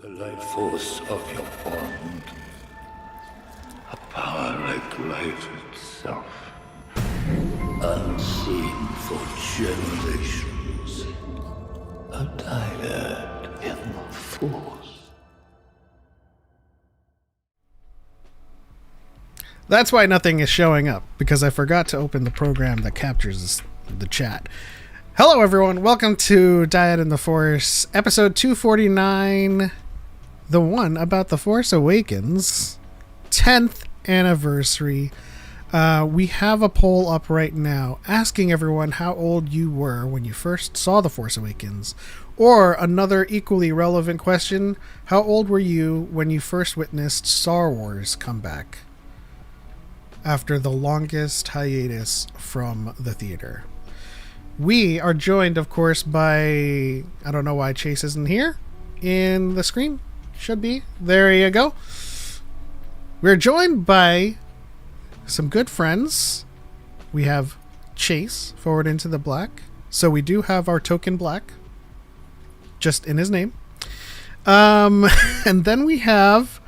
The life force of your bond. A power like life itself. Unseen for generations. A dyad in the force. That's why nothing is showing up, because I forgot to open the program that captures the chat. Hello everyone, welcome to DYAD in the Force, episode 249, the one about the Force Awakens, 10th anniversary. We have a poll up right now asking everyone how old you were when you first saw the Force Awakens. Or another equally relevant question, how old were you when you first witnessed Star Wars come back after the longest hiatus from the theater? We are joined, of course, by... I don't know why Chase isn't here in the screen. Should be. There you go. We're joined by some good friends. We have Chase, forward into the black. So we do have our token black, just in his name. And then we have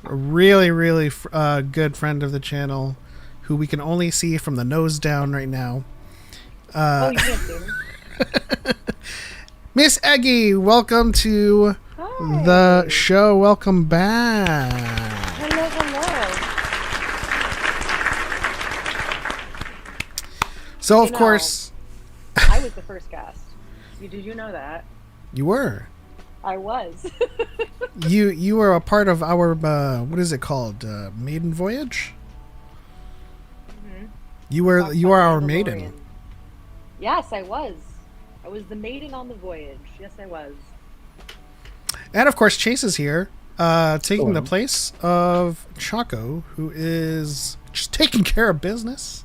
a really good friend of the channel who we can only see from the nose down right now. You can't see me. Miss Eggy, welcome to the show. Welcome back. Hello. So, of course... I was the first guest. Did you know that? You were. I was. You were a part of our, what is it called? Maiden Voyage? Mm-hmm. You are our maiden. Yes, I was. I was the maiden on the voyage. Yes, I was. And of course, Chase is here, taking the place of Choco, who is just taking care of business,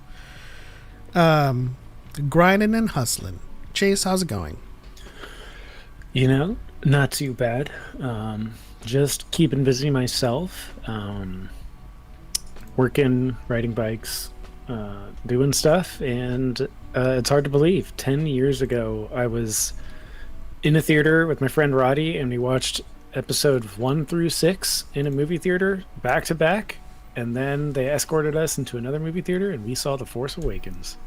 grinding and hustling. Chase, how's it going? You know, not too bad. Just keeping busy myself, working, riding bikes, doing stuff, and it's hard to believe. 10 years ago, I was in a theater with my friend Roddy, and we watched episode 1 through 6 in a movie theater back to back, and then they escorted us into another movie theater, and we saw The Force Awakens.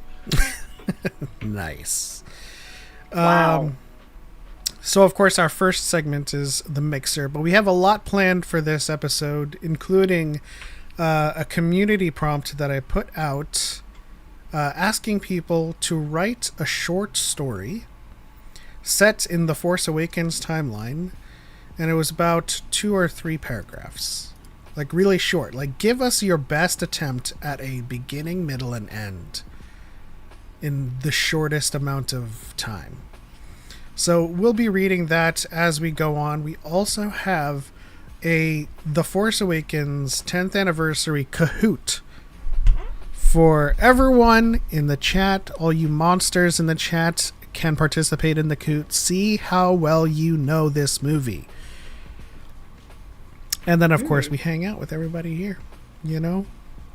Nice. Wow. So, of course, our first segment is the mixer, but we have a lot planned for this episode, including a community prompt that I put out asking people to write a short story set in the Force Awakens timeline, and it was about 2 or 3 paragraphs. Like, really short. Like, give us your best attempt at a beginning, middle, and end in the shortest amount of time. So we'll be reading that as we go on. We also have The Force Awakens 10th anniversary Kahoot for everyone in the chat. All you monsters in the chat can participate in the Kahoot. See how well you know this movie. And then, of course, we hang out with everybody here, you know,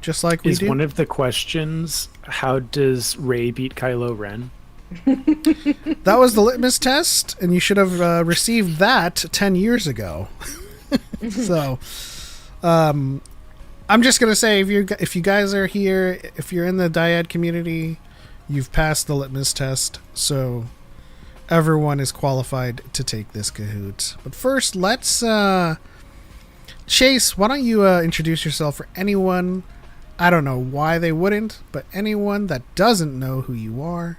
just like we do. Is one of the questions, how does Rey beat Kylo Ren? That was the litmus test, and you should have received that 10 years ago. So, I'm just going to say, if you guys are here, if you're in the DYAD community, you've passed the litmus test, so everyone is qualified to take this Kahoot. But first, let's... Chase, why don't you introduce yourself for anyone, I don't know why they wouldn't, but anyone that doesn't know who you are.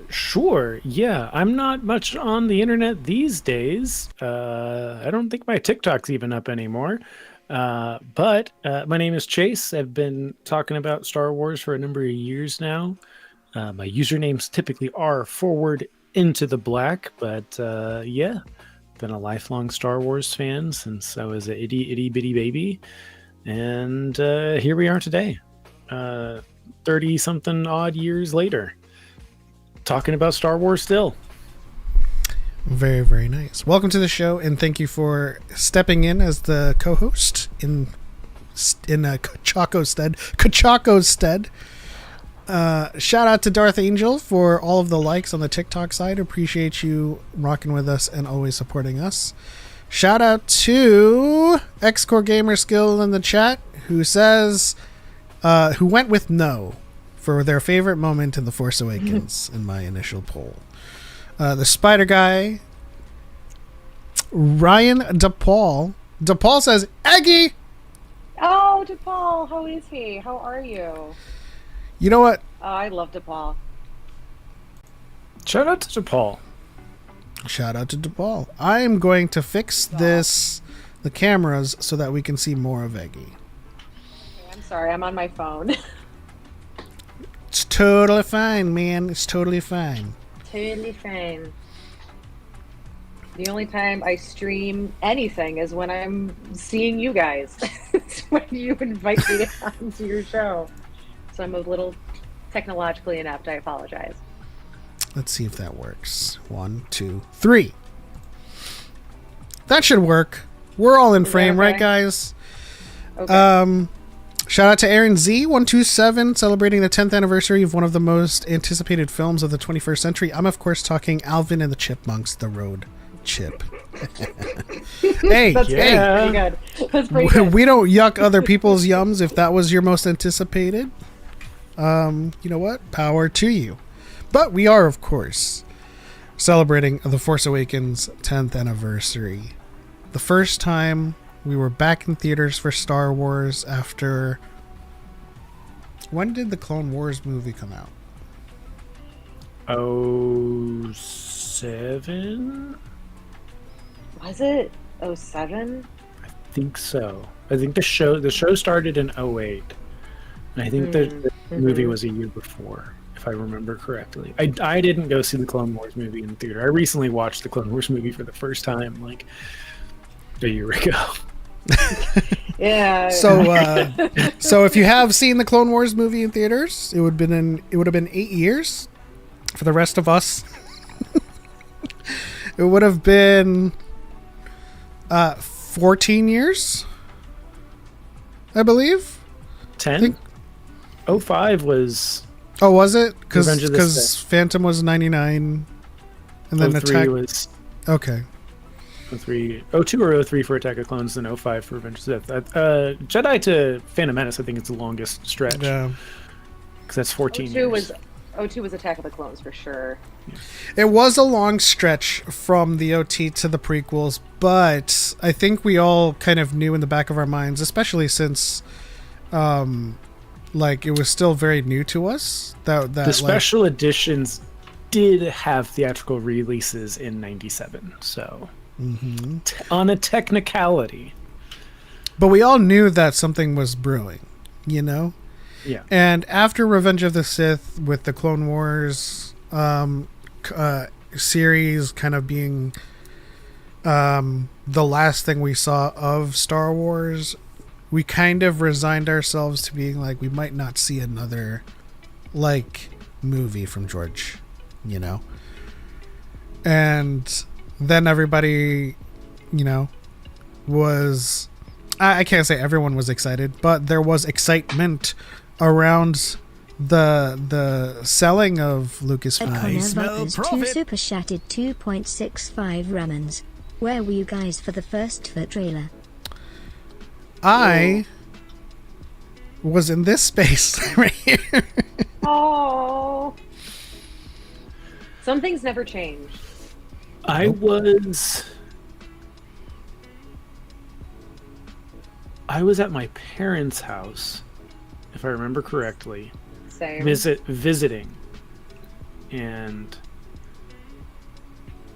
Sure. Yeah, I'm not much on the internet these days. I don't think my TikTok's even up anymore. But my name is Chase. I've been talking about Star Wars for a number of years now. My usernames typically are forward into the black, but yeah, been a lifelong Star Wars fan since I was a itty bitty baby, and here we are today. 30 something odd years later, talking about Star Wars still. Very nice. Welcome to the show, and thank you for stepping in as the co-host in Choco's stead. Shout out to Darth Angel for all of the likes on the TikTok side. Appreciate you rocking with us and always supporting us. Shout out to X-Core Gamer Skill in the chat, who says, who went with no for their favorite moment in The Force Awakens in my initial poll. The Spider Guy, Ryan DePaul. DePaul says, Eggy! Oh, DePaul, how is he? How are you? You know what? Oh, I love DePaul. Shout out to DePaul. Shout out to DePaul. I am going to fix the cameras, so that we can see more of Eggy. Okay, I'm sorry, I'm on my phone. It's totally fine, man. It's totally fine. Totally fine. The only time I stream anything is when I'm seeing you guys. It's when you invite me onto your show. So I'm a little technologically inept. I apologize. Let's see if that works. 1, 2, 3. That should work. We're all in frame, okay? right, guys? Okay. Shout out to Aaron Z127, celebrating the 10th anniversary of one of the most anticipated films of the 21st century. I'm, of course, talking Alvin and the Chipmunks, The Road Chip. Hey, That's yeah. pretty good. That's pretty good. we don't yuck other people's yums if that was your most anticipated. You know what? Power to you. But we are, of course, celebrating The Force Awakens 10th anniversary. The first time we were back in theaters for Star Wars after... When did the Clone Wars movie come out? 07? Was it 07? I think so. I think the show started in 08. And I think the movie was a year before, if I remember correctly. I didn't go see the Clone Wars movie in the theater. I recently watched the Clone Wars movie for the first time, like, a year ago. Yeah. So if you have seen the Clone Wars movie in theaters, it would have been 8 years. For the rest of us, it would have been 14 years, I believe. 10? 05 was... Oh, was it? Revenge of the Because Sith. Phantom was 99, and then 03 Attack... was... Okay. 02 or 03 for Attack of Clones, then 05 for Revenge of the Sith. Jedi to Phantom Menace, I think it's the longest stretch. Yeah. Because that's 14 years. 02 was Attack of the Clones for sure. It was a long stretch from the OT to the prequels, but I think we all kind of knew in the back of our minds, especially since, like, it was still very new to us. That The special editions did have theatrical releases in 97, so on a technicality. But we all knew that something was brewing, you know? Yeah. And after Revenge of the Sith, with the Clone Wars series kind of being the last thing we saw of Star Wars, we kind of resigned ourselves to being like, we might not see another, like, movie from George, you know? And then everybody, you know, was... I can't say everyone was excited, but there was excitement around the selling of Lucasfilm. Vipers 2 super chatted 2.65 Ramans. Where were you guys for the first foot trailer? I was in this space right here. Oh. Some things never change. I was at my parents' house, if I remember correctly, Same. visiting, and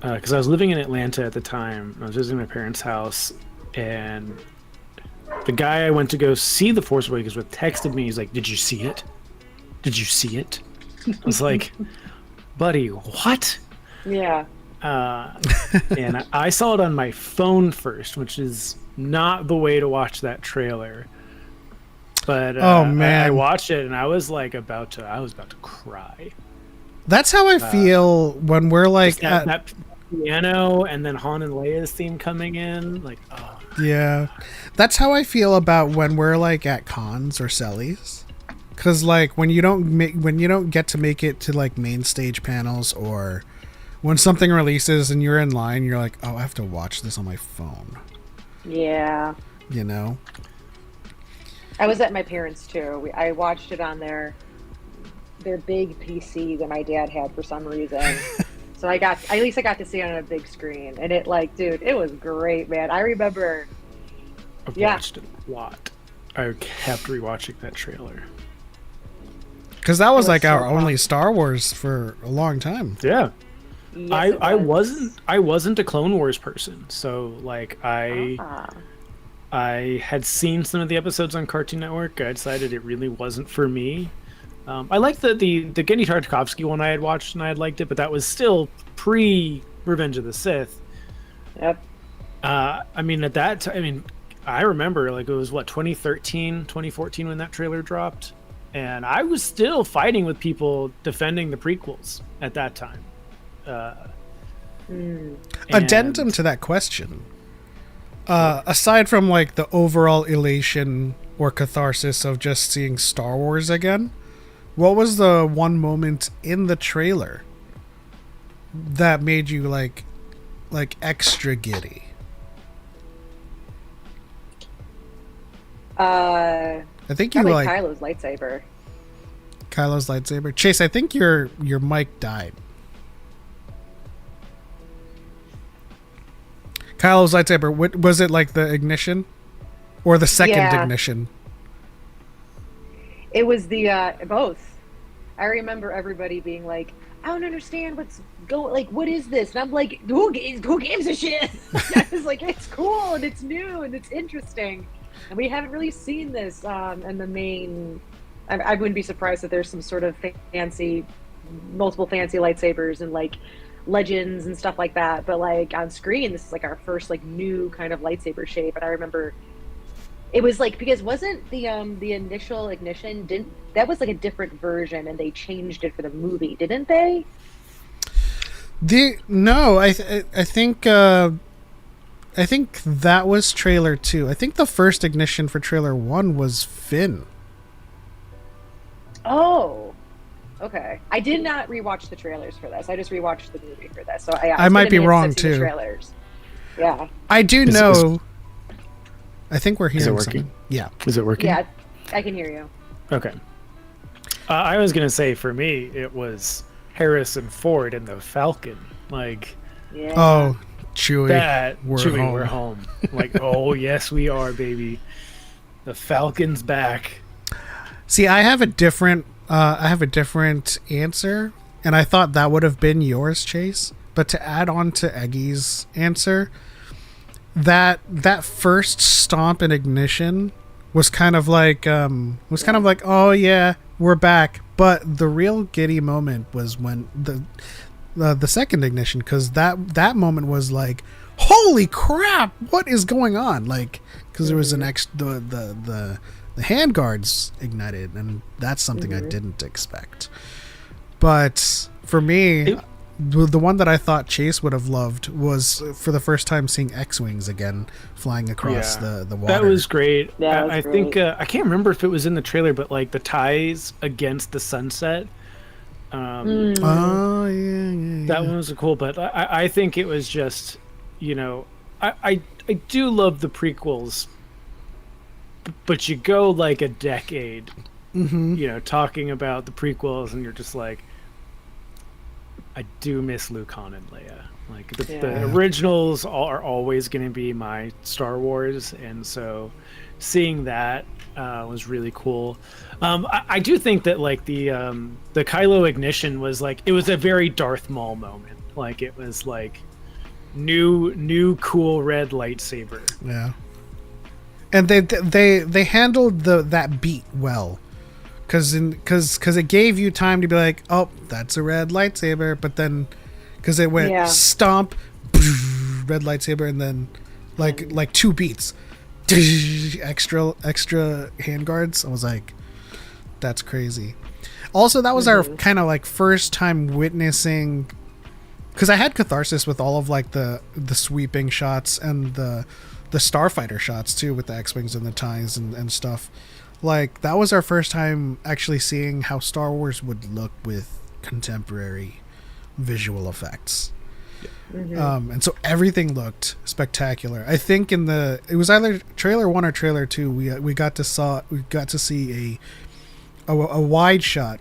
because I was living in Atlanta at the time, I was visiting my parents' house, and the guy I went to go see The Force Awakens with texted me. He's like, "Did you see it? Did you see it?" I was like, "Buddy, what?" Yeah. And I saw it on my phone first, which is not the way to watch that trailer. But oh man, I watched it and I was like about to cry. That's how I feel when we're like that piano and then Han and Leia's theme coming in, like, yeah, that's how I feel about when we're like at cons or sellies, Cause like when you don't get to make it to like main stage panels, or when something releases and you're in line, you're like, oh, I have to watch this on my phone. Yeah. You know. I was at my parents too. I watched it on their big PC that my dad had for some reason. So at least I got to see it on a big screen, and it like, dude, it was great, man. I remember. I've watched it a lot. I kept rewatching that trailer. Because that was was like so our fun. only Star Wars for a long time. Yeah. Yes, it I was. wasn't a Clone Wars person, so like I had seen some of the episodes on Cartoon Network. I decided it really wasn't for me. I liked the Genndy Tartakovsky one I had watched, and I had liked it, but that was still pre Revenge of the Sith. Yep. I mean, at that time, I mean, I remember like it was what 2013, 2014 when that trailer dropped, and I was still fighting with people defending the prequels at that time. Addendum to that question. Aside from like the overall elation or catharsis of just seeing Star Wars again, what was the one moment in the trailer that made you like extra giddy? I think you Probably like Kylo's lightsaber. Kylo's lightsaber. Chase, I think your mic died. Kylo's lightsaber. What was it, like the ignition, or the second Yeah. ignition? It was the both. I remember everybody being like, I don't understand what's going. Like, what is this? And I'm like, who gives a shit? I was like, it's cool and it's new and it's interesting, and we haven't really seen this. And the main, I wouldn't be surprised if there's some sort of multiple fancy lightsabers and like legends and stuff like that. But like on screen, this is like our first like new kind of lightsaber shape. And I remember it was like, because wasn't the initial ignition, that was like a different version, and they changed it for the movie, didn't they? No, I think that was trailer 2. I think the first ignition for trailer 1 was Finn. Oh, okay. I did not rewatch the trailers for this. I just rewatched the movie for this. So I I might be wrong, too. too. Trailers. Yeah. I do Is- know. I think we're hearing it working? something. Yeah. Is it working? Yeah, I can hear you. Okay. I was gonna say for me it was Harrison Ford and the Falcon. Like Yeah. Oh, Chewie. that, we're Chewie, home. we're home. Like, oh yes, we are, baby. The Falcon's back. See, I have a different answer, and I thought that would have been yours, Chase. But to add on to Eggy's answer, that first stomp and ignition was kind of like oh yeah, we're back. But the real giddy moment was when the second ignition, because that moment was like, holy crap, what is going on? Like, because there was the handguards ignited, and that's something I didn't expect. But for me, the one that I thought Chase would have loved was for the first time seeing X-wings again flying across the water. That was great. Yeah, that was I great. think I can't remember if it was in the trailer, but like the ties against the sunset. Oh yeah. That one was cool, but I think it was just, I do love the prequels, but you go like a decade, talking about the prequels, and you're just like, I do miss Luke, Han, and Leia. Like the originals are always going to be my Star Wars, and so seeing that was really cool. I do think that like the Kylo ignition was like, it was a very Darth Maul moment. Like it was like new cool red lightsaber. Yeah. And they handled that beat well, because it gave you time to be like, oh, that's a red lightsaber, but then because it went stomp, red lightsaber, and then like 2 beats, extra handguards. I was like, that's crazy. Also, that was our kind of like first time witnessing, because I had catharsis with all of like the sweeping shots and the starfighter shots too, with the X-wings and the ties and stuff. Like, that was our first time actually seeing how Star Wars would look with contemporary visual effects. And so everything looked spectacular. I think it was either trailer 1 or trailer 2. We got to see a wide shot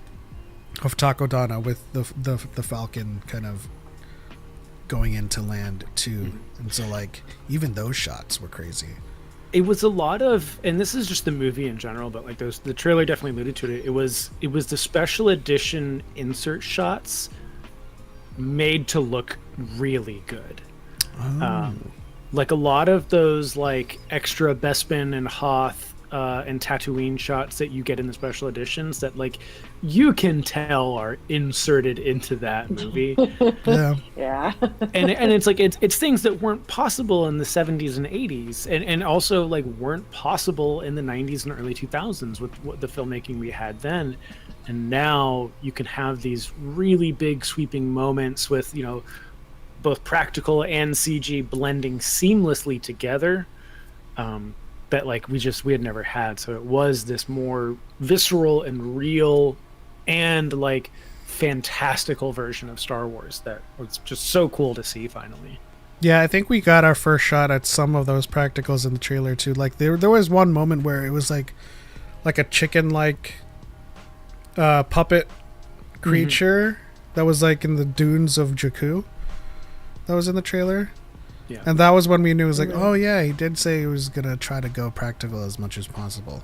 of Takodana with the Falcon kind of going into land too, and so like even those shots were crazy. It was a lot of, and this is just the movie in general, but like the trailer definitely alluded to it. It was the special edition insert shots made to look really good. Like a lot of those like extra Bespin and Hoth and Tatooine shots that you get in the special editions that like you can tell are inserted into that movie. Yeah. and it's like it's things that weren't possible in the 70s and 80s and also like weren't possible in the 90s and early 2000s with what the filmmaking we had then. And now you can have these really big sweeping moments with, you know, both practical and CG blending seamlessly together, that like we had never had. So it was this more visceral and real and like fantastical version of Star Wars that was just so cool to see finally. Yeah, I think we got our first shot at some of those practicals in the trailer too. Like there was one moment where it was like a chicken like puppet creature that was like in the dunes of Jakku. That was in the trailer. Yeah. And that was when we knew it was like, oh yeah, he did say he was gonna try to go practical as much as possible.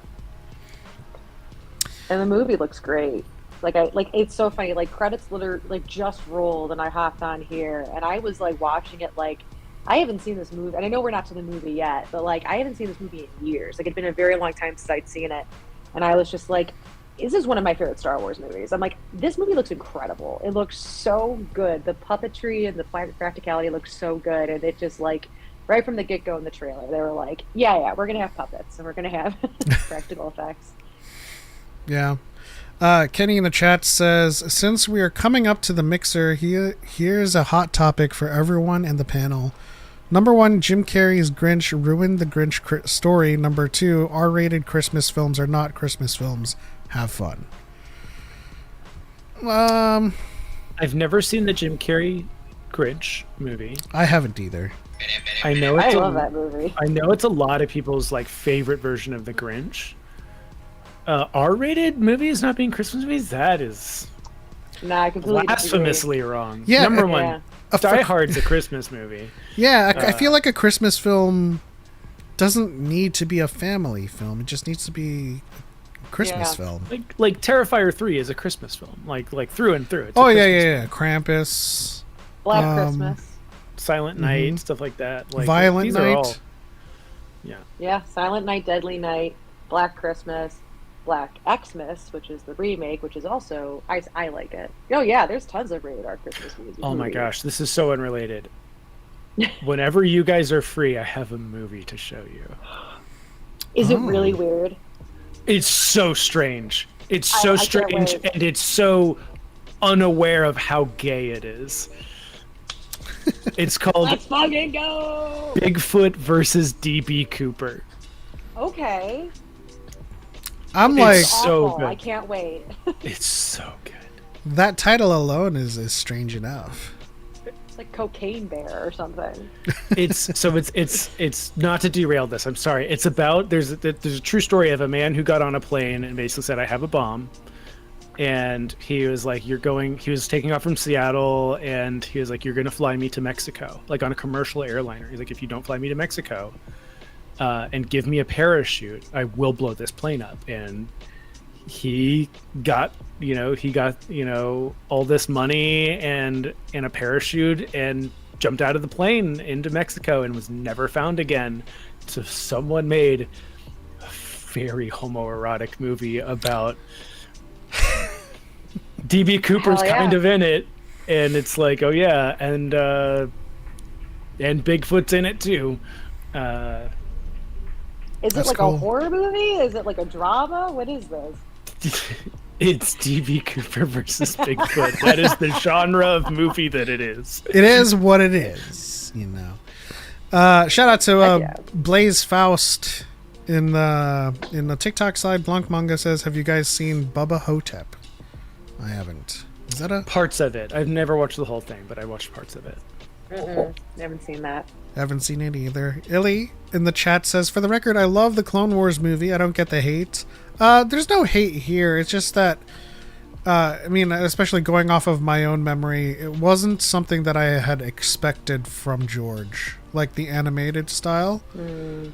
And the movie looks great. Like it's so funny. Like credits literally like just rolled, and I hopped on here, and I was like watching it. Like I haven't seen this movie, and I know we're not to the movie yet, but like I haven't seen this movie in years. Like it'd been a very long time since I'd seen it, and I was just like, this is one of my favorite Star Wars movies. I'm like, this movie looks incredible. It looks so good. The puppetry and the practicality looks so good, and it just like right from the get-go in the trailer, they were like, yeah, we're gonna have puppets and we're gonna have practical effects. Yeah. Kenny in the chat says, since we are coming up to the mixer, here's a hot topic for everyone in the panel. Number 1, Jim Carrey's Grinch ruined the Grinch story. Number 2, R-rated Christmas films are not Christmas films. Have fun. I've never seen the Jim Carrey Grinch movie. I haven't either. I know I love that movie. I know it's a lot of people's like favorite version of the Grinch. R-rated movies not being Christmas movies, that is I completely blasphemously wrong. Yeah, Number one, Die Hard's a Christmas movie. Yeah, I feel like a Christmas film doesn't need to be a family film. It just needs to be a Christmas film. Like Terrifier 3 is a Christmas film. Like through and through. It's yeah. Krampus. Black Christmas. Silent Night, stuff like that. Like Violent these Night. Are all, Yeah, Silent Night, Deadly Night, Black Christmas, Black Xmas, which is the remake, which is also I like it. Oh yeah, there's tons of rated R Christmas movies. Oh my gosh, this is so unrelated. Whenever you guys are free, I have a movie to show you. Is it really weird? It's so strange. It's so strange, and it's so unaware of how gay it is. It's called Let's fucking go! Bigfoot versus DB Cooper. Okay. I'm like, It's so awful. good. I can't wait. It's so good. that title alone is strange enough. It's like Cocaine Bear or something. It's not to derail this. I'm sorry. It's about there's a true story of a man who got on a plane and basically said, "I have a bomb," and he was like, "You're going." He was taking off from Seattle, and he was like, "You're going to fly me to Mexico," like on a commercial airliner. He's like, "If you don't fly me to Mexico, and give me a parachute, I will blow this plane up." And he got all this money and a parachute and jumped out of the plane into Mexico and was never found again. So someone made a very homoerotic movie about DB Cooper's kind of in it, and it's like, oh yeah, and Bigfoot's in it too. Is it like a horror movie? Is it like a drama? What is this? It's DB Cooper versus Bigfoot. That is the genre of movie that it is. It is what it is, you know. Shout out to Blaze Faust In the TikTok side, Blanc Manga says, "Have you guys seen Bubba Hotep?" I haven't. Is that a? Parts of it. I've never watched the whole thing, but I watched parts of it. I haven't seen that. Haven't seen it either. Illy in the chat says, "For the record, I love the Clone Wars movie. I don't get the hate. There's no hate here. It's just that, I mean, especially going off of my own memory, it wasn't something that I had expected from George, like the animated style. And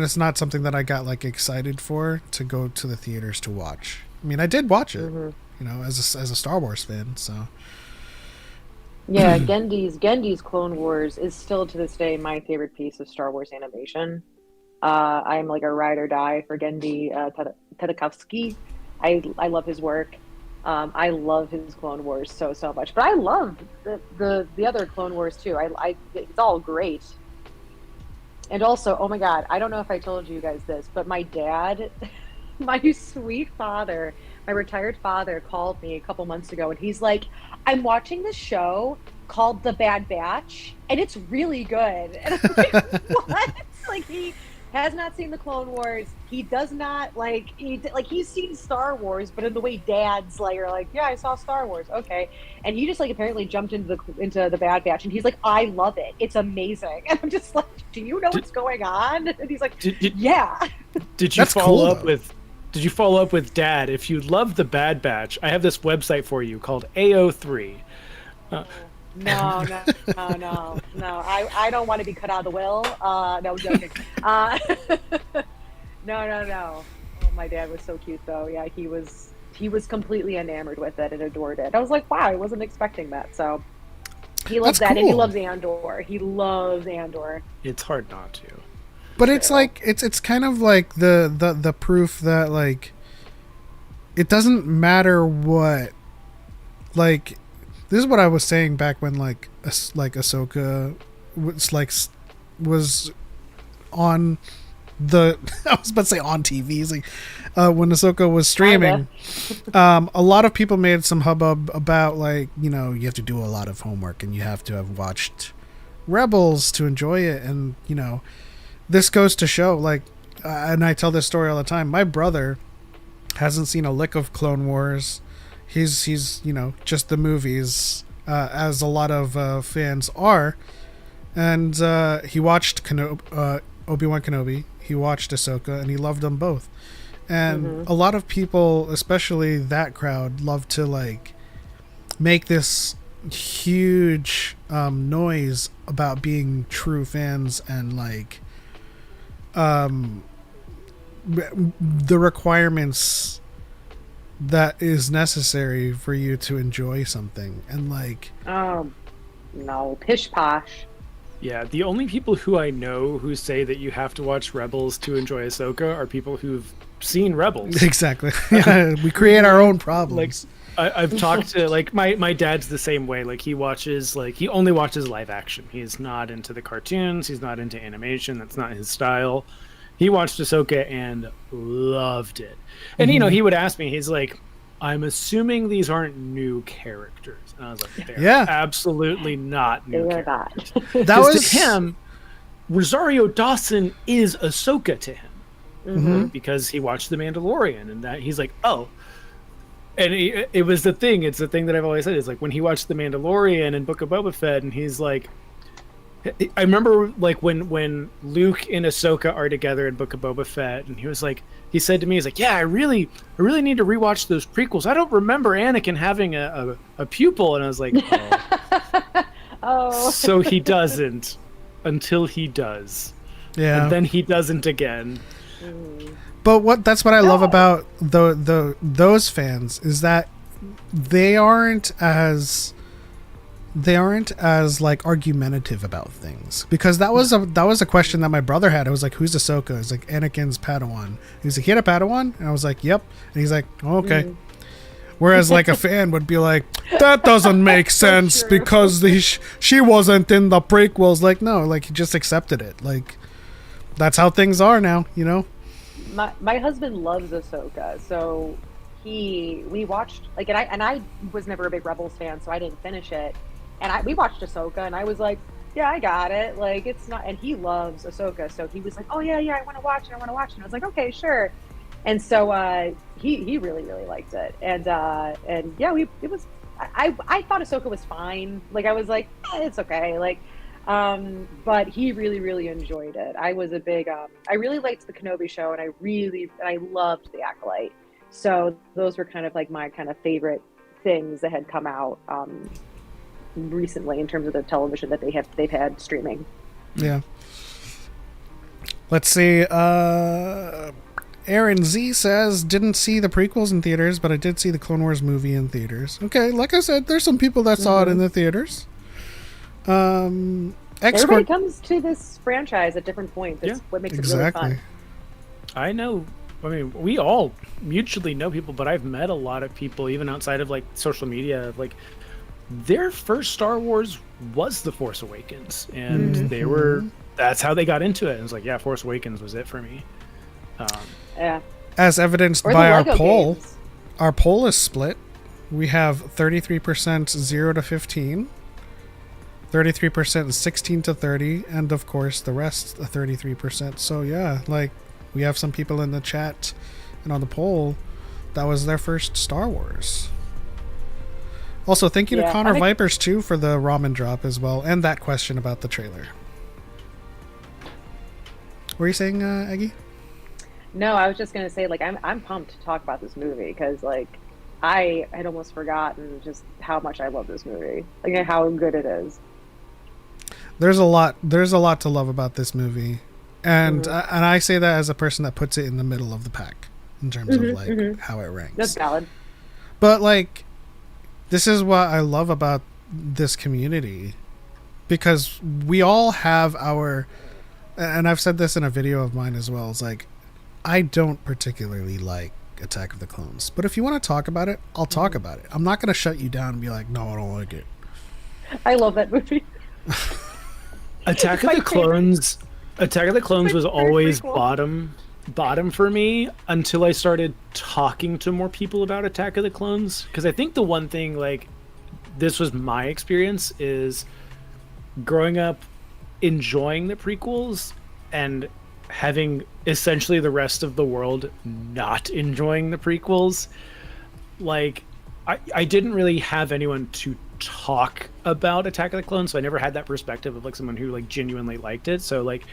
it's not something that I got like excited for to go to the theaters to watch. I mean, I did watch it, you know, as a Star Wars fan. So Yeah, Gendy's Clone Wars is still to this day my favorite piece of Star Wars animation. I'm like a ride or die for Gendy Tartakovsky. I love his work. I love his Clone Wars so much. But I love the other Clone Wars too. It's all great. And also, oh my God, I don't know if I told you guys this, but my dad, my sweet father, my retired father called me a couple months ago and he's like, "I'm watching this show called The Bad Batch and it's really good." And I'm like, what? Like, he has not seen the Clone Wars. He does not he's seen Star Wars, but in the way dads are like, "Yeah, I saw Star Wars." Okay. And he just like apparently jumped into the Bad Batch and he's like, "I love it. It's amazing." And I'm just like, "Do you know what's going on?" And he's like, "Yeah." Did you That's follow cool, up though. with? Did you follow up with Dad? If you love the Bad Batch, I have this website for you called AO3. No. I don't want to be cut out of the will. No, joking. No. Oh, my dad was so cute though. Yeah, he was completely enamored with it and adored it. I was like, wow, I wasn't expecting that. So he loves That's that, and he cool. loves Andor. He loves Andor. It's hard not to. But it's like it's kind of like the proof that like it doesn't matter what, like, this is what I was saying back when like Ahsoka was on the I was about to say on TV. It's like when Ahsoka was streaming, a lot of people made some hubbub about like, you know, you have to do a lot of homework and you have to have watched Rebels to enjoy it, and you know. This goes to show, like, and I tell this story all the time. My brother hasn't seen a lick of Clone Wars. He's you know, just the movies, as a lot of fans are. And he watched Obi-Wan Kenobi. He watched Ahsoka, and he loved them both. And a lot of people, especially that crowd, love to like make this huge noise about being true fans and like. The requirements that is necessary for you to enjoy something, and like No, pish posh. Yeah, the only people who I know who say that you have to watch Rebels to enjoy Ahsoka are people who've seen Rebels. exactly. Yeah, we create our own problems. I've talked to like my dad's the same way. Like he only watches live action. He's not into the cartoons. He's not into animation. That's not his style. He watched Ahsoka and loved it. And you know, he would ask me. He's like, "I'm assuming these aren't new characters." And I was like, "They're absolutely not new characters." That was to him. Rosario Dawson is Ahsoka to him because he watched The Mandalorian, and that he's like, "Oh." And it was the thing. It's the thing that I've always said. It's like when he watched The Mandalorian and Book of Boba Fett, and he's like, I remember like when Luke and Ahsoka are together in Book of Boba Fett, and he was like, he said to me, he's like, "Yeah, I really need to rewatch those prequels. I don't remember Anakin having a pupil." And I was like, "Oh, Oh. So he doesn't until he does, yeah, and then he doesn't again." But that's what I love about those fans is that they aren't as like argumentative about things, because that was a question that my brother had. I was like, "Who's Ahsoka?" It's like Anakin's Padawan. He was like, "He had a Padawan?" And I was like, "Yep." And he's like, "Oh, okay." Whereas like a fan would be like, "That doesn't make sense because she wasn't in the prequels." Like, no, like he just accepted it. Like that's how things are now, you know. My husband loves Ahsoka, so we watched like, and I was never a big Rebels fan, so I didn't finish it. And we watched Ahsoka, and I was like, yeah, I got it. Like, it's not, and he loves Ahsoka, so he was like, oh yeah, I want to watch it. And I was like, okay, sure. And so he really liked it, and yeah, it was. I thought Ahsoka was fine. Like, I was like, it's okay. Like, but he really enjoyed it. I was a big. I really liked the Kenobi show, and I loved the Acolyte. So those were kind of like my kind of favorite things that had come out recently in terms of the television that they've had streaming. Yeah. Let's see. Aaron Z says, didn't see the prequels in theaters, but I did see the Clone Wars movie in theaters. Okay, like I said, there's some people that saw it in the theaters. Everybody comes to this franchise at different points. That's what makes it really fun. I know. I mean, we all mutually know people, but I've met a lot of people, even outside of like social media, like their first Star Wars was The Force Awakens, and that's how they got into it. And it's like, yeah, Force Awakens was it for me. Yeah. As evidenced by our poll, our poll is split. We have 33% 0 to 15, 33% 16 to 30, and of course the rest, 33%. So yeah, like we have some people in the chat and on the poll that was their first Star Wars. Also, thank you to Connor Vipers too for the ramen drop as well, and that question about the trailer. What were you saying, Aggie? No, I was just gonna say, like, I'm pumped to talk about this movie because, like, I had almost forgotten just how much I love this movie, like how good it is. There's a lot to love about this movie, and and I say that as a person that puts it in the middle of the pack in terms of like how it ranks. That's valid. But like, this is what I love about this community, because we all have our, and I've said this in a video of mine as well. It's like, I don't particularly like Attack of the Clones, but if you want to talk about it, I'll talk about it. I'm not going to shut you down and be like, no, I don't like it. I love that movie. Attack of the Clones was always bottom for me until I started talking to more people about Attack of the Clones, because I think the one thing, like, this was my experience, is growing up enjoying the prequels and having essentially the rest of the world not enjoying the prequels. Like, I didn't really have anyone to talk about Attack of the Clones, so I never had that perspective of like someone who like genuinely liked it. So like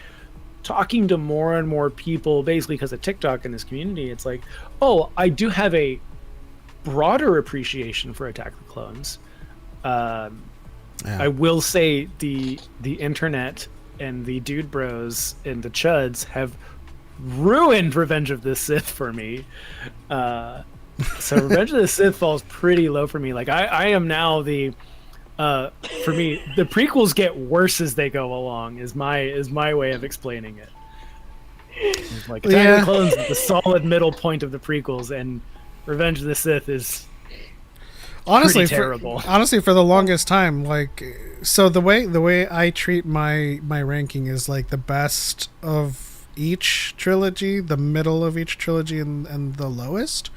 talking to more and more people, basically because of TikTok in this community, it's like, oh, I do have a broader appreciation for Attack of the Clones. I will say the internet and the dude bros and the chuds have ruined Revenge of the Sith for me. So Revenge of the Sith falls pretty low for me. Like I am now the for me, the prequels get worse as they go along is my way of explaining it. It's like Attack of the Clones is the solid middle point of the prequels, and Revenge of the Sith is honestly terrible. For the longest time, like, so the way I treat my ranking is like the best of each trilogy, the middle of each trilogy, and the lowest.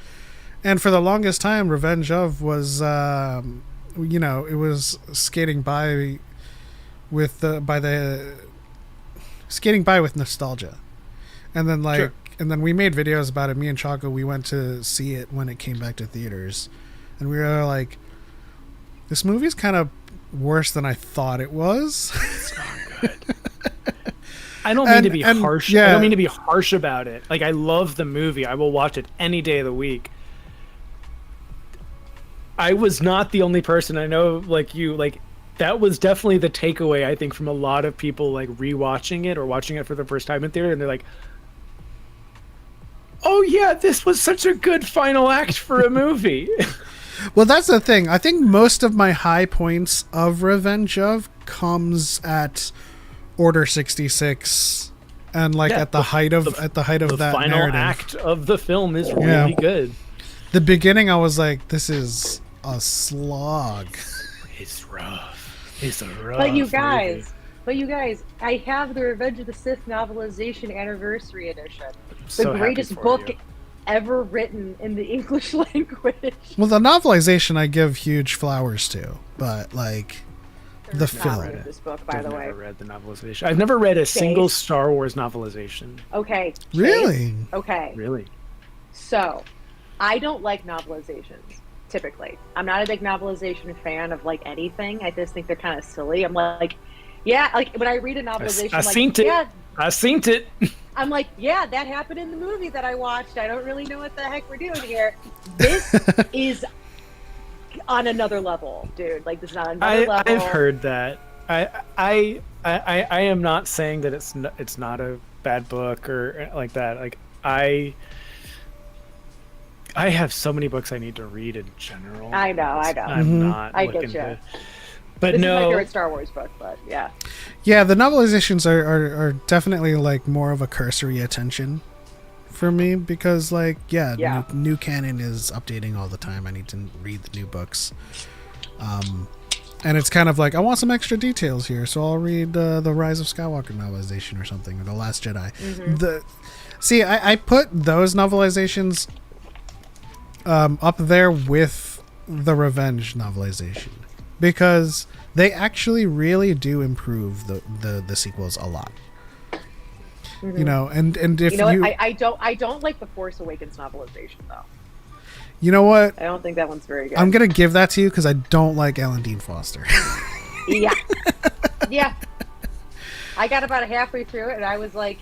And for the longest time, Revenge of was it was skating by with nostalgia. And then and then we made videos about it. Me and Choco, we went to see it when it came back to theaters. And we were like, this movie's kind of worse than I thought it was. It's not good. I don't mean to be harsh. Yeah. I don't mean to be harsh about it. Like, I love the movie. I will watch it any day of the week. I was not the only person. I know, like, you, like, that was definitely the takeaway, I think, from a lot of people, like, rewatching it or watching it for the first time in theater. And they're like, oh, yeah, this was such a good final act for a movie. Well, that's the thing. I think most of my high points of Revenge of comes at Order 66, and like at the height of that narrative. The final act of the film is really good. The beginning, I was like, this is a slog. It's rough. It's a rough. But you guys, I have the Revenge of the Sith novelization anniversary edition. The greatest book ever written in the English language. Well, the novelization I give huge flowers to, but like The copy film. of this book, by I've the never way. read the novelization. I've never read a single Star Wars novelization. Okay. Chase. Really? Okay. Really? So, I don't like novelizations, typically. I'm not a big novelization fan of, like, anything. I just think they're kind of silly. I'm like, yeah, like, when I read a novelization, I like, seen it. yeah, I seen it. I'm like, yeah, that happened in the movie that I watched. I don't really know what the heck we're doing here. This is on another level, dude. Like, this is on another level. I've heard that. I am not saying that it's not a bad book or like that. Like I have so many books I need to read in general. I know. I'm not I looking get you. to. But This no, is my favorite Star Wars book, but yeah. Yeah, the novelizations are definitely like more of a cursory attention for me because like Yeah. new canon is updating all the time. I need to read the new books. And it's kind of like I want some extra details here, so I'll read the Rise of Skywalker novelization or something, or the Last Jedi. I put those novelizations up there with the Revenge novelization because they actually really do improve the sequels a lot. You know, and if what? I don't like the Force Awakens novelization though. You know what? I don't think that one's very good. I'm gonna give that to you because I don't like Ellen Dean Foster. Yeah. I got about halfway through it and I was like,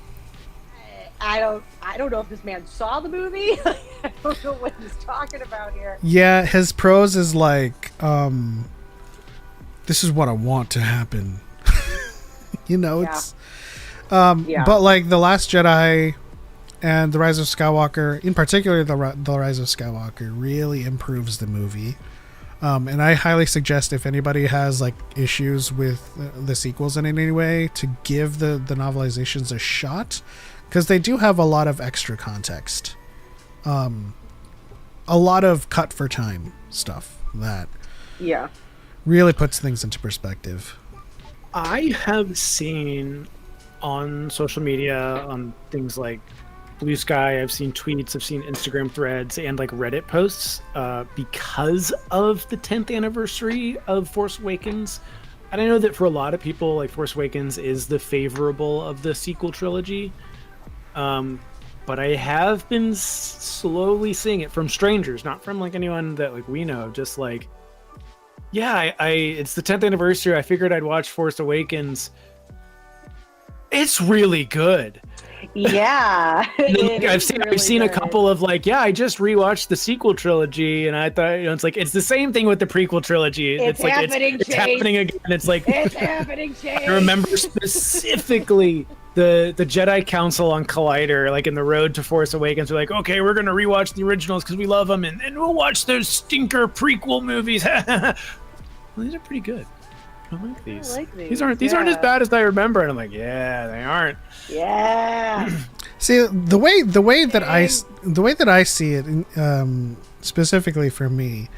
I don't know if this man saw the movie. I don't know what he's talking about here. Yeah, his prose is like, this is what I want to happen. You know, it's but like The Last Jedi and The Rise of Skywalker, in particular the Rise of Skywalker, really improves the movie. And I highly suggest if anybody has like issues with the sequels in any way to give the novelizations a shot, because they do have a lot of extra context, a lot of cut for time stuff that really puts things into perspective. I have seen on social media, on things like Blue Sky, I've seen tweets, I've seen Instagram threads, and like Reddit posts because of the 10th anniversary of Force Awakens. And I know that for a lot of people, like Force Awakens is the favorable of the sequel trilogy. But I have been slowly seeing it from strangers, not from like anyone that like we know, just like, yeah, it's the 10th anniversary. I figured I'd watch Force Awakens. It's really good. Yeah. I've seen a couple of like, yeah, I just rewatched the sequel trilogy and I thought, you know, it's like, it's the same thing with the prequel trilogy. It's like, happening, it's happening again. It's like, it's happening, Chase. I remember specifically the Jedi Council on Collider, like in the road to Force Awakens, we're like, okay, we're going to rewatch the originals because we love them. And we'll watch those stinker prequel movies. Well, these are pretty good. I like these. These aren't as bad as I remember. And I'm like, yeah, they aren't. Yeah. See, the way that I see it, specifically for me,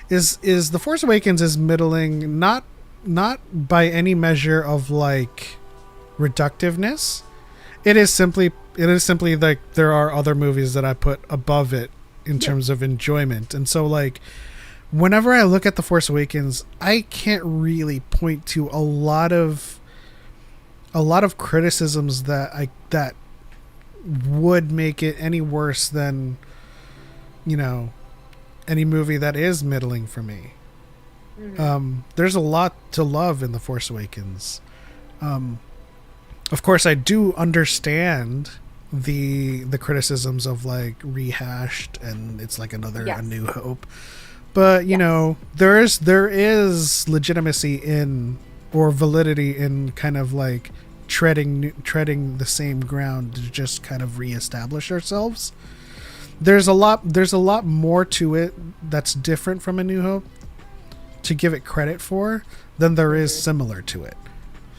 is the Force Awakens is middling, not by any measure of like reductiveness. It is simply like there are other movies that I put above it in terms of enjoyment, and so like, whenever I look at The Force Awakens, I can't really point to a lot of criticisms that would make it any worse than, you know, any movie that is middling for me. Mm-hmm. There's a lot to love in The Force Awakens. Of course, I do understand the criticisms of like rehashed and it's like another A New Hope. But you know, there is legitimacy in, or validity in, kind of like treading the same ground to just kind of reestablish ourselves. There's a lot more to it that's different from A New Hope to give it credit for than there is similar to it.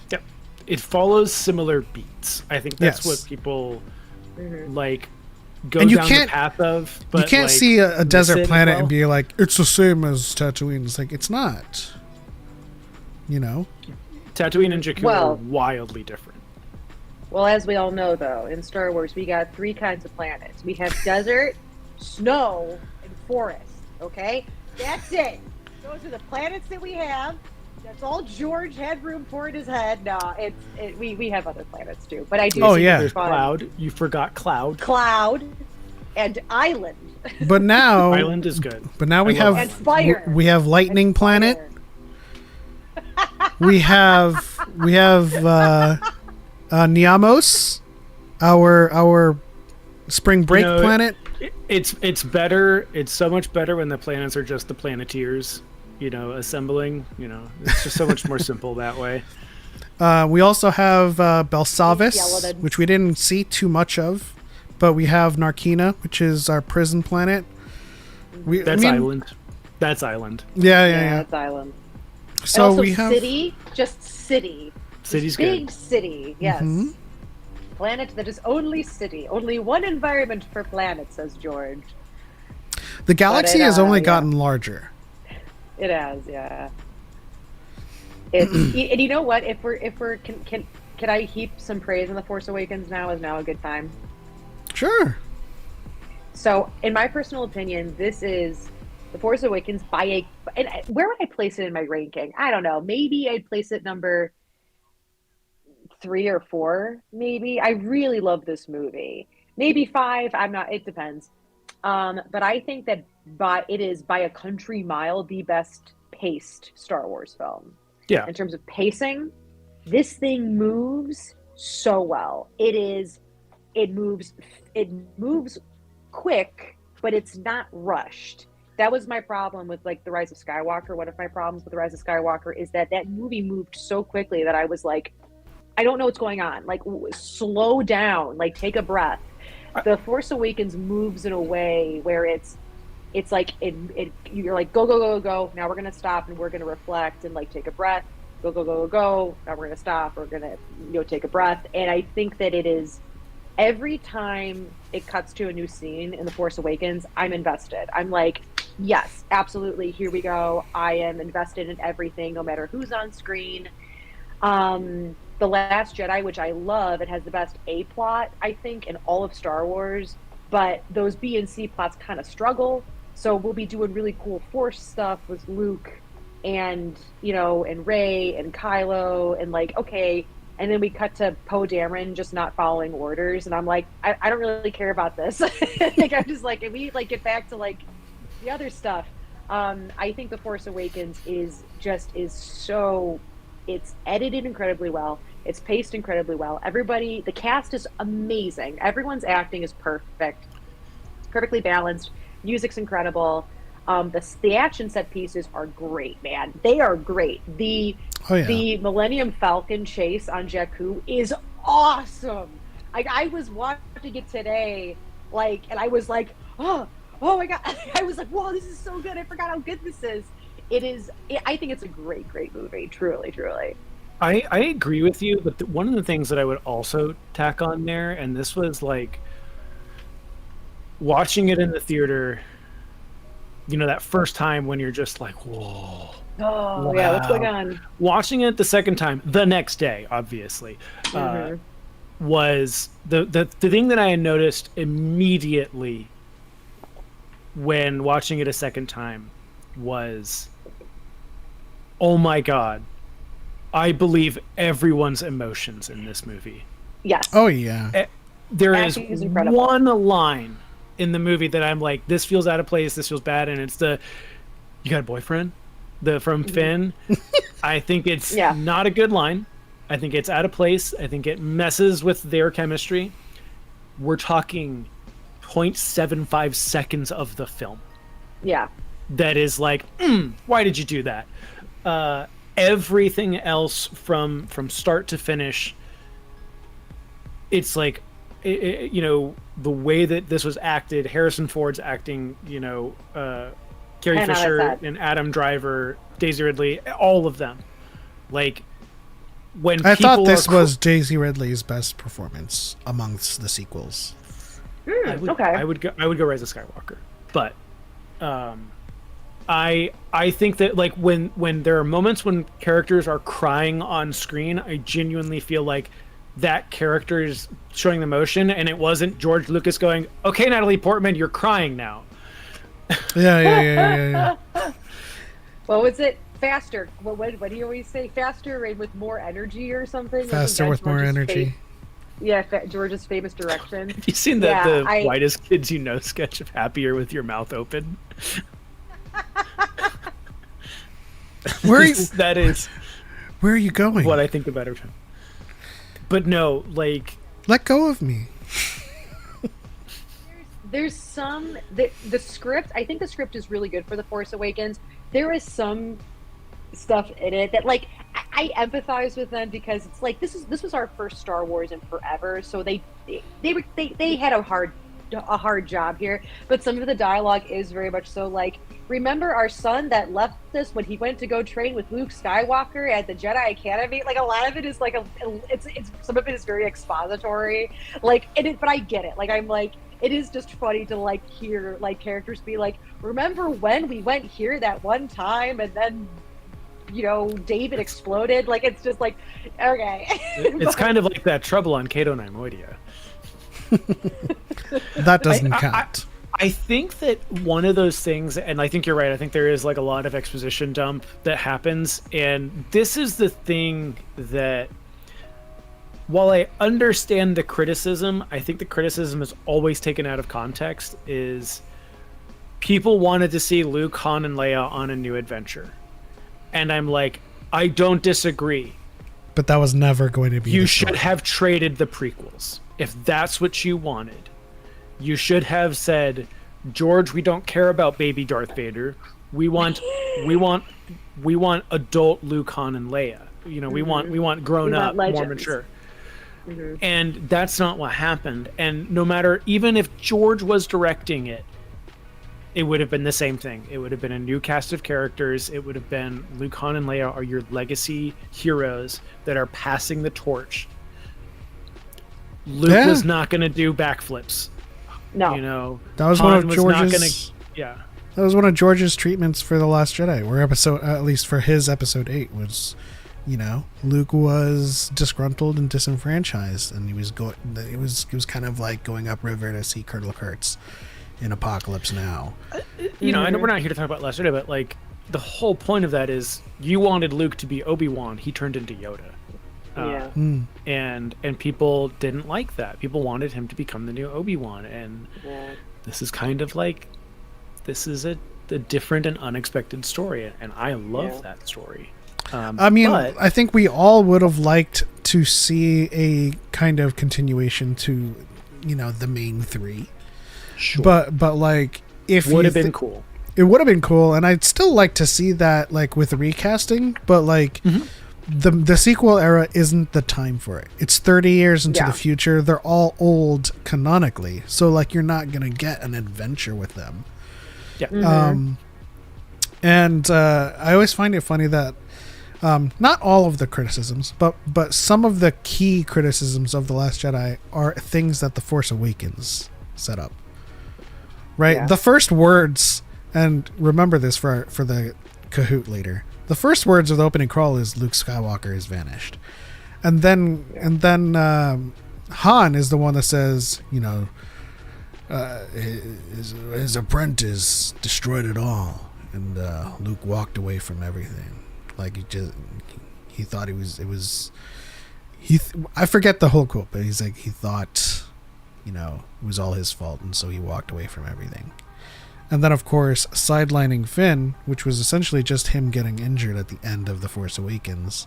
Yep, it follows similar beats. I think that's what people like. Goes down the path of, but you can't like, see a desert planet and be like, it's the same as Tatooine. It's like, it's not. You know? Tatooine and Jakku are wildly different. Well, as we all know, though, in Star Wars, we got 3 kinds of planets. We have desert, snow, and forest. Okay? That's it. Those are the planets that we have. That's all George had room for in his head. No, we have other planets too, but I do. Oh, think yeah. it's There's fun. Cloud. You forgot Cloud. Cloud, and Island. But now, Island is good. but now we I love have And Fire. we have Lightning And Planet. Fire. We have Niamos, our spring break You know, planet. It's better. It's so much better when the planets are just the Planeteers, assembling. It's just so much more simple that way. We also have Belsavis, Skeletons. which we didn't see too much of, but we have Narkina, which is our prison planet. That's Island. That's Island. Yeah. It's Island. So and also we have city, just city. City's Big good. city, yes. Mhm. Planet that is only city. Only one environment per planet, says George. the galaxy has only yeah. gotten larger. It has, yeah. It's and you know what? If we're can I heap some praise on the Force Awakens now? Is now a good time? Sure. So, in my personal opinion, this is the Force Awakens and where would I place it in my ranking? I don't know. Maybe I'd place it number 3 or 4. Maybe I really love this movie. Maybe 5. I'm not. It depends. But I think that it is by a country mile the best paced Star Wars film. Yeah. In terms of pacing, this thing moves so well. It moves quick, but it's not rushed. That was my problem with like The Rise of Skywalker. One of my problems with The Rise of Skywalker is that movie moved so quickly that I was like, I don't know what's going on. Like, slow down, like take a breath. The Force Awakens moves in a way where it's like you're like go. Now we're gonna stop and we're gonna reflect and like take a breath. Go. Now we're gonna stop. We're gonna take a breath. And I think that it is every time it cuts to a new scene in The Force Awakens, I'm invested. I'm like, yes, absolutely. Here we go. I am invested in everything, no matter who's on screen. The Last Jedi, which I love, it has the best A plot, I think, in all of Star Wars. But those B and C plots kind of struggle. So we'll be doing really cool Force stuff with Luke and Rey and Kylo and like, okay. And then we cut to Poe Dameron just not following orders. And I'm like, I don't really care about this. Like, I'm just like, can we like get back to like the other stuff? I think The Force Awakens is so, it's edited incredibly well. It's paced incredibly well. The cast is amazing. Everyone's acting is perfect, perfectly balanced. Music's incredible. The action set pieces are great, man. They are great. The Millennium Falcon chase on Jakku is awesome. Like, I was watching it today, like, and I was like, oh my god! I was like, whoa, this is so good. I forgot how good this is. I think it's a great movie. Truly. I agree with you, but one of the things that I would also tack on there, and this was like watching it in the theater, that first time when you're just like, whoa. Oh, wow. Yeah, what's going on? Watching it the second time, the next day, obviously, was the thing that I had noticed immediately when watching it a second time was, oh my god, I believe everyone's emotions in this movie. Yes. Oh yeah. There is Acting is incredible. one line in the movie that I'm like, this feels out of place, this feels bad, and it's you got a boyfriend? From Finn. I think it's not a good line. I think it's out of place. I think it messes with their chemistry. We're talking 0.75 seconds of the film. Yeah. That is like, why did you do that? Everything else from start to finish, it's like, the way that this was acted, Harrison Ford's acting, Carrie Fisher and Adam Driver, Daisy Ridley, all of them. Like, when I thought this was Daisy Ridley's best performance amongst the sequels. I would go Rise of Skywalker, but I think that like when there are moments when characters are crying on screen, I genuinely feel like that character is showing the emotion, and it wasn't George Lucas going, "Okay, Natalie Portman, you're crying now." Yeah. What was it? faster. What do you always say? Faster and with more energy or something? I think Faster that's with more George's energy. George's famous direction. Have you seen the whitest kids you know sketch of Happier with Your Mouth Open? Where are you, That is where are you going? what I think about every time. But no, like, Let go of me. There's some the script. I think the script is really good for The Force Awakens. There is some stuff in it that like I empathize with them because it's like this was our first Star Wars in forever, so they had a hard job here. But some of the dialogue is very much so like, remember our son that left us when he went to go train with Luke Skywalker at the Jedi Academy? Like a lot of it is like it's some of it is very expository. Like but I get it. Like I'm like, it is just funny to like hear like characters be like, remember when we went here that one time and then David exploded? Like it's just like, okay. it's kind of like that Trouble on Cato Nimoidia. That doesn't count. I think that one of those things, and I think you're right, I think there is like a lot of exposition dump that happens, and this is the thing that, while I understand the criticism, I think the criticism is always taken out of context, is people wanted to see Luke, Han, and Leia on a new adventure. And I'm like, I don't disagree. But that was never going to be. You should have traded the prequels. If that's what you wanted, you should have said, George, we don't care about baby Darth Vader. We want adult Luke, Han, and Leia. We want grown up, more mature. Mm-hmm. And that's not what happened. And no matter, even if George was directing it, it would have been the same thing. It would have been a new cast of characters. It would have been Luke, Han, and Leia are your legacy heroes that are passing the torch. Luke was not going to do backflips. No. That was Han one of George's. Yeah. That was one of George's treatments for The Last Jedi, where at least for his episode 8 was, Luke was disgruntled and disenfranchised, and he was it was kind of like going upriver to see Colonel Kurtz in Apocalypse Now. I know we're not here to talk about Last Jedi, but like the whole point of that is you wanted Luke to be Obi-Wan, he turned into Yoda. And people didn't like that. People wanted him to become the new Obi-Wan, and this is kind of like, this is a different and unexpected story, and I love that story. I think we all would have liked to see a kind of continuation to, the main three. Sure. But like, if would have been cool. It would have been cool, and I'd still like to see that, like with recasting. But like, the sequel era isn't the time for it. It's 30 years into the future. They're all old canonically, so like you're not gonna get an adventure with them. Yeah. And I always find it funny that not all of the criticisms, but some of the key criticisms of The Last Jedi are things that The Force Awakens set up. Right? Yeah. The first words, and remember this for the Kahoot later. The first words of the opening crawl is Luke Skywalker is vanished. And then Han is the one that says, his apprentice destroyed it all, and Luke walked away from everything. Like he thought I forget the whole quote, but he's like, he thought, it was all his fault, and so he walked away from everything. And then, of course, sidelining Finn, which was essentially just him getting injured at the end of The Force Awakens.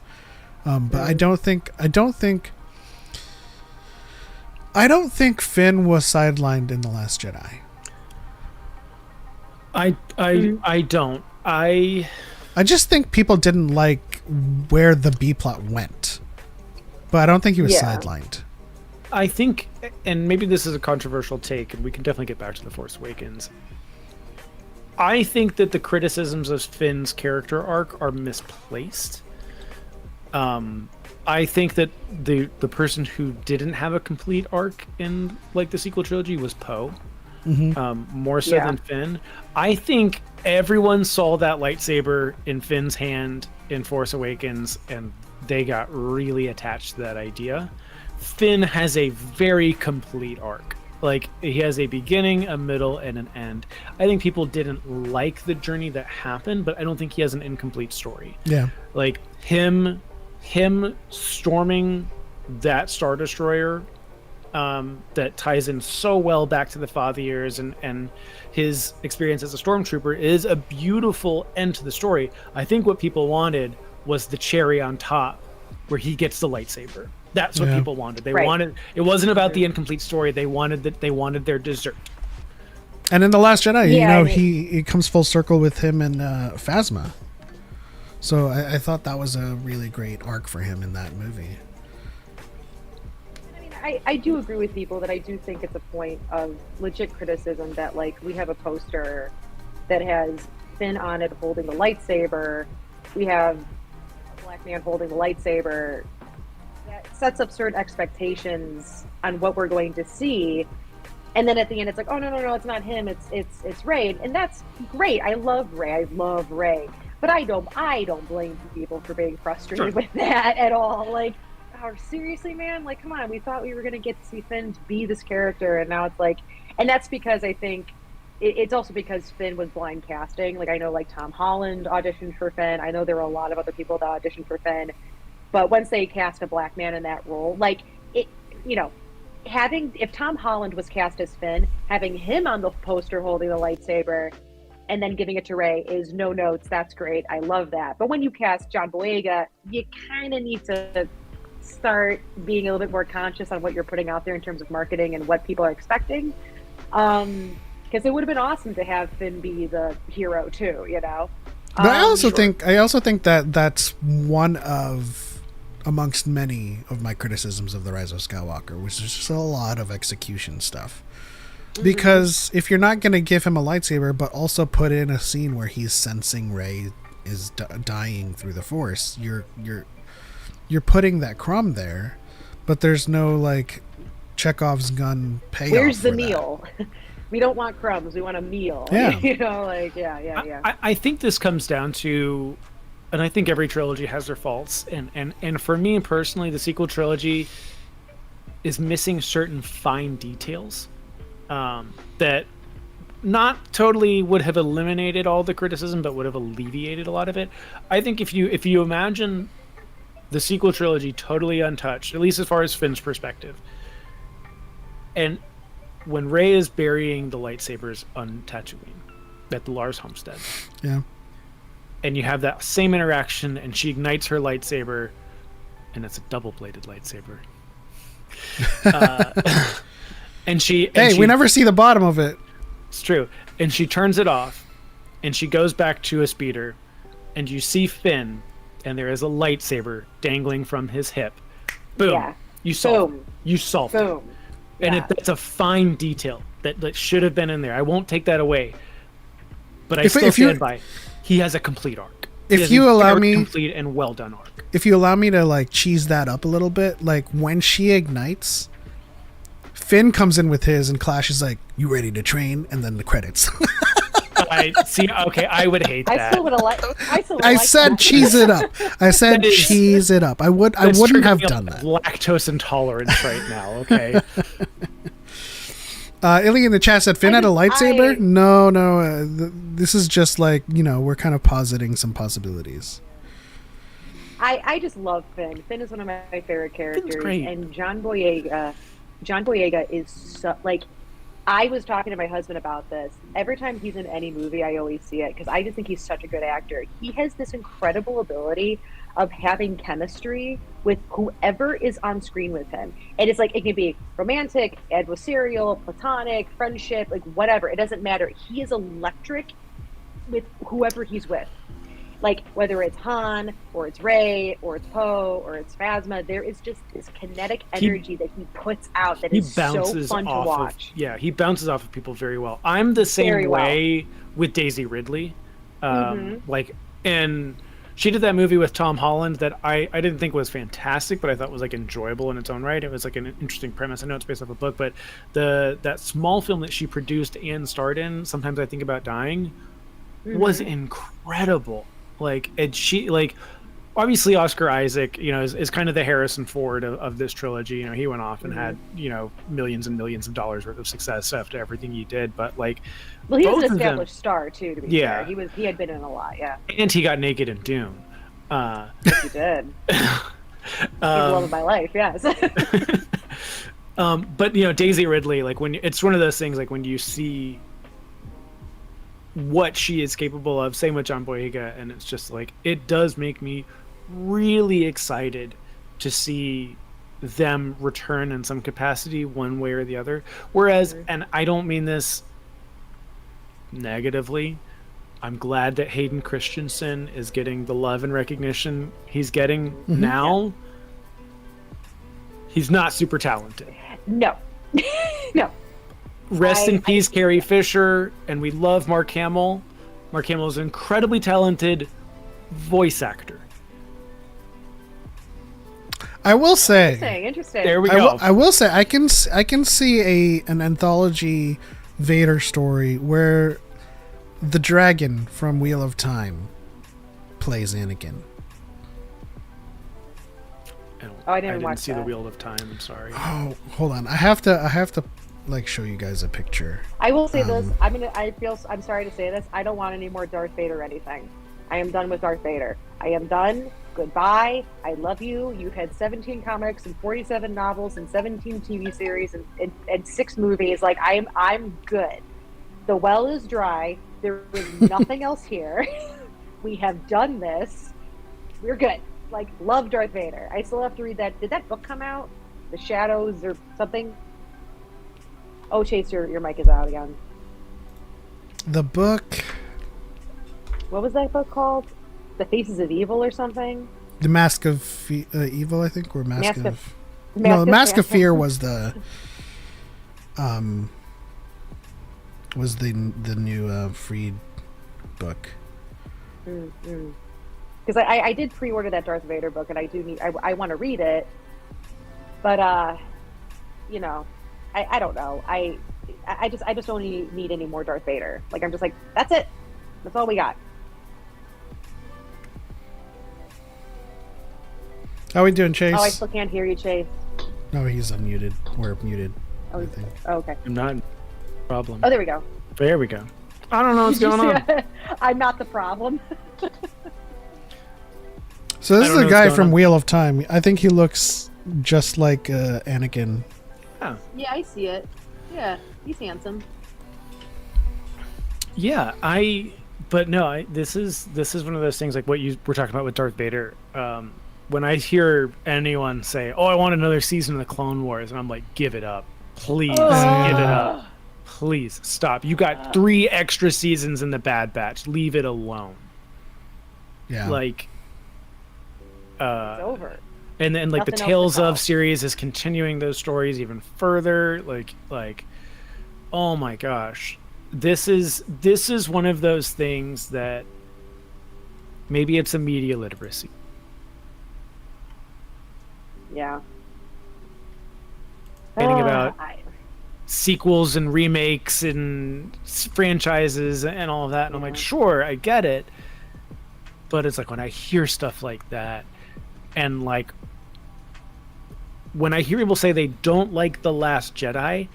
But I don't think Finn was sidelined in The Last Jedi. I don't. I just think people didn't like where the B plot went. But I don't think he was sidelined. I think, and maybe this is a controversial take, and we can definitely get back to The Force Awakens. I think that the criticisms of Finn's character arc are misplaced. I think that the person who didn't have a complete arc in like the sequel trilogy was Poe, more so than Finn. I think everyone saw that lightsaber in Finn's hand in Force Awakens, and they got really attached to that idea. Finn has a very complete arc Like, he has a beginning, a middle, and an end. I think people didn't like the journey that happened, but I don't think he has an incomplete story. Yeah. Like, him storming that Star Destroyer, that ties in so well back to the father years and his experience as a stormtrooper, is a beautiful end to the story. I think what people wanted was the cherry on top, where he gets the lightsaber. That's what people wanted. They wanted. It wasn't about the incomplete story. They wanted that. They wanted their dessert. And in The Last Jedi, you know, he comes full circle with him and Phasma. So I thought that was a really great arc for him in that movie. I mean, I do agree with people that I do think it's a point of legit criticism that, like, we have a poster that has Finn on it holding the lightsaber. We have a black man holding the lightsaber. That sets up certain expectations on what we're going to see, and then at the end it's like, oh no, it's not him, it's Rey, and that's great. I love Rey, but I don't blame people for being frustrated with that at all. Like, oh, seriously, man, like, come on, we thought we were going to get to see Finn be this character, and now it's like, and that's because I think it's also because Finn was blind casting. Like, I know, like, Tom Holland auditioned for Finn. I know there were a lot of other people that auditioned for Finn. But once they cast a black man in that role, like, it, you know, if Tom Holland was cast as Finn, having him on the poster holding the lightsaber and then giving it to Rey is no notes. That's great. I love that. But when you cast John Boyega, you kind of need to start being a little bit more conscious on what you're putting out there in terms of marketing and what people are expecting. Because it would have been awesome to have Finn be the hero too, you know? But I also think that that's one of, amongst many of my criticisms of The Rise of Skywalker, which is just a lot of execution stuff. Because if you're not going to give him a lightsaber, but also put in a scene where he's sensing Rey is dying through the Force, you're putting that crumb there, but there's no, like, Chekhov's gun payoff. Where's the meal? We don't want crumbs. We want a meal. Yeah. You know, like, yeah. I think this comes down to, and I think every trilogy has their faults, and for me personally, the sequel trilogy is missing certain fine details that not totally would have eliminated all the criticism, but would have alleviated a lot of it. I think if you imagine the sequel trilogy totally untouched, at least as far as Finn's perspective, and when Rey is burying the lightsabers on Tatooine at the Lars homestead, and you have that same interaction, and she ignites her lightsaber, and it's a double-bladed lightsaber. We never see the bottom of it. It's true. And she turns it off, and she goes back to a speeder, and you see Finn, and there is a lightsaber dangling from his hip. Boom. Yeah. You solved it. You solved it. And it's a fine detail that should have been in there. I won't take that away. But I still stand by. He has a complete arc. If you allow me, complete and well done arc. If you allow me to, like, cheese that up a little bit, like, when she ignites, Finn comes in with his, and Clash is like, "You ready to train?" And then the credits. I see. Okay, I would hate that. I still would have liked. I said cheese it up. I said cheese it up. I wouldn't have done that. Lactose intolerance right now. Okay. Illy in the chat said Finn had a lightsaber. No. This is just like, you know, we're kind of positing some possibilities. I just love Finn. Finn is one of my favorite characters, and John Boyega is so, like, I was talking to my husband about this. Every time he's in any movie, I always see it because I just think he's such a good actor. He has this incredible ability of having chemistry with whoever is on screen with him. And it's like, it can be romantic, adversarial, platonic, friendship, like whatever. It doesn't matter. He is electric with whoever he's with. Like, whether it's Han, or it's Rey, or it's Poe, or it's Phasma, there is just this kinetic energy that he puts out that is so fun to watch. He bounces off of people very well. I'm the same way with Daisy Ridley. Like, and she did that movie with Tom Holland that I didn't think was fantastic, but I thought was, like, enjoyable in its own right. It was, like, an interesting premise. I know it's based off a book, but that small film that she produced and starred in, Sometimes I Think About Dying, was incredible. Like, and she, like, obviously Oscar Isaac, is kind of the Harrison Ford of this trilogy. He went off and had, millions and millions of dollars worth of success after everything he did. But like, Well, he was both an of them- established star too. To be Yeah. fair, he had been in a lot. Yeah, and he got naked in Dune. yes, he did. He's the love of my life. Yes. But Daisy Ridley, like it's one of those things, like when you see what she is capable of, same with John Boyega, and it's just like, it does make me really excited to see them return in some capacity, one way or the other. Whereas, and I don't mean this negatively, I'm glad that Hayden Christensen is getting the love and recognition he's getting now. He's not super talented. No. No. Rest in peace, Carrie Fisher, and we love Mark Hamill. Mark Hamill is an incredibly talented voice actor. I will say, Interesting. There we go. I will say, I can see an anthology Vader story where the dragon from Wheel of Time plays Anakin. I didn't watch see that. the Wheel of Time. I'm sorry. Oh, hold on. I have to like show you guys a picture. I will say this. I'm sorry to say this. I don't want any more Darth Vader or anything. I am done with Darth Vader. I am done. Goodbye. I love you. You've had 17 comics and 47 novels and 17 TV series and 6 movies. Like, I'm good. The well is dry. There is nothing else here. We have done this. We're good. Like, love Darth Vader. I still have to read that. Did that book come out? The Shadows or something? Oh, Chase, your mic is out again. The book, What was that book called? The Faces of Evil or something? The Mask of Evil, I think, or Mask of Mask Mask of of Fear was the new Freed book. Because I did pre-order that Darth Vader book, and I want to read it, but I don't know. I just don't need any more Darth Vader. Like, I'm just like, that's it. That's all we got. How we doing, Chase? Oh, I still can't hear you, Chase. No, he's unmuted. We're muted. Oh, I think. oh, okay. I'm not problem. Oh, there we go. There we go. I don't know what's going on. I'm not the problem. So this I is don't a know guy what's from going on. Wheel of Time. I think he looks just like Anakin. Yeah, I see it. Yeah, he's handsome. Yeah, this is one of those things, like what you were talking about with Darth Vader. When I hear anyone say, "Oh, I want another season of the Clone Wars," and I'm like, "Give it up, please, give it up, please stop. You got 3 extra seasons in the Bad Batch. Leave it alone." Yeah. Like, It's over. and then like Nothing the else Tales to of go. series is continuing those stories even further. Like, oh my gosh, this is one of those things that maybe it's a media literacy. Yeah. Thinking about I- sequels and remakes and franchises and all of that, and I'm like, sure, I get it, but it's like when I hear stuff like that, and like when I hear people say they don't like The Last Jedi,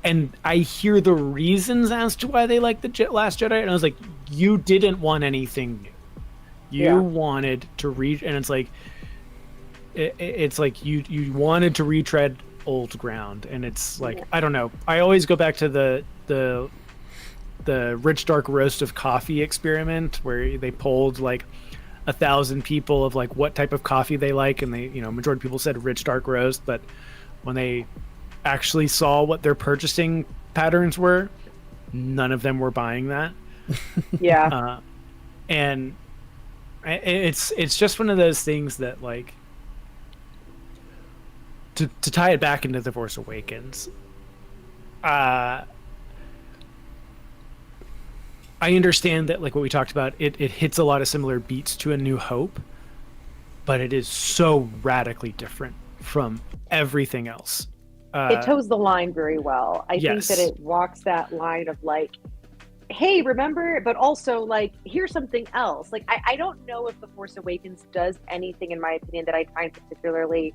and I hear the reasons as to why they like The Last Jedi, and I was like, you didn't want anything new. You wanted to read, and it's like it's like you wanted to retread old ground, and it's like, I don't know. I always go back to the Rich Dark Roast of Coffee experiment, where they polled like 1,000 people of like what type of coffee they like, and they, majority of people said Rich Dark Roast, but when they actually saw what their purchasing patterns were, none of them were buying that. Yeah. And it's just one of those things that, like, to tie it back into The Force Awakens, I understand that, like what we talked about, it hits a lot of similar beats to A New Hope, but it is so radically different from everything else. It toes the line very well. I Yes. think that it walks that line of like, hey, remember, but also like, here's something else. Like, I don't know if The Force Awakens does anything, in my opinion, that I find particularly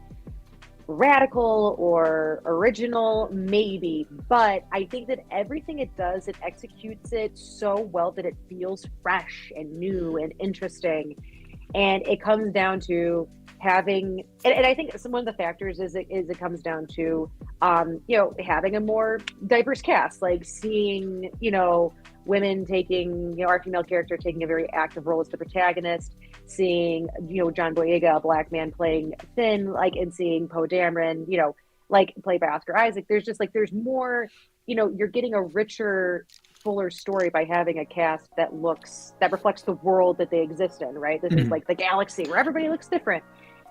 radical or original, maybe, but I think that everything it does, it executes it so well that it feels fresh and new and interesting. And it comes down to having, and I think some of the factors is it comes down to, having a more diverse cast, like seeing, women taking, our female character taking a very active role as the protagonist, seeing, John Boyega, a black man, playing Finn, like, and seeing Poe Dameron, like, played by Oscar Isaac. There's just like, there's more, you're getting a richer, fuller story by having a cast that reflects the world that they exist in, right? This is like the galaxy where everybody looks different.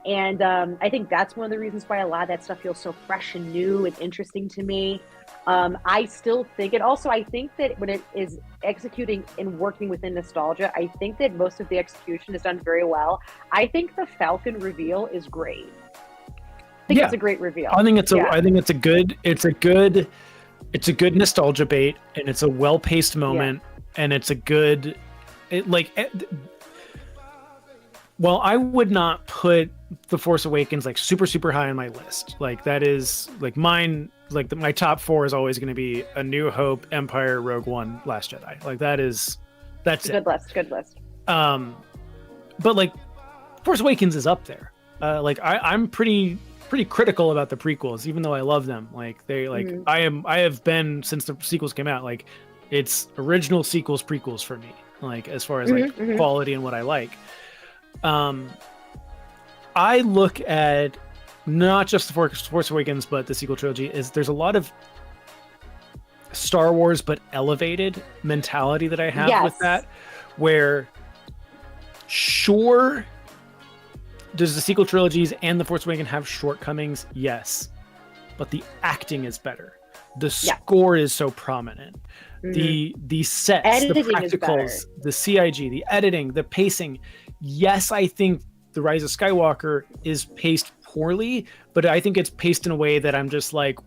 And I think that's one of the reasons why a lot of that stuff feels so fresh and new and interesting to me. I still think, and also I think that when it is executing and working within nostalgia, I think that most of the execution is done very well. I think the Falcon reveal is great. I think it's a great reveal. I think it's a good nostalgia bait, and it's a well-paced moment, and it's a good, well, I would not put The Force Awakens like super, super high on my list. Like, that is like mine. Like, my top 4 is always going to be A New Hope, Empire, Rogue One, Last Jedi. Like, that's it. Good list. But like, Force Awakens is up there. Like, I'm pretty critical about the prequels, even though I love them. Like, they like I have been since the sequels came out. Like, it's original sequels, prequels for me. Like, as far as quality and what I like. I look at not just the Force Awakens, but the sequel trilogy. There's a lot of Star Wars, but elevated mentality that I have with that, where sure, does the sequel trilogies and the Force Awakens have shortcomings? Yes, but the acting is better. The score is so prominent. The sets, editing, the practicals, the CIG, the editing, the pacing. Yes, I think The Rise of Skywalker is paced poorly, but I think it's paced in a way that I'm just like,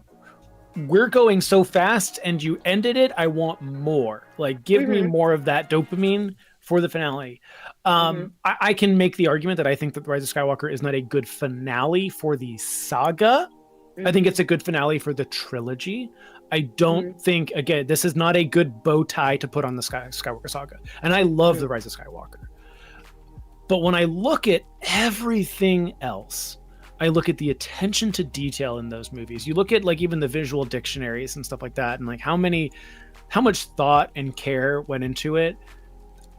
we're going so fast and you ended it. I want more. Like, give me more of that dopamine for the finale. I can make the argument that I think that The Rise of Skywalker is not a good finale for the saga. I think it's a good finale for the trilogy. I don't think, again, this is not a good bow tie to put on the Skywalker saga. And I love The Rise of Skywalker. But when I look at everything else, I look at the attention to detail in those movies. You look at like even the visual dictionaries and stuff like that, and like how much thought and care went into it.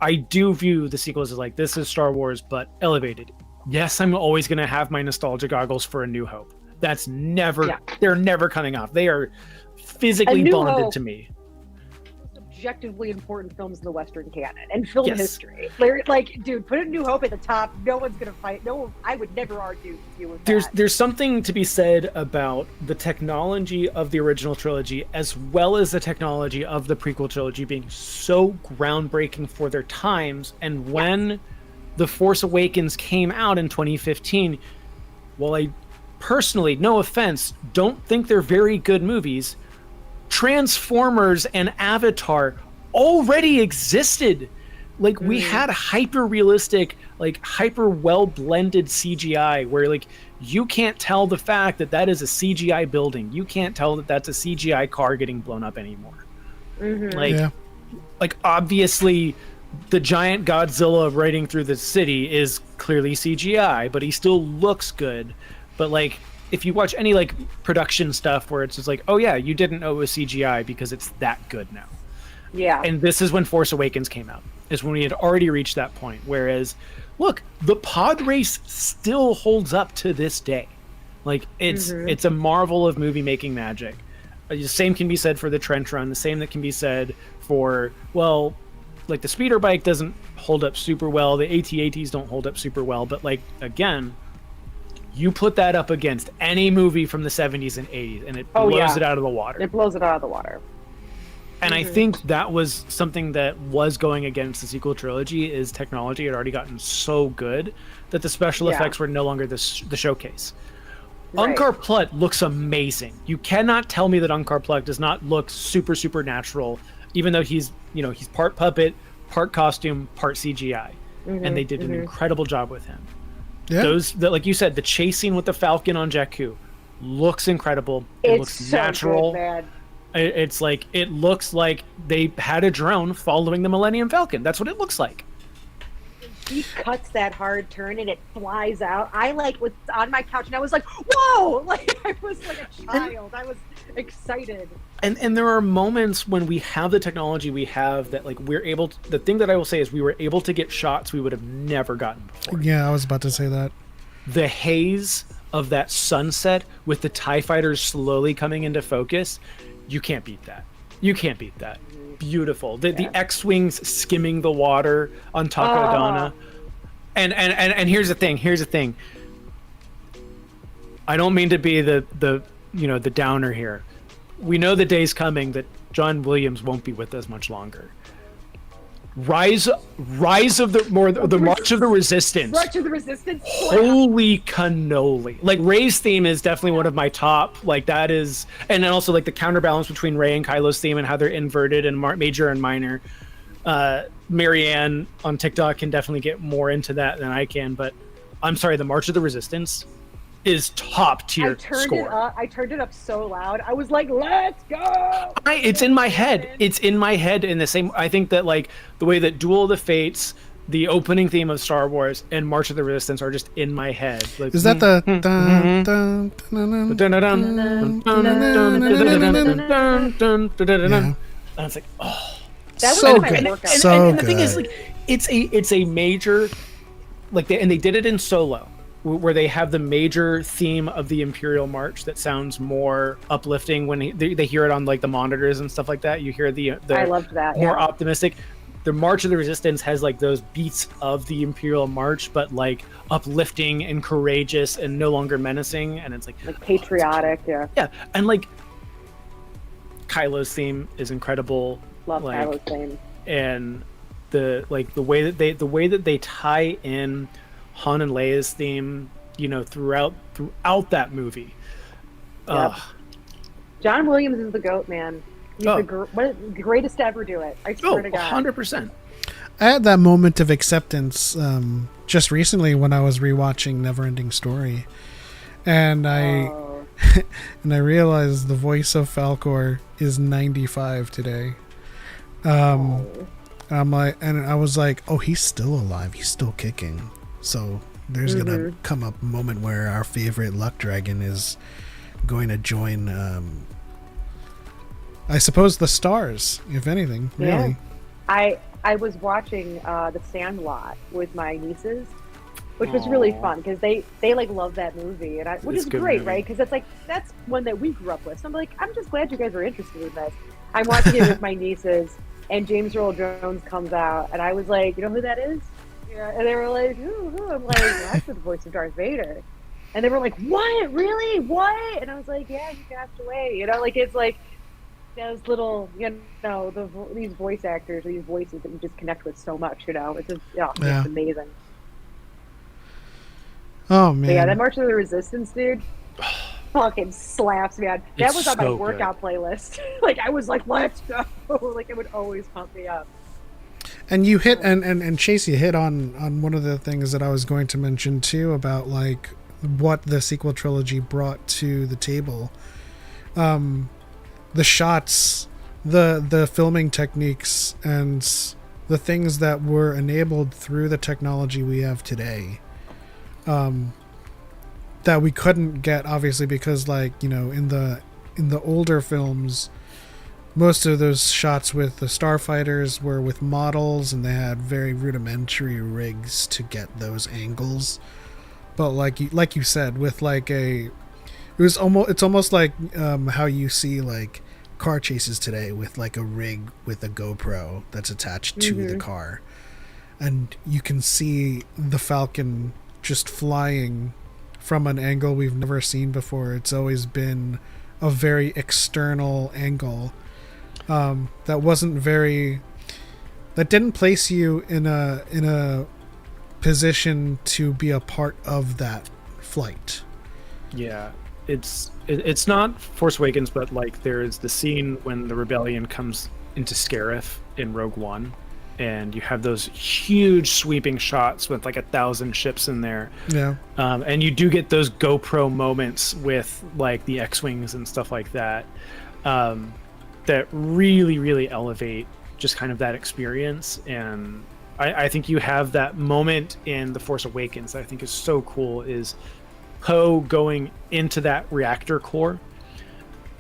I do view the sequels as like, this is Star Wars, but elevated. Yes, I'm always going to have my nostalgia goggles for A New Hope. That's never, they're never coming off. They are physically bonded to me. Objectively important films in the Western canon and film history. Like, dude, put A New Hope at the top. No one's gonna fight. No one, I would never argue with you with that. There's something to be said about the technology of the original trilogy as well as the technology of the prequel trilogy being so groundbreaking for their times. And when The Force Awakens came out in 2015, while I personally, no offense, don't think they're very good movies, Transformers and Avatar already existed. Like, we had hyper realistic, like hyper well blended CGI where like you can't tell the fact that that is a CGI building. You can't tell that that's a CGI car getting blown up anymore. Like obviously the giant Godzilla riding through the city is clearly CGI, but he still looks good. But like, if you watch any like production stuff where it's just like, oh yeah, you didn't know it was CGI because it's that good now. Yeah. And this is when Force Awakens came out, is when we had already reached that point. Whereas, look, the pod race still holds up to this day. Like, it's a marvel of movie making magic. The same can be said for the trench run. The same that can be said for, well, like the speeder bike doesn't hold up super well. The AT-ATs don't hold up super well. But like, again, you put that up against any movie from the 70s and 80s, and it blows it out of the water. It blows it out of the water. And I think that was something that was going against the sequel trilogy, is technology had already gotten so good that the special effects were no longer the showcase. Right. Unkar Plutt looks amazing. You cannot tell me that Unkar Plutt does not look super, super natural even though he's part puppet, part costume, part CGI, and they did an incredible job with him. Yeah. Like you said, the chasing with the Falcon on Jakku looks incredible. It looks so natural. good, man. It looks like they had a drone following the Millennium Falcon. That's what it looks like. He cuts that hard turn and it flies out. I was on my couch and I was like, whoa! Like I was like a child. I was excited. And there are moments when we have the technology we have that like we're able to, the thing that I will say is we were able to get shots we would have never gotten before. Yeah, I was about to say that. The haze of that sunset with the TIE fighters slowly coming into focus, you can't beat that. You can't beat that. Beautiful. The X-wings skimming the water on Takodana. And here's the thing. I don't mean to be the downer here. We know the day's coming that John Williams won't be with us much longer. Rise of the March of the Resistance. March of the Resistance. Holy cannoli! Like Rey's theme is definitely one of my top. Like that is, and then also like the counterbalance between Rey and Kylo's theme and how they're inverted and major and minor. Marianne on TikTok can definitely get more into that than I can, but I'm sorry, the March of the Resistance is top tier score. I turned it up so loud. I was like, "Let's go!" It's in my head. It's in my head in the same. I think that like the way that Duel of the Fates, the opening theme of Star Wars, and March of the Resistance are just in my head. Like, Is that the? And it's like, oh, That was So my good. workout. So and the thing is, good. like, it's a major, like, they did it in Solo, where they have the major theme of the Imperial March that sounds more uplifting when they hear it on like the monitors and stuff like that. You hear the I loved that. more Yeah. optimistic. The March of the Resistance has like those beats of the Imperial March, but like uplifting and courageous and no longer menacing. And it's like Patriotic. Yeah. yeah, and like Kylo's theme is incredible. Love like, Kylo's theme. and the way that they tie in Han and Leia's theme, throughout that movie. Yep. John Williams is the GOAT, man. He's the greatest to ever do it. I swear to God. 100%. I had that moment of acceptance just recently when I was rewatching Neverending Story, and I realized the voice of Falcor is 95 today. I was like, oh, he's still alive. He's still kicking. So there's gonna come a moment where our favorite luck dragon is going to join. I suppose the stars, if anything, really. Yeah. I was watching The Sandlot with my nieces, which was really fun because they like love that movie, and which is great, movie. right? Because it's like that's one that we grew up with. So I'm like, I'm just glad you guys are interested in this. I'm watching it with my nieces, and James Earl Jones comes out, and I was like, you know who that is? Yeah, and they were like, who? I'm like, that's the voice of Darth Vader. And they were like, what? Really? What? And I was like, yeah, he passed away. Like it's like those little, these voice actors, these voices that you just connect with so much. It's just, it's amazing. Oh man. But yeah, that March of the Resistance, dude, fucking slaps, man. That was on my workout playlist. Like I was like, let's go. Like it would always pump me up. And you hit and Chase, you hit on one of the things that I was going to mention too about like what the sequel trilogy brought to the table. The shots, the filming techniques, and the things that were enabled through the technology we have today. That we couldn't get obviously because in the older films, most of those shots with the starfighters were with models, and they had very rudimentary rigs to get those angles. But like you said, with it's almost like how you see like car chases today with like a rig with a GoPro that's attached to the car, and you can see the Falcon just flying from an angle we've never seen before. It's always been a very external angle. That didn't place you in a position to be a part of that flight. Yeah, it's not Force Awakens, but like there's the scene when the rebellion comes into Scarif in Rogue One, and you have those huge sweeping shots with like 1,000 ships in there. Yeah. And you do get those GoPro moments with like the X-wings and stuff like that, that really, really elevate just kind of that experience. And I think you have that moment in The Force Awakens that I think is so cool, is Poe going into that reactor core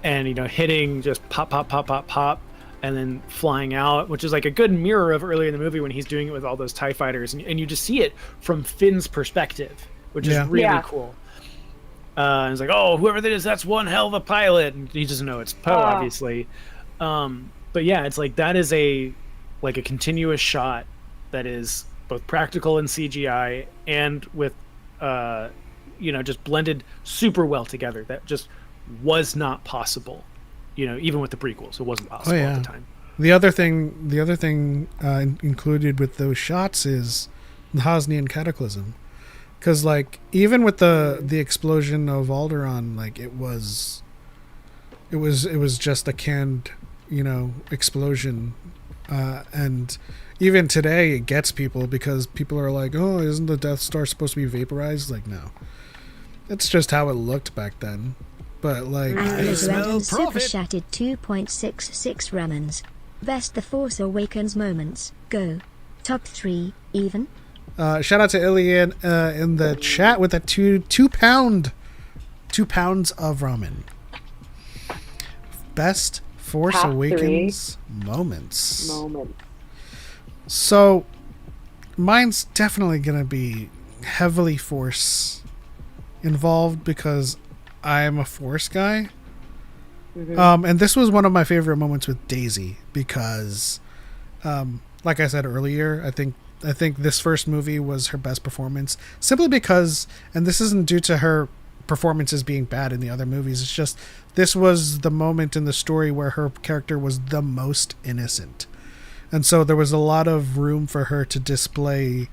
and, you know, hitting just pop, pop, pop, pop, pop, and then flying out, which is like a good mirror of earlier in the movie when he's doing it with all those TIE fighters. And you just see it from Finn's perspective, which is really cool. And it's like, oh, whoever that is, that's one hell of a pilot. And he doesn't know it's Poe, obviously. But yeah, it's like that is a continuous shot that is both practical and CGI, and with just blended super well together. That just was not possible, even with the prequels. It wasn't possible at the time. The other thing included with those shots is the Hosnian Cataclysm, because like even with the explosion of Alderaan, like it was just a canned explosion, and even today it gets people, because people are like, oh, isn't the Death Star supposed to be vaporized? Like, no, it's just how it looked back then. But like, I smell super chatted 2.66 ramens. Best The Force Awakens moments. Go. Top 3 even. Shout out to Ilian in the chat with a two pounds of ramen. Best Force Top Awakens moments. So mine's definitely gonna be heavily Force involved, because I am a Force guy. Mm-hmm. And this was one of my favorite moments with Daisy, because like I said earlier, I think this first movie was her best performance, simply because, and this isn't due to her performances being bad in the other movies, it's just this was the moment in the story where her character was the most innocent, and so there was a lot of room for her to display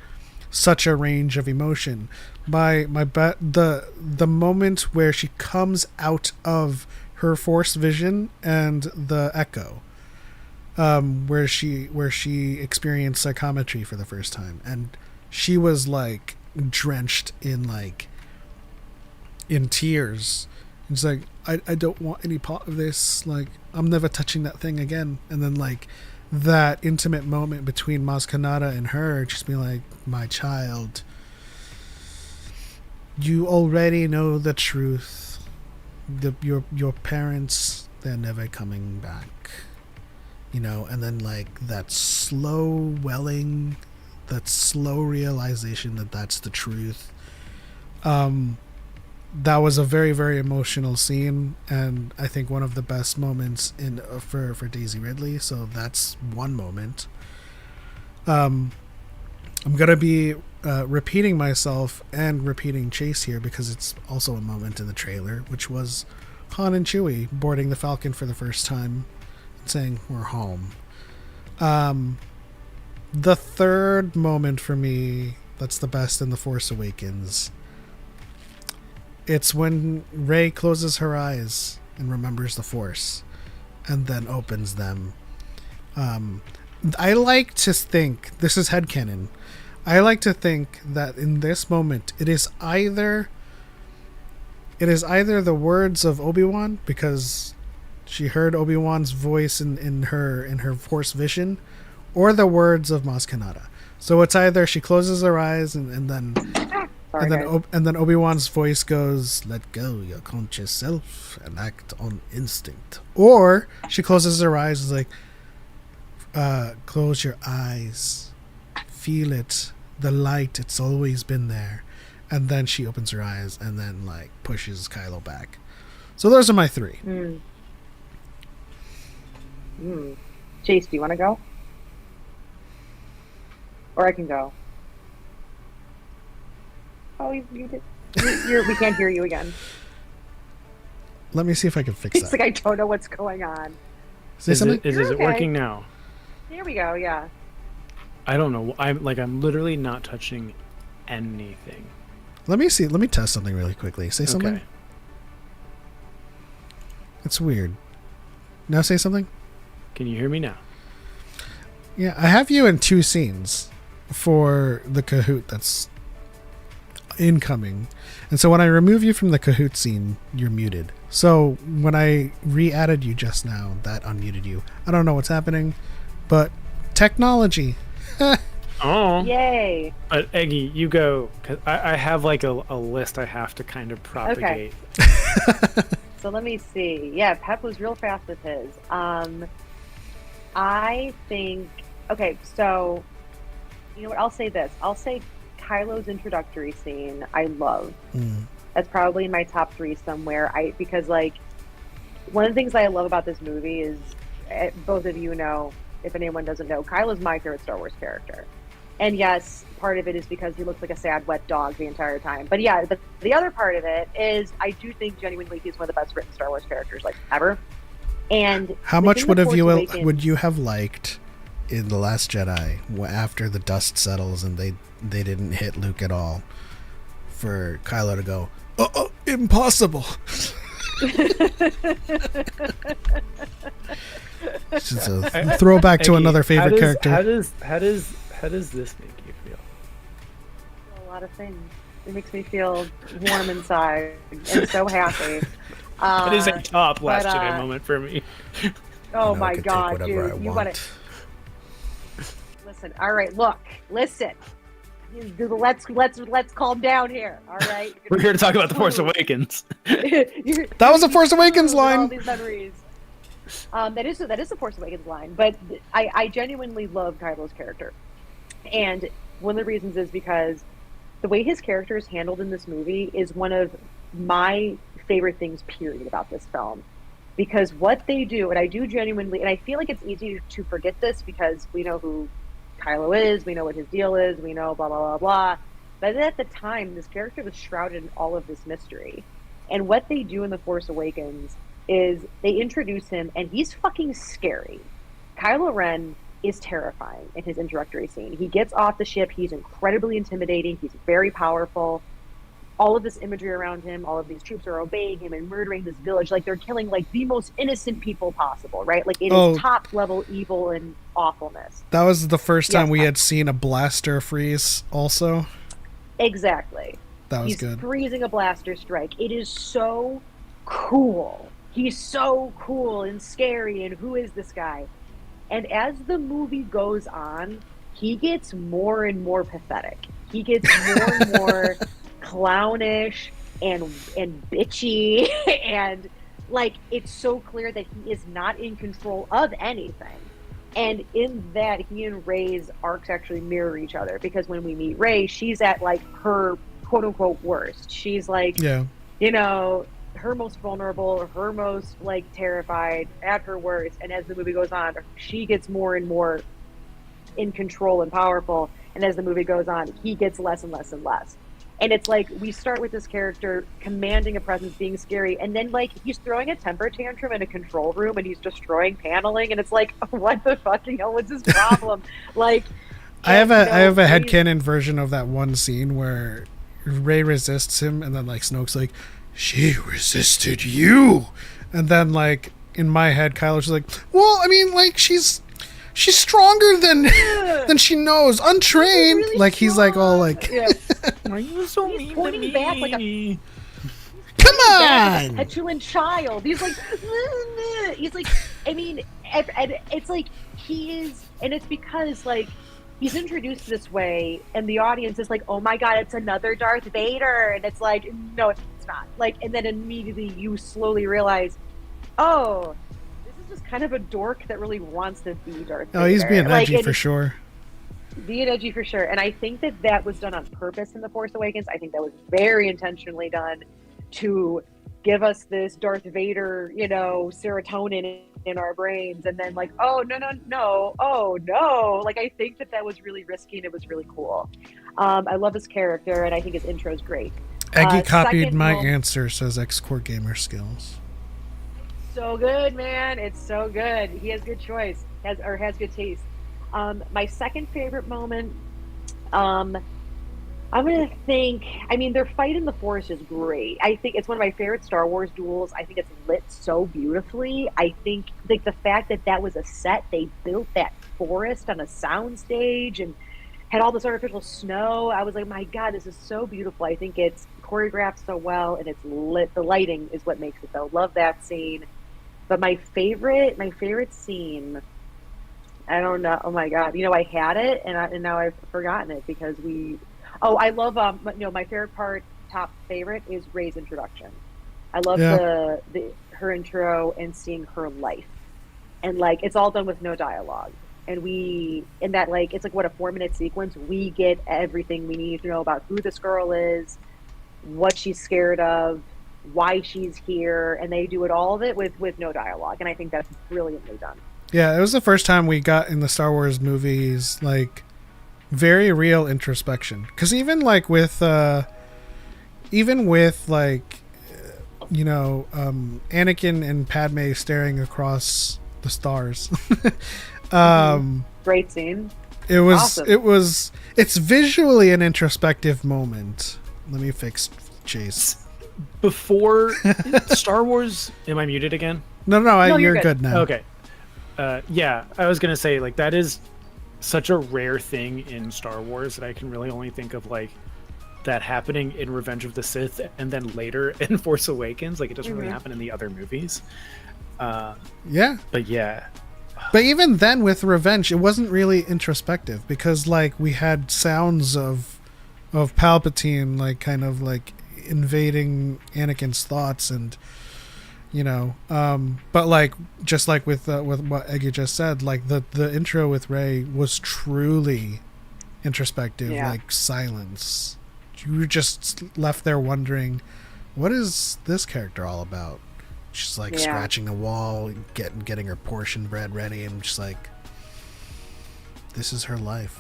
such a range of emotion. The moment where she comes out of her Force vision and the Echo, where she experienced psychometry for the first time, and she was like drenched in tears. It's like, I don't want any part of this, like I'm never touching that thing again. And then like that intimate moment between Maz Kanata and her, just being like, my child, you already know the truth. Your parents, they're never coming back. And then like that slow welling, that slow realization that that's the truth. That was a very, very emotional scene, and I think one of the best moments for Daisy Ridley. So that's one moment. I'm gonna be repeating myself and repeating Chase here, because it's also a moment in the trailer, which was Han and Chewie boarding the Falcon for the first time and saying, we're home. The third moment for me that's the best in The Force Awakens, it's when Rey closes her eyes and remembers the Force and then opens them. I like to think, this is headcanon, I like to think that in this moment it is either the words of Obi-Wan, because she heard Obi-Wan's voice in her Force vision, or the words of Maz Kanata. So it's either she closes her eyes and then Obi-Wan's voice goes, let go your conscious self and act on instinct. Or she closes her eyes and is like, close your eyes, feel it, the light, it's always been there. And then she opens her eyes and then like pushes Kylo back. So those are my three. Chase, do you want to go? Or I can go. Oh, you did. We can't hear you again. Let me see if I can fix He's that. like, I don't know what's going on. Say something? Is it working now? There we go. Yeah. I don't know. I'm literally not touching anything. Let me see. Let me test something really quickly. Say something. Okay. It's weird. Now say something. Can you hear me now? Yeah, I have you in 2 scenes for the Kahoot that's incoming. And so when I remove you from the Kahoot scene, you're muted. So when I re-added you just now, that unmuted you. I don't know what's happening, but technology. Oh. Yay. But Eggy, you go, 'cause I have like a list I have to kind of propagate. So let me see. Yeah, Pep was real fast with his. I think, okay, so, you know what, I'll say this. I'll say Kylo's introductory scene, I love. That's probably in my top 3 somewhere. Because, like, one of the things I love about this movie is, both of you know, if anyone doesn't know, Kylo's my favorite Star Wars character. And yes, part of it is because he looks like a sad, wet dog the entire time. But yeah, the other part of it is I do think genuinely he's one of the best written Star Wars characters, like, ever. And how much would you have liked in The Last Jedi after the dust settles and they didn't hit Luke at all for Kylo to go, impossible. It's just a throwback to another favorite character. How does this make you feel? A lot of things. It makes me feel warm inside and so happy. That is a top Last Jedi moment for me. Oh my god, dude! You want to listen? All right, look, listen. Let's calm down here. All right, we're here to talk about the Force Awakens. That was a Force Awakens line. All these memories. That is the Force Awakens line, but I genuinely love Kylo's character, and one of the reasons is because the way his character is handled in this movie is one of my favorite things, period, about this film. Because what they do, and I do genuinely, and I feel like it's easy to forget this because we know who Kylo is, we know what his deal is, we know blah, blah, blah, blah. But at the time, this character was shrouded in all of this mystery. And what they do in The Force Awakens is they introduce him, and he's fucking scary. Kylo Ren is terrifying in his introductory scene. He gets off the ship, he's incredibly intimidating, he's very powerful. All of this imagery around him, all of these troops are obeying him and murdering this village. Like, they're killing, like, the most innocent people possible, right? Like, it is top-level evil and awfulness. That was the first time we had seen a blaster freeze, also. Exactly. That was He's good. freezing a blaster strike. It is so cool. He's so cool and scary, and who is this guy? And as the movie goes on, he gets more and more pathetic. He gets more and more clownish and bitchy, and like, it's so clear that he is not in control of anything. And in that, he and Rey's arcs actually mirror each other, because when we meet Rey, she's at like her quote unquote worst. She's like, you know, her most vulnerable, her most like terrified, at her worst. And as the movie goes on, she gets more and more in control and powerful. And as the movie goes on, he gets less and less and less. And it's like, we start with this character commanding a presence, being scary, and then like he's throwing a temper tantrum in a control room and he's destroying paneling, and it's like, what the fucking hell was his problem? Like, I have a headcanon version of that one scene where Rey resists him, and then like Snoke's like, she resisted you, and then like in my head, Kylo's like, well, I mean, like she's stronger than she knows, untrained. Really like strong. He's like all like, are you so mean to me? Back like come on, petulant child. He's like, I mean, it's like he is, and it's because like he's introduced this way, and the audience is like, oh my god, it's another Darth Vader, and it's like, no, it's not. Like, and then immediately you slowly realize, oh, just kind of a dork that really wants to be Darth Vader. Oh, he's being edgy for sure. Being edgy for sure. And I think that was done on purpose in The Force Awakens. I think that was very intentionally done to give us this Darth Vader, you know, serotonin in our brains. And then like, oh, no. Oh, no. Like, I think that was really risky, and it was really cool. I love his character, and I think his intro is great. Eggy copied my answer, says X-Core Gamer Skills. So good, man. It's so good. He has good choice, has good taste. My second favorite moment, I'm gonna think, I mean, their fight in the Force is great. I think it's one of my favorite Star Wars duels. I think it's lit so beautifully. I think like the fact that was a set, they built that forest on a soundstage and had all this artificial snow. I was like, my God, this is so beautiful. I think it's choreographed so well, and it's lit. The lighting is what makes it, though. Love that scene. But my favorite scene, I don't know. Oh my God. I had it and now I've forgotten it because I love, my favorite part, top favorite is Rey's introduction. I love her intro and seeing her life. And like, it's all done with no dialogue. And it's like, what, a 4-minute sequence. We get everything we need to know about who this girl is, what she's scared of, why she's here, and they do all of it with no dialogue, and I think that's brilliantly done. Yeah, it was the first time we got in the Star Wars movies like very real introspection. Because even with Anakin and Padme staring across the stars. Great scene. It was awesome. It's visually an introspective moment. Let me fix Chase. Before Star Wars, am I muted again? No, you're good now. Okay. Yeah, I was gonna say, like, that is such a rare thing in Star Wars that I can really only think of like that happening in Revenge of the Sith and then later in Force Awakens. Like, it doesn't really happen in the other movies. Yeah. But yeah. But even then with Revenge, it wasn't really introspective because like we had sounds of Palpatine like kind of like invading Anakin's thoughts and but like just like with what Eggy just said, like the intro with Rey was truly introspective, like silence. You were just left there wondering, what is this character all about? She's like scratching the wall, getting her portion bread ready, and just like, this is her life.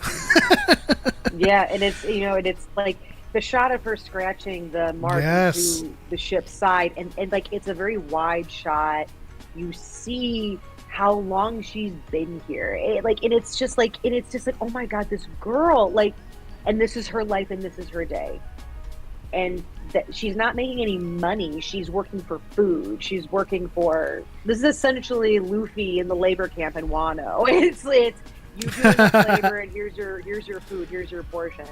Yeah, and it's like the shot of her scratching the mark into the ship's side, and like it's a very wide shot. You see how long she's been here, and it's just like oh my God, this girl, like, and this is her life and this is her day, and that she's not making any money. She's working for food. This is essentially Luffy in the labor camp in Wano. It's you do enough labor and here's your food, here's your portion.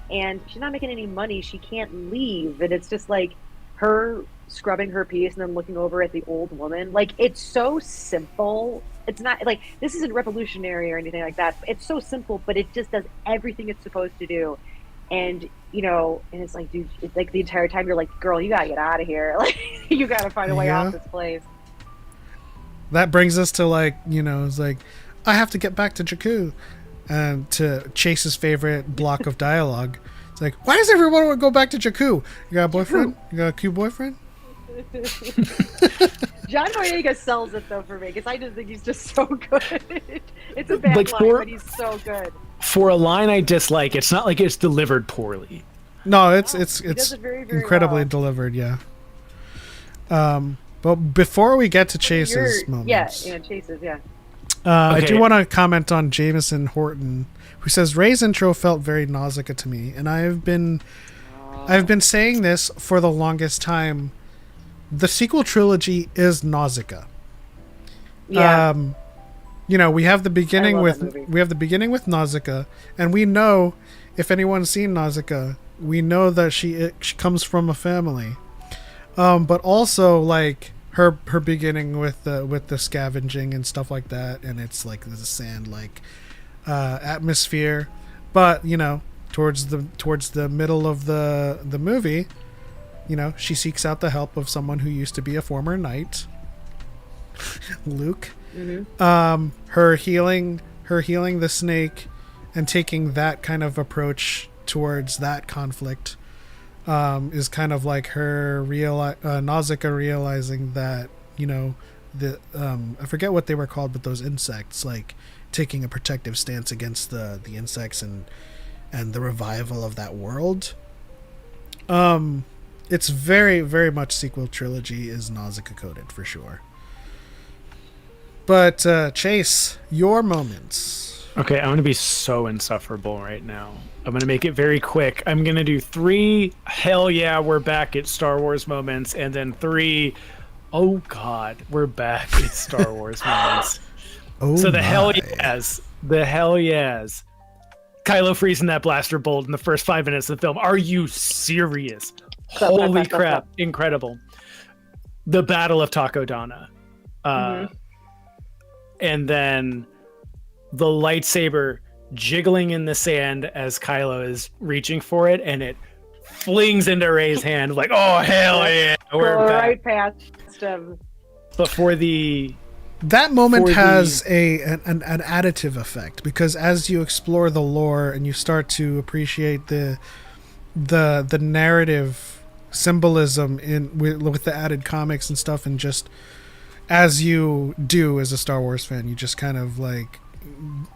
And she's not making any money. She can't leave. And it's just like her scrubbing her piece and then looking over at the old woman. Like, it's so simple. It's not like this isn't revolutionary or anything like that. It's so simple, but it just does everything it's supposed to do. And, and it's like, dude, it's like the entire time you're like, girl, you gotta get out of here. Like, you gotta find a way off this place. That brings us to like, it's like, I have to get back to Jakku. And to Chase's favorite block of dialogue. It's like, why does everyone want to go back to Jakku? You got a boyfriend? You got a cute boyfriend? John Boyega sells it though for me because I just think he's just so good. It's a bad line, but he's so good. For a line I dislike, it's not like it's delivered poorly. No, it's very, very incredibly well delivered, yeah. But before we get to Chase's moments, Chase's, yeah. I do want to comment on Jameson Horton, who says Rey's intro felt very Nausicaa to me, and I've been saying this for the longest time. The sequel trilogy is Nausicaa. Yeah. We have the beginning with Nausicaa, and we know, if anyone's seen Nausicaa, we know that she comes from a family. But also like her beginning with the scavenging and stuff like that, and it's like the sand like atmosphere, but towards the middle of the movie, she seeks out the help of someone who used to be a former knight, Luke. Her healing the snake and taking that kind of approach towards that conflict is kind of like her Nausicaa realizing that I forget what they were called, but those insects, like taking a protective stance against the insects and the revival of that world. It's very, very much sequel trilogy is Nausicaa coded for sure. But Chase, your moments. Okay, I'm going to be so insufferable right now. I'm going to make it very quick. I'm going to do 3 hell yeah, we're back at Star Wars moments, and then 3 oh god, we're back at Star Wars moments. So the hell yes. The hell yes. Kylo freezing that blaster bolt in the first 5 minutes of the film. Are you serious? Holy crap. Incredible. The Battle of Takodana. And then the lightsaber jiggling in the sand as Kylo is reaching for it, and it flings into Rey's hand. Like, oh, hell yeah. We're right past him. Before that moment has an additive effect, because as you explore the lore and you start to appreciate the narrative symbolism with the added comics and stuff, and just as you do as a Star Wars fan, you just kind of like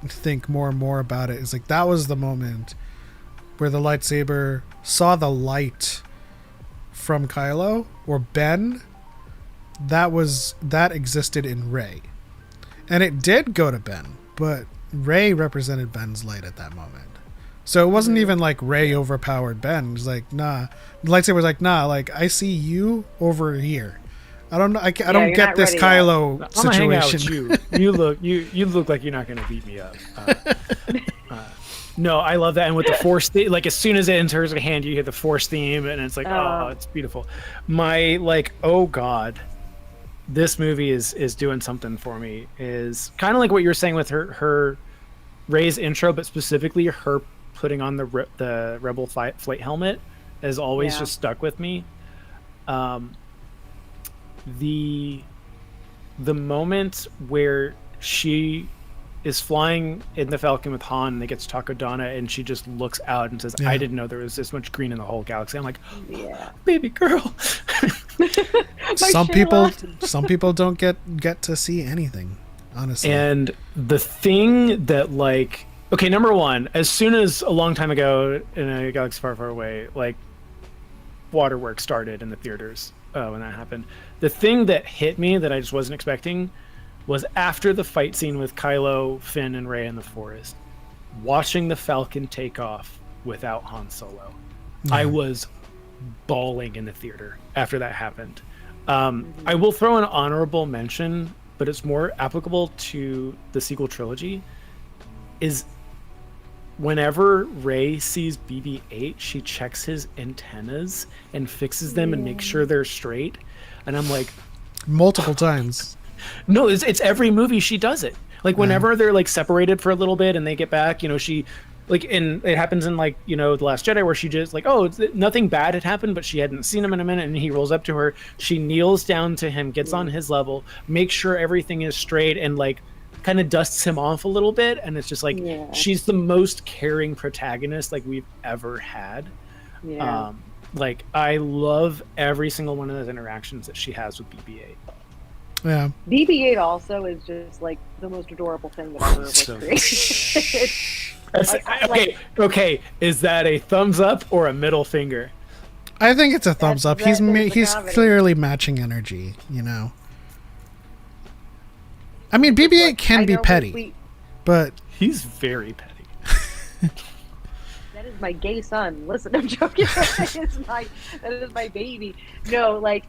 think more and more about it. It's like that was the moment where the lightsaber saw the light from Kylo or Ben. That existed in Rey, and it did go to Ben, but Rey represented Ben's light at that moment. So it wasn't even like Rey overpowered Ben. It was like, nah. The lightsaber was like, nah. Like, I see you over here. I don't know. I don't get this Kylo yet. situation. I'm gonna hang out with you. You look like you're not gonna beat me up. No, I love that. And with the Force theme, like as soon as it enters a hand, you hear the Force theme, and it's like, oh, it's beautiful. Oh god, this movie is doing something for me. Is kind of like what you were saying with her Rey's intro, but specifically her putting on the Rebel flight helmet has always just stuck with me. The moment where she is flying in the Falcon with Han and they get to Takodana, and she just looks out and says, I didn't know there was this much green in the whole galaxy. I'm like, baby girl. Some people don't get to see anything, honestly. And the thing that, like, okay, number one, as soon as a long time ago in a galaxy far, far away, like, waterworks started in the theaters when that happened. The thing that hit me that I just wasn't expecting was after the fight scene with Kylo, Finn, and Rey in the forest, watching the Falcon take off without Han Solo. I was bawling in the theater after that happened. I will throw an honorable mention, but it's more applicable to the sequel trilogy, is whenever Rey sees BB-8, she checks his antennas and fixes them and makes sure they're straight. And I'm like... multiple times. No, it's every movie she does it. Like whenever they're like separated for a little bit and they get back, she like it happens in like, The Last Jedi, where she just like, nothing bad had happened, but she hadn't seen him in a minute, and he rolls up to her. She kneels down to him, gets on his level, makes sure everything is straight, and like kind of dusts him off a little bit. And it's just like, she's the most caring protagonist like we've ever had. Like I love every single one of those interactions that she has with BB-8. Yeah. BB-8 also is just like the most adorable thing that ever was created. Okay. Is that a thumbs up or a middle finger? I think it's a thumbs up. He's clearly matching energy. I mean, BB-8 can be petty, but he's very petty. That is my gay son. Listen, I'm joking. That is my baby. No, like,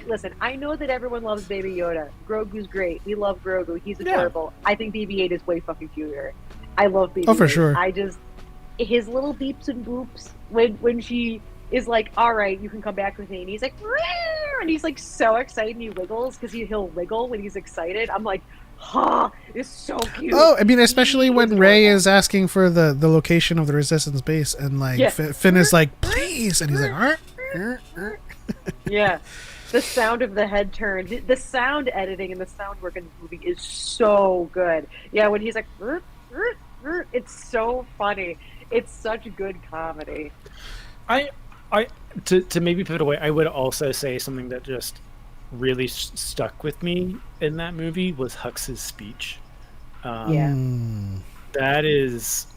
listen, I know that everyone loves Baby Yoda. Grogu's great. We love Grogu. He's adorable. I think BB-8 is way fucking cuter. I love BB-8. Oh, for sure. His little beeps and boops when she is like, all right, you can come back with me. And he's like, Rear! And he's like so excited, and he wiggles because he'll wiggle when he's excited. I'm like, it's so cute. Oh, I mean, especially when Rey is asking for the location of the Resistance base, and like Finn is like, please, and he's like, yeah. The sound of the head turn, the sound editing and the sound work in the movie is so good. Yeah, when he's like, it's so funny. It's such good comedy. To maybe pivot away, I would also say something that just really stuck with me in that movie was Hux's speech. That is,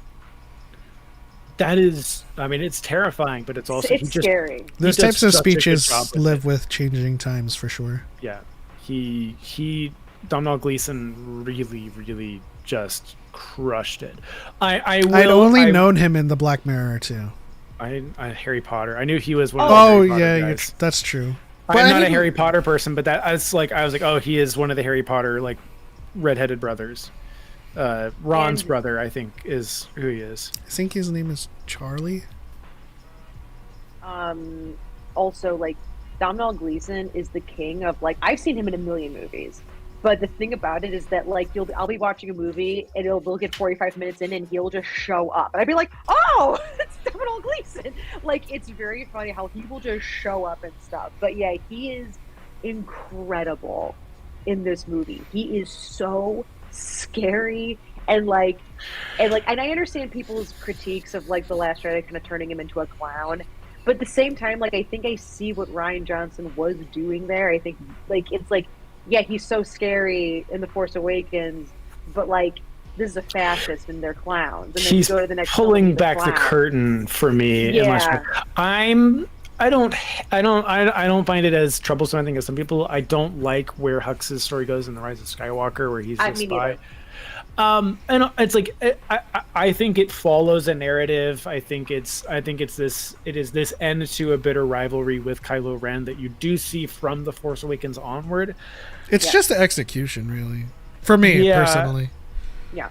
I mean, it's terrifying, but it's also scary. Those types of speeches live with changing times for sure. Yeah, Domhnall Gleeson really just crushed it. I'd only known him in the Black Mirror too. Harry Potter. I knew he was one of the Harry Potter guys. That's true. But I'm not a Harry Potter person, but I was like, oh, he is one of the Harry Potter like redheaded brothers. Ron's And- brother, I think, is who he is. I think his name is Charlie. Also, like, Domhnall Gleeson is the king of, like, I've seen him in a million movies. But the thing about it is that, like, I'll be watching a movie and we'll get 45 minutes in and he'll just show up. And I'd be like, oh, it's Domhnall Gleeson. Like, it's very funny how he will just show up and stuff. But yeah, he is incredible in this movie. He is so scary and I understand people's critiques of, like, The Last Jedi kind of turning him into a clown. But at the same time, like, I think I see what Rian Johnson was doing there. I think, like, it's like, yeah, he's so scary in The Force Awakens, but, like, this is a fascist and they're clowns. And then He's you go to the next pulling film, back the clown. curtain for me. Yeah. I don't find it as troublesome, I think, as some people. I don't like where Hux's story goes in The Rise of Skywalker, where he's a Me spy. neither. And it's like I think it follows a narrative. I think it is this end to a bitter rivalry with Kylo Ren that you do see from The Force Awakens onward. It's just the execution, really, for me personally. Yeah.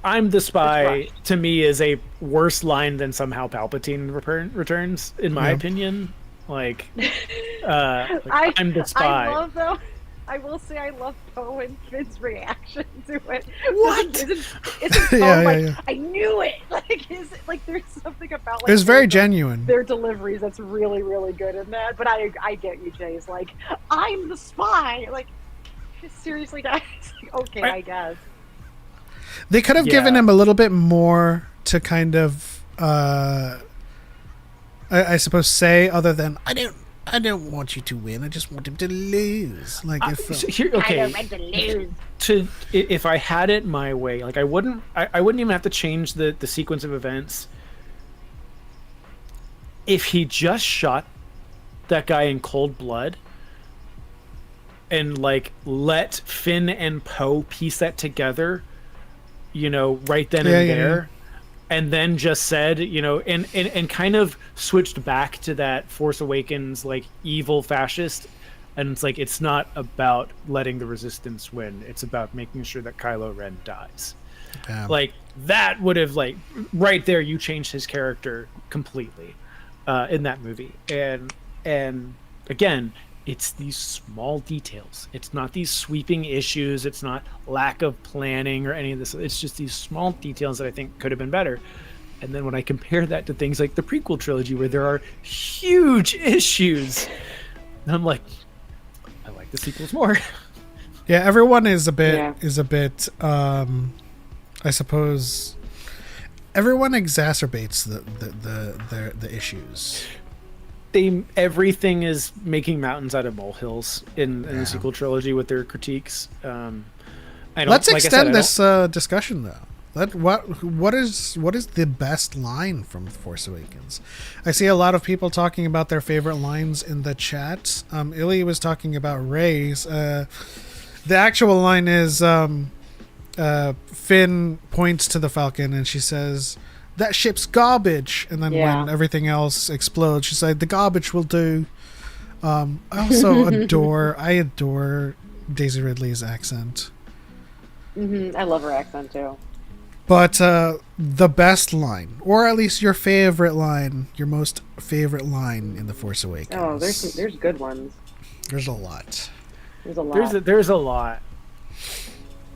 I'm the spy, rushed. to me, is a worse line than somehow Palpatine returns, in my opinion. Like, I'm the spy. I love, though, I will say I love Poe and Finn's reaction to it. What? Isn't Poe Yeah, like, yeah. I knew it! Like, there's something about, like, It was very their- genuine. Their deliveries that's really, really good in that. But I get you, Jay's like, I'm the spy! Like, seriously, guys? Like, okay, I guess. They could have given Yeah. him a little bit more to kind of, I suppose, say other than I don't want you to win. I just want him to lose. Like If I had it my way, like I wouldn't even have to change the sequence of events. If he just shot that guy in cold blood and, like, let Finn and Poe piece that together, you know, right then and there, and then just said, you know, and kind of switched back to that Force Awakens, like, evil fascist, and it's like, it's not about letting the Resistance win, it's about making sure that Kylo Ren dies. Like, that would have, like, right there, you changed his character completely in that movie. And again, it's these small details. It's not these sweeping issues. It's not lack of planning or any of this. It's just these small details that I think could have been better. And then when I compare that to things like the prequel trilogy, where there are huge issues, I'm like, I like the sequels more. Yeah, everyone is a bit I suppose everyone exacerbates the issues. Everything is making mountains out of molehills in the sequel trilogy with their critiques. Let's extend this discussion though. What is the best line from Force Awakens? I see a lot of people talking about their favorite lines in the chat. Illy was talking about Rey's. The actual line is Finn points to the Falcon and she says, "That ship's garbage." And then when everything else explodes, she's like, "The garbage will do." I also adore Daisy Ridley's accent. I love her accent too. But the best line, or at least your favorite line, your most favorite line in The Force Awakens. Oh, there's good ones. There's a lot. There's a lot. There's a lot.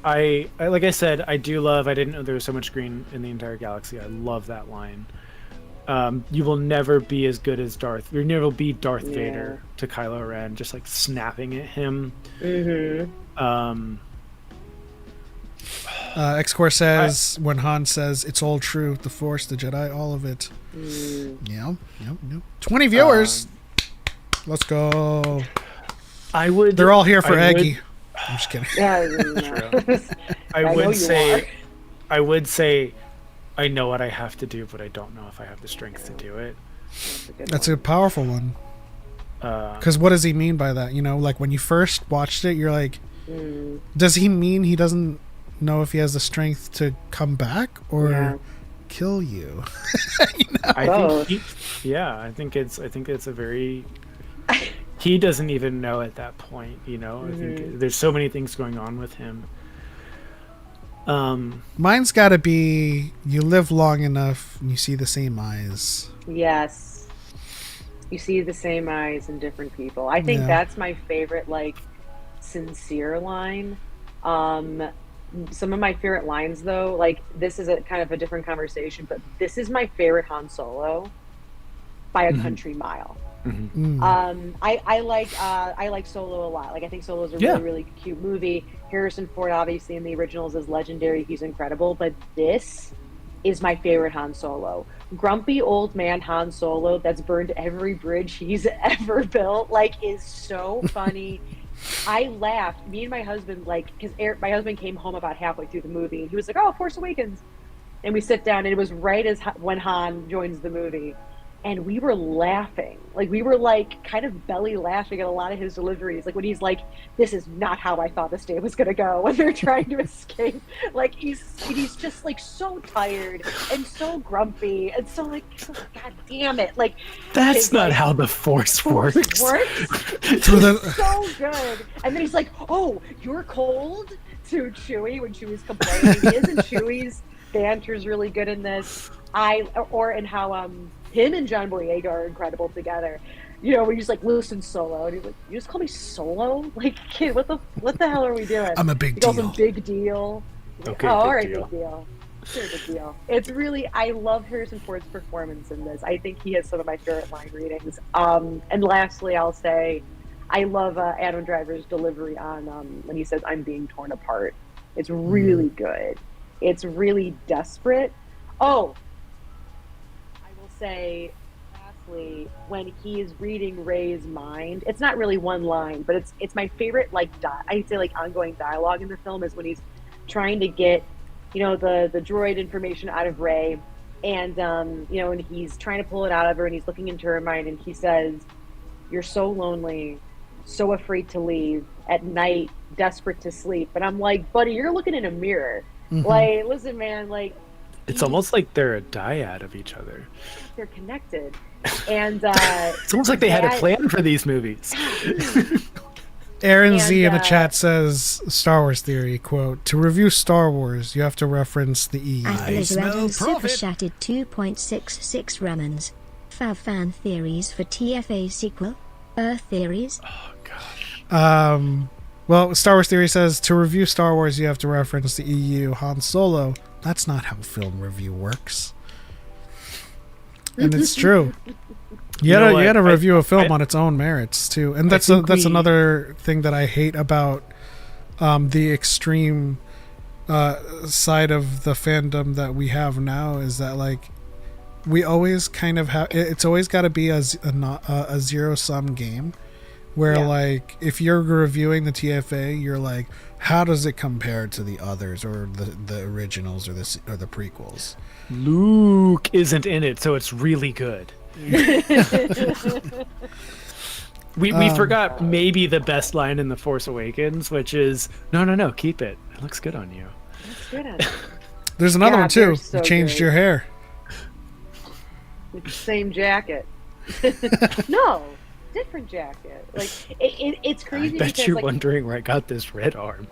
I like I said, I didn't know there was so much green in the entire galaxy. I love that line. You will never be as good as Darth. You'll never be Darth Vader to Kylo Ren, just like snapping at him. X-Core says, when Han says, "It's all true, the Force, the Jedi, all of it." Yep. 20 viewers. Let's go. They're all here for Aggie. I'm just kidding. I would say I know what I have to do, but I don't know if I have the strength to do it. That's a powerful one. Because what does he mean by that? You know, like when you first watched it, you're like, does he mean he doesn't know if he has the strength to come back or kill you? You know? I think it's a very. He doesn't even know at that point, you know. I think there's so many things going on with him. Mine's got to be you live long enough and you see the same eyes. Yes. You see the same eyes in different people. I think Yeah. that's my favorite, like, sincere line. Some of my favorite lines, though, like, this is a kind of a different conversation, but this is my favorite Han Solo by a country mile. I like Solo a lot. Like, I think Solo is a really, really cute movie. Harrison Ford, obviously, in the originals is legendary. He's incredible. But this is my favorite Han Solo. Grumpy old man Han Solo that's burned every bridge he's ever built, like, is so funny. I laughed. Me and my husband, like, because my husband came home about halfway through the movie, and he was like, "Oh, Force Awakens," and we sit down, and it was right as when Han joins the movie, and we were laughing. Like, we were, like, kind of belly laughing at a lot of his deliveries. Like, when he's like, "This is not how I thought this day was gonna go," when they're trying to escape. Like, he's just, like, so tired and so grumpy and so, like, God damn it. Like, That's not like, how the Force works. It's so good. And then he's like, "Oh, you're cold?" to Chewie when Chewie's complaining. His and Chewie's banter's really good in this. And how him and John Boyega are incredible together. You know, when he's like, "Listen, Solo," and he's like, "You just call me Solo? Like, kid, what the hell are we doing?" I'm a big he calls deal. him Big Deal. Okay, all big right, deal. Big Deal. Sure, Big Deal. It's really, I love Harrison Ford's performance in this. I think he has some of my favorite line readings. And lastly, I'll say, I love Adam Driver's delivery on when he says, "I'm being torn apart." It's really good. It's really desperate. Oh, I will say, lastly, when he is reading Rey's mind, it's not really one line, but it's my favorite, like, I'd say, like, ongoing dialogue in the film is when he's trying to get, you know, the droid information out of Rey, and you know, and he's trying to pull it out of her, and he's looking into her mind, and he says, "You're so lonely, so afraid to leave, at night, desperate to sleep." And I'm like, "Buddy, you're looking in a mirror." Like, listen, man, like, It's almost like they're a dyad of each other. they're connected. And It's almost like they had a plan for these movies. Aaron Z in the chat says, Star Wars theory, quote, "To review Star Wars, you have to reference the E." And Elizabeth super chatted 2.66 Ramans. Fav fan theories for TFA sequel? Earth theories? Oh, gosh. Well, Star Wars theory says, "To review Star Wars, you have to reference the EU. Han Solo. That's not how film review works." And it's true. You gotta review a film on its own merits too, and that's another thing that I hate about the extreme side of the fandom that we have now is that, like, we always kind of have, it's always got to be a zero sum game where, like, if you're reviewing the TFA, you're like, how does it compare to the others or the originals or the prequels? Luke isn't in it, so it's really good. we forgot maybe the best line in The Force Awakens, which is, no, keep it. It looks good on you. It's good on you. There's another one too. they're so You changed good. your hair. It's the same jacket. No, different jacket. Like, it's I crazy. bet because, you're like, wondering where I got this red arm.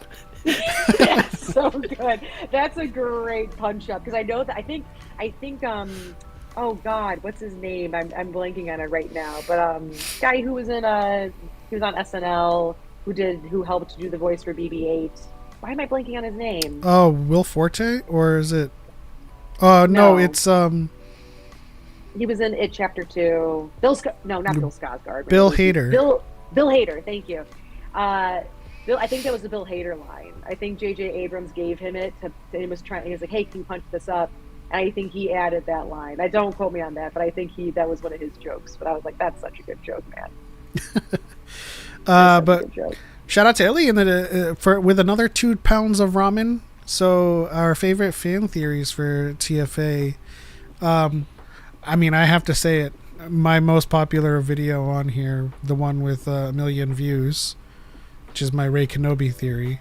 That's so good. That's a great punch up, because I know that I think oh God, what's his name? I'm blanking on it right now. But guy who was on SNL, who helped do the voice for BB-8. Why am I blanking on his name? Oh, Will Forte, or is it? No, No. it's He was in It Chapter 2. Not Bill Skarsgård. Bill Hader. Bill Hader. Thank you. Bill, I think that was the Bill Hader line. I think J.J. Abrams gave him it. He was like, "Hey, can you punch this up?" And I think he added that line. I don't quote me on that, but I think that was one of his jokes. But I was like, "That's such a good joke, man." But shout out to Ellie with another 2 pounds of ramen. So our favorite fan theories for TFA. I mean, I have to say it. My most popular video on here, the one with 1 million views, which is my Rey Kenobi theory.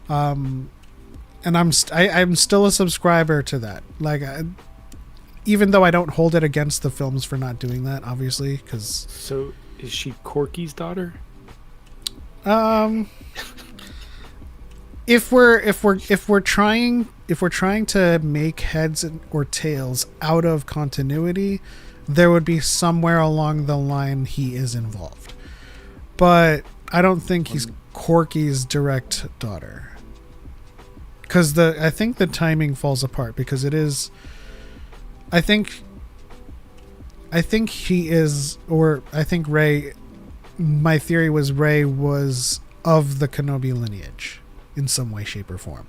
And I'm still a subscriber to that. Like, even though I don't hold it against the films for not doing that, obviously, because. So, is she Corky's daughter? if we're trying to make heads or tails out of continuity, there would be somewhere along the line he is involved. But I don't think he's Corky's direct daughter. Because I think the timing falls apart because it is. I think he is, or I think Rey. My theory was Rey was of the Kenobi lineage in some way, shape, or form.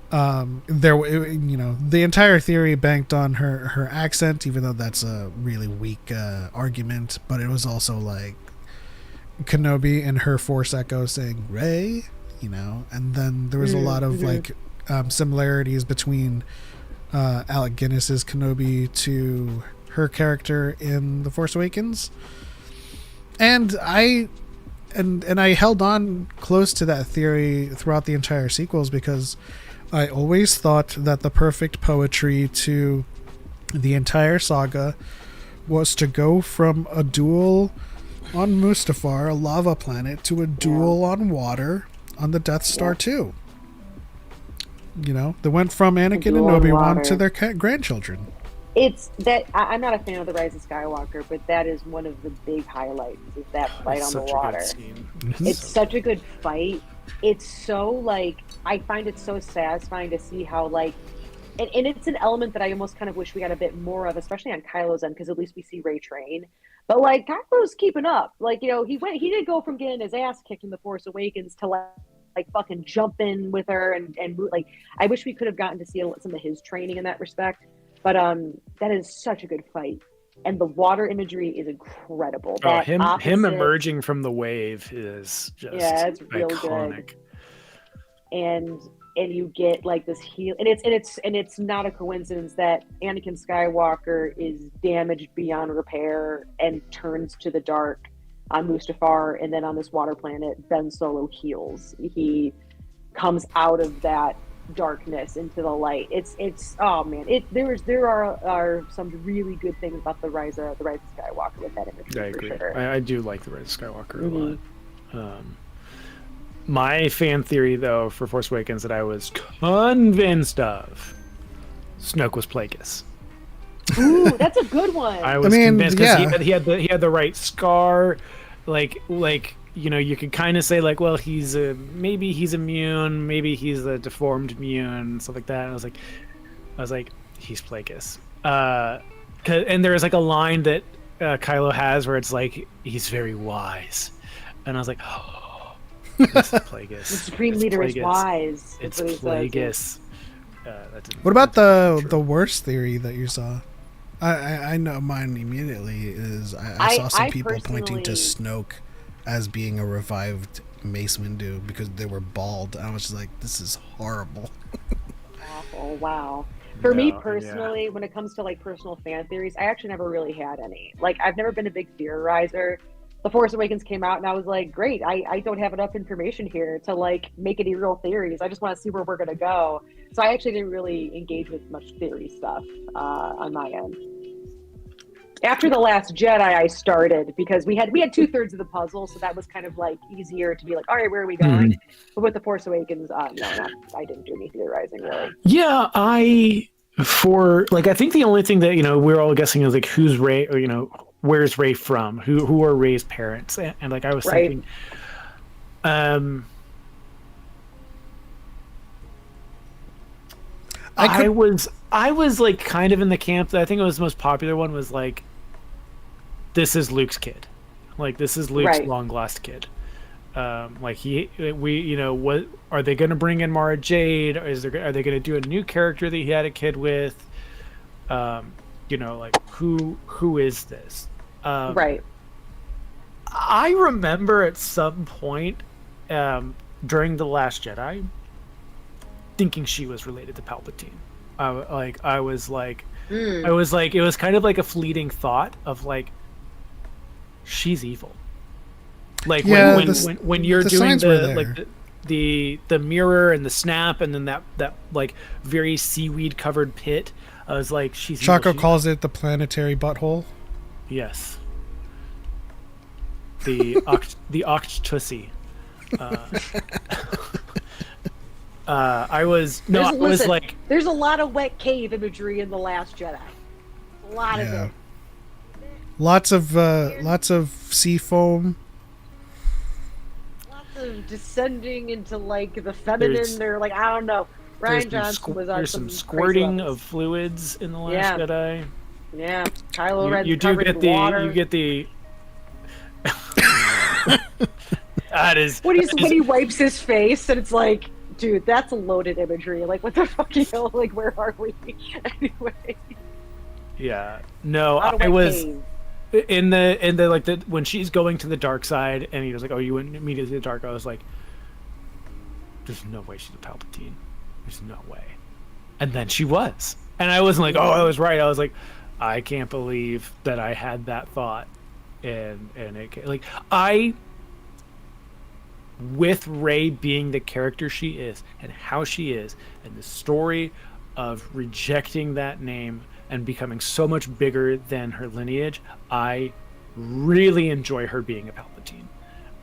The entire theory banked on her accent, even though that's a really weak argument. But it was also like Kenobi and her Force Echo saying Rey, and then there was a lot of like similarities between Alec Guinness's Kenobi to her character in The Force Awakens, and I held on close to that theory throughout the entire sequels because I always thought that the perfect poetry to the entire saga was to go from a duel on Mustafar, a lava planet, to a duel on water on the Death Star 2. They went from Anakin and Obi-Wan to their grandchildren. It's that I'm not a fan of the Rise of Skywalker, but that is one of the big highlights is that fight on the water. It's such a good fight. It's so like I find it so satisfying to see how like, and it's an element that I almost kind of wish we got a bit more of, especially on Kylo's end, because at least we see Rey train. But like Kylo's keeping up. Like he did go from getting his ass kicked in The Force Awakens to like fucking jumping with her and like I wish we could have gotten to see some of his training in that respect. But that is such a good fight, and the water imagery is incredible. Him emerging from the wave is just it's real iconic. Good. And you get like this heal, and it's not a coincidence that Anakin Skywalker is damaged beyond repair and turns to the dark on Mustafar, and then on this water planet, Ben Solo heals. He comes out of that darkness into the light. It's oh man, there are some really good things about the rise of Skywalker with that imagery. I agree. Sure. I do like the Rise of Skywalker a lot. My fan theory though for Force Awakens that I was convinced of, Snoke was Plagueis. Ooh, that's a good one. I was convinced because he had the right scar, like you could kind of say like, well, maybe he's immune, maybe he's a deformed immune, stuff like that. And I was like, he's Plagueis. And there's like a line that Kylo has where it's like, he's very wise, and I was like, oh, this is Plagueis. The Supreme Leader is wise. It's Plagueis. What about the worst theory that you saw? I know mine immediately is I saw some people pointing to Snoke as being a revived Mace Windu because they were bald. I was just like, this is horrible. Awful. Wow. For me personally, when it comes to like personal fan theories, I actually never really had any. Like, I've never been a big theorizer. The Force Awakens came out and I was like, great, I don't have enough information here to like make any real theories. I just want to see where we're going to go. So I actually didn't really engage with much theory stuff on my end. After The Last Jedi, I started because we had 2/3 of the puzzle, so that was kind of like easier to be like, all right, where are we going? But with The Force Awakens, I didn't do any theorizing really. Yeah, I think the only thing that we're all guessing is like who's Rey, or where's Rey from? Who are Rey's parents? And like I was thinking, I was like kind of in the camp that I think it was the most popular one was like, this is Luke's kid, like this is Luke's long lost kid. Like what are they going to bring in Mara Jade? Are they going to do a new character that he had a kid with? Like who is this? Right. I remember at some point during The Last Jedi thinking she was related to Palpatine. It was kind of like a fleeting thought of like, she's evil. Like when you're doing the mirror and the snap and then that like very seaweed covered pit, I was like, she's Choco calls it the planetary butthole. Yes. The Octopussy. I was no, I was like, there's a lot of wet cave imagery in The Last Jedi. A lot of it. Lots of sea foam. Lots of descending into like the feminine. They're like, I don't know. Ryan Johnson was on there's some squirting of fluids in The Last Jedi. Yeah, Kylo Ren's you do covered get in the water. you get the that is when he wipes his face and it's like, dude, that's a loaded imagery. Like, what the fuck, you know? Like, where are we? Anyway. Yeah. No, I was in the like the when she's going to the dark side and he was like, oh, you went immediately to the dark. I was like, there's no way she's a Palpatine. There's no way. And then she was. And I wasn't like, oh, I was right. I was like, I can't believe that I had that thought. And it like with Rey being the character she is and how she is and the story of rejecting that name and becoming so much bigger than her lineage, I really enjoy her being a Palpatine.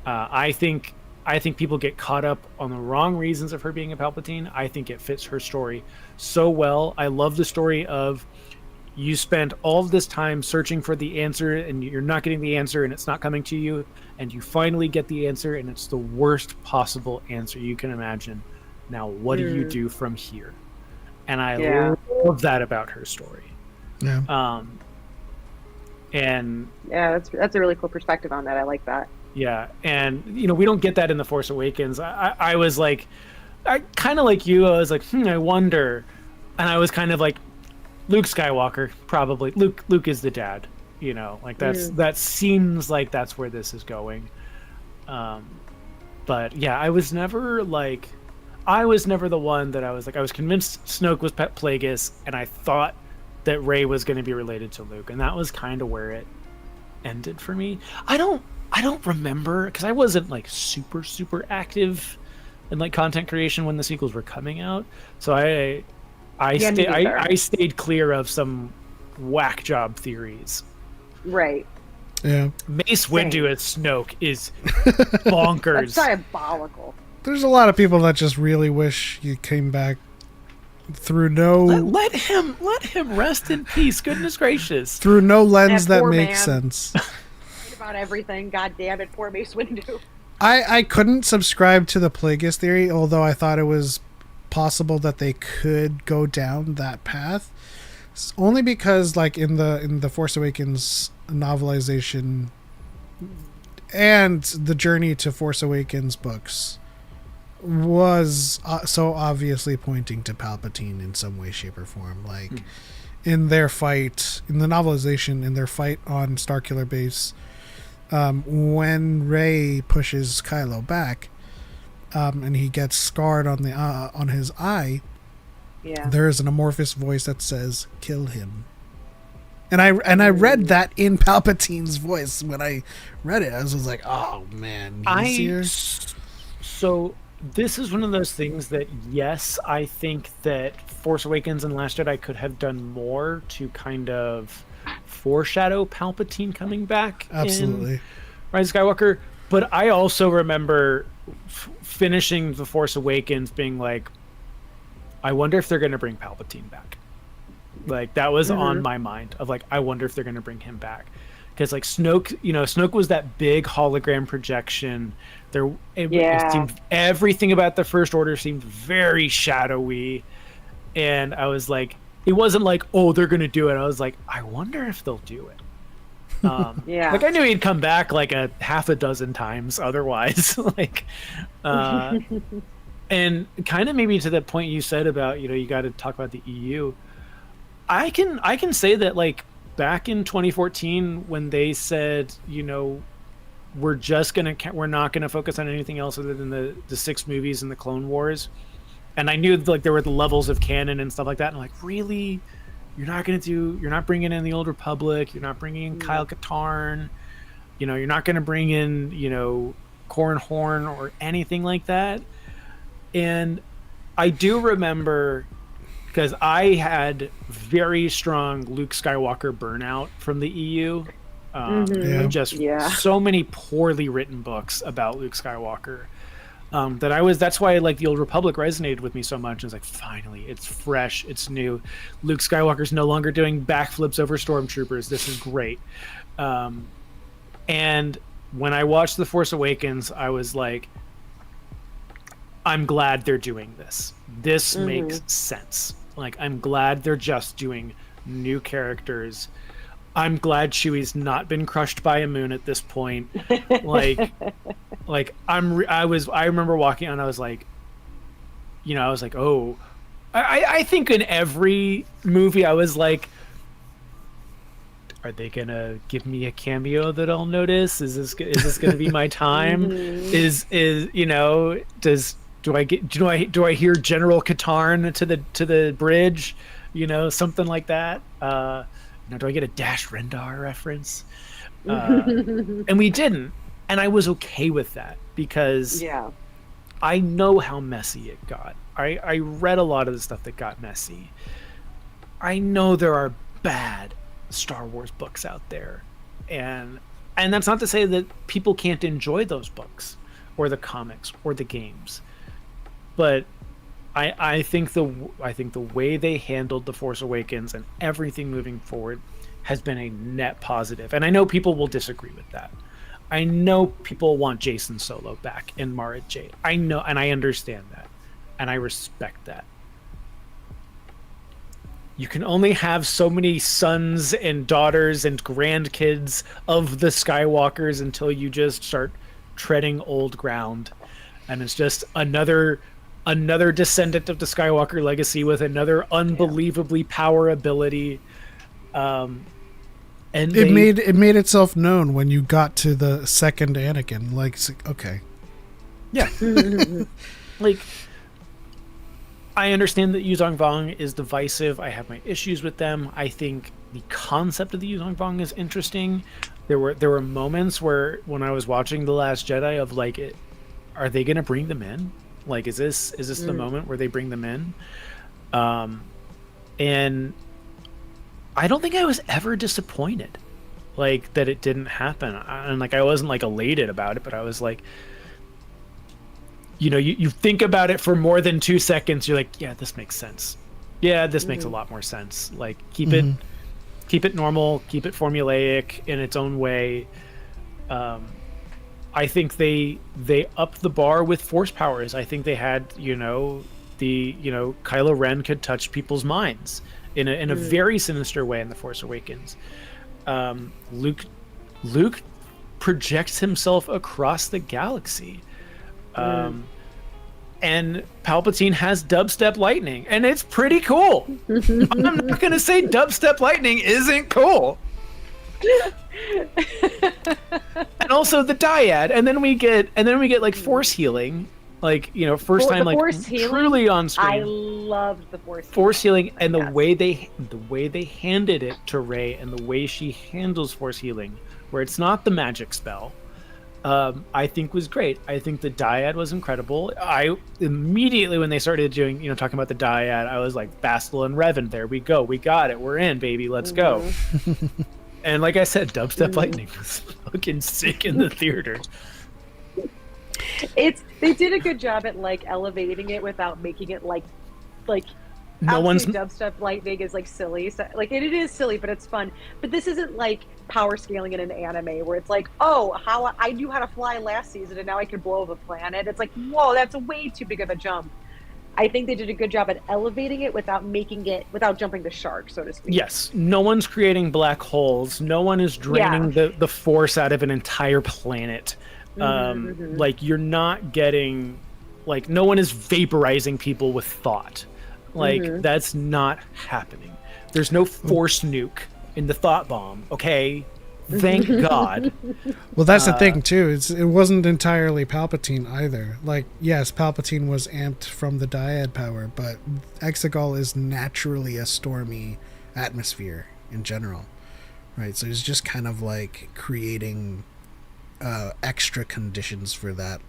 I think people get caught up on the wrong reasons of her being a Palpatine. I think it fits her story so well. I love the story of you spent all of this time searching for the answer and you're not getting the answer and it's not coming to you, and you finally get the answer and it's the worst possible answer you can imagine. Now, what do you do from here? And I love that about her story. Yeah. And that's a really cool perspective on that. I like that. Yeah, and we don't get that in The Force Awakens. I was like, I kind of like you. I was like, I wonder, and I was kind of like, Luke Skywalker, probably. Luke is the dad. Like that seems like that's where this is going. But yeah, I was never the one that I was like, I was convinced Snoke was Plagueis, and I thought that Rey was going to be related to Luke, and that was kind of where it ended for me. I don't remember, because I wasn't like super active in like content creation when the sequels were coming out, so I stayed clear of some whack job theories. Right. Yeah. Mace Windu as Snoke is bonkers. That's diabolical. There's a lot of people that just really wish you came back through no. Let him rest in peace. Goodness gracious. Through no lens that makes sense. About everything. God damn it, poor Mace Windu. I couldn't subscribe to the Plagueis theory, although I thought it was possible that they could go down that path. It's only because, like, in the Force Awakens novelization and the Journey to Force Awakens books was so obviously pointing to Palpatine in some way, shape, or form. Like, in their fight, in the novelization, in their fight on Starkiller Base, when Rey pushes Kylo back, and he gets scarred on his eye, there is an amorphous voice that says, "Kill him." And I read that in Palpatine's voice when I read it. I was like, "Oh man, he's here." So this is one of those things that, yes, I think that Force Awakens and Last Jedi could have done more to kind of foreshadow Palpatine coming back. Absolutely. In Rise of Skywalker. But I also remember finishing The Force Awakens being like, I wonder if they're going to bring Palpatine back. Like, that was on my mind of like, I wonder if they're going to bring him back. Because like Snoke was that big hologram projection. It seemed, everything about the First Order seemed very shadowy. And I was like, it wasn't like, oh, they're going to do it. I was like, I wonder if they'll do it. Like, I knew he'd come back like a half a dozen times otherwise. Like, and kind of maybe to that point you said about, you got to talk about the EU. I can say that, like, back in 2014 when they said, we're not gonna focus on anything else other than the 6 movies and the Clone Wars, and I knew like there were the levels of canon and stuff like that, and I'm like, really, you're not bringing in the Old Republic, you're not bringing in Kyle Katarn, you're not gonna bring in Corran Horn or anything like that. And I do remember, because I had very strong Luke Skywalker burnout from the EU. So many poorly written books about Luke Skywalker. That's why like the Old Republic resonated with me so much. It's like, finally, it's fresh, it's new. Luke Skywalker's no longer doing backflips over stormtroopers. This is great. And when I watched The Force Awakens, I was like, I'm glad they're doing this. This makes sense. Like, I'm glad they're just doing new characters. I'm glad Chewie's not been crushed by a moon at this point. Like I remember walking on, I was like, oh, I think in every movie I was like, are they gonna give me a cameo that I'll notice? Is this gonna be my time? Do I hear General Katarn to the bridge? Something like that. Do I get a Dash Rendar reference? And we didn't, and I was okay with that because I know how messy it got. I read a lot of the stuff that got messy. I know there are bad Star Wars books out there, and that's not to say that people can't enjoy those books or the comics or the games, but I think the way they handled The Force Awakens and everything moving forward has been a net positive. And I know people will disagree with that. I know people want Jason Solo back and Mara Jade. I know, and I understand that, and I respect that. You can only have so many sons and daughters and grandkids of the Skywalkers until you just start treading old ground, and it's just another descendant of the Skywalker legacy with another unbelievably power ability. And it made itself known when you got to the second Anakin. Like, okay, yeah, like, I understand that Yuzong Vong is divisive. I have my issues with them. I think the concept of the Yuzong Vong is interesting. There were moments where when I was watching The Last Jedi of like, are they going to bring them in? Like, is this the moment where they bring them in? And I don't think I was ever disappointed, like, that it didn't happen. And like, I wasn't like elated about it, but I was like, you think about it for more than 2 seconds. You're like, yeah, this makes sense. Yeah, this makes a lot more sense. Like, keep it normal, keep it formulaic in its own way. I think they upped the bar with force powers. I think they had, Kylo Ren could touch people's minds in a very sinister way in The Force Awakens. Luke projects himself across the galaxy. And Palpatine has dubstep lightning, and it's pretty cool. I'm not gonna say dubstep lightning isn't cool. And also the dyad, and then we get like force healing, like, first time like truly on screen. I loved the force healing, and the way they handed it to Rey, and the way she handles force healing, where it's not the magic spell, I think was great. I think the dyad was incredible. I immediately, when they started doing, talking about the dyad, I was like, Bastila and Revan, there we go, we got it, we're in, baby, let's go. And like I said, dubstep lightning was fucking sick in the theater. They did a good job at like elevating it without making it like no one's dubstep lightning is like silly. So, like, it is silly, but it's fun. But this isn't like power scaling in an anime where it's like, oh, how I knew how to fly last season and now I can blow up a planet. It's like, whoa, that's way too big of a jump. I think they did a good job at elevating it without jumping the shark, so to speak. Yes, no one's creating black holes. No one is draining the force out of an entire planet. Like, you're not getting, like, no one is vaporizing people with thought. Like, that's not happening. There's no force nuke in the thought bomb. Okay, thank God. Well, that's the thing too. It wasn't entirely Palpatine either. Like, yes, Palpatine was amped from the dyad power, but Exegol is naturally a stormy atmosphere in general, right? So it's just kind of like creating extra conditions for that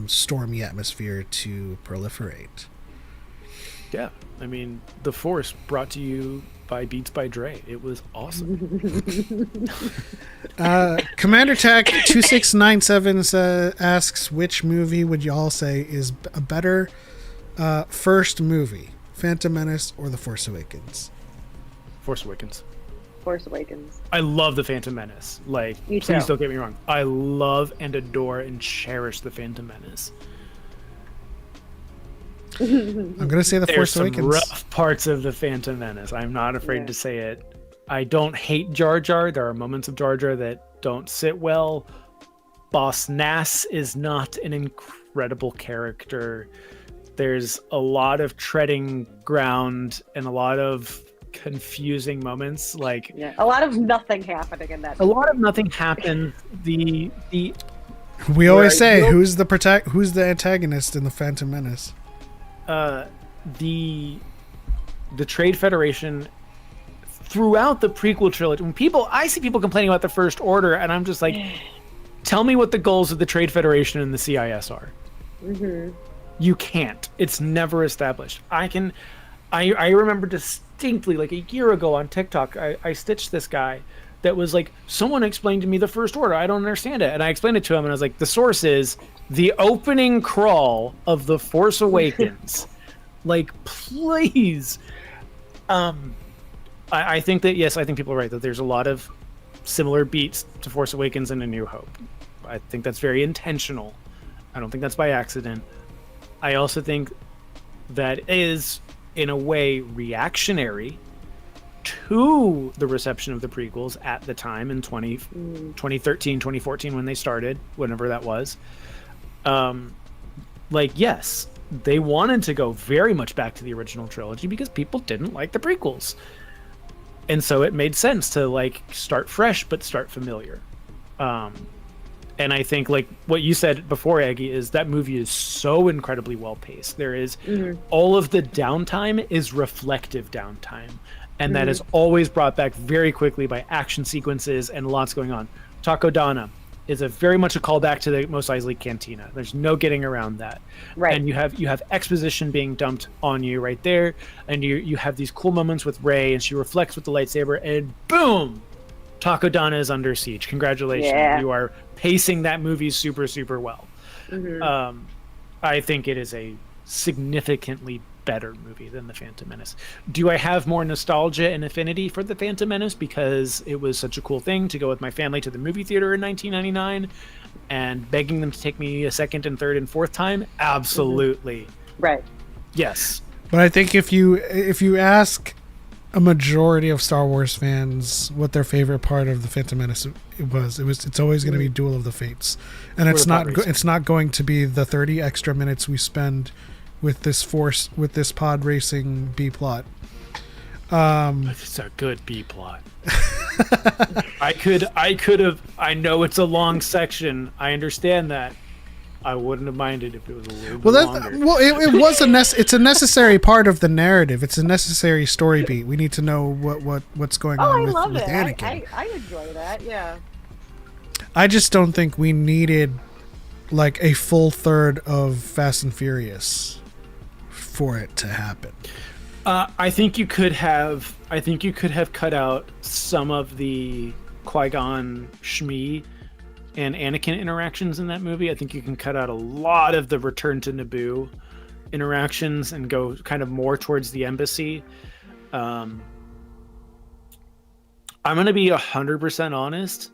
stormy atmosphere to proliferate. Yeah, I mean, The Force brought to you by Beats by Dre. It was awesome. Commander Tech 2697 asks, which movie would y'all say is a better first movie, Phantom Menace or The Force Awakens? Force Awakens. Force Awakens. I love The Phantom Menace. Like, Me please too. don't get me wrong. I love and adore and cherish The Phantom Menace. I'm gonna say The There's Force some Awakens. rough parts of The Phantom Menace. I'm not afraid Yeah. to say it. I don't hate Jar Jar. There are moments of Jar Jar that don't sit well. Boss Nass is not an incredible character. There's a lot of treading ground and a lot of confusing moments. Like, Yeah, a lot of nothing happening in that. a lot of nothing happened. The We always Right. say Nope. who's the antagonist in the Phantom Menace. the Trade Federation throughout the prequel trilogy, when I see people complaining about the First Order, and I'm just like, tell me what the goals of the Trade Federation and the CIS are. You can't. It's never established. I remember distinctly, like a year ago on TikTok, I stitched this guy that was like, someone explained to me the First Order. I don't understand it. And I explained it to him, and I was like, the source is the opening crawl of The Force Awakens. Like, please. I think that, yes, I think people are right that there's a lot of similar beats to Force Awakens and A New Hope. I think that's very intentional. I don't think that's by accident. I also think that is, in a way, reactionary to the reception of the prequels at the time in 2013, 2014, when they started, whenever that was. Like, yes, they wanted to go very much back to the original trilogy because people didn't like the prequels. And so it made sense to, like, start fresh but start familiar. And I think, like what you said before, Aggie, is that movie is so incredibly well paced. There is all of the downtime is reflective downtime, and that is always brought back very quickly by action sequences and lots going on. Takodana is very much a callback to the Mos Eisley Cantina. There's no getting around that. Right. And you have exposition being dumped on you right there, and you have these cool moments with Rey, and she reflects with the lightsaber, and boom, Takodana is under siege. Congratulations. Yeah. You are pacing that movie super, super well. I think it is a significantly better movie than The Phantom Menace. Do I have more nostalgia and affinity for The Phantom Menace because it was such a cool thing to go with my family to the movie theater in 1999 and begging them to take me a second and third and fourth time? Absolutely. Right. Yes. But I think if you ask a majority of Star Wars fans what their favorite part of the Phantom Menace it's always going to be Duel of the Fates, and it's not going to be the 30 extra minutes we spend with this pod racing B plot. It's a good B plot. I know it's a long section. I understand that. I wouldn't have minded if it was a little bit longer. It's a necessary part of the narrative. It's a necessary story beat. We need to know what's going on with Anakin. I enjoy that. Yeah. I just don't think we needed like a full third of Fast and Furious for it to happen. I think you could have cut out some of the Qui-Gon Shmi and Anakin interactions in that movie. I think you can cut out a lot of the Return to Naboo interactions and go kind of more towards the embassy. I'm going to be 100% honest.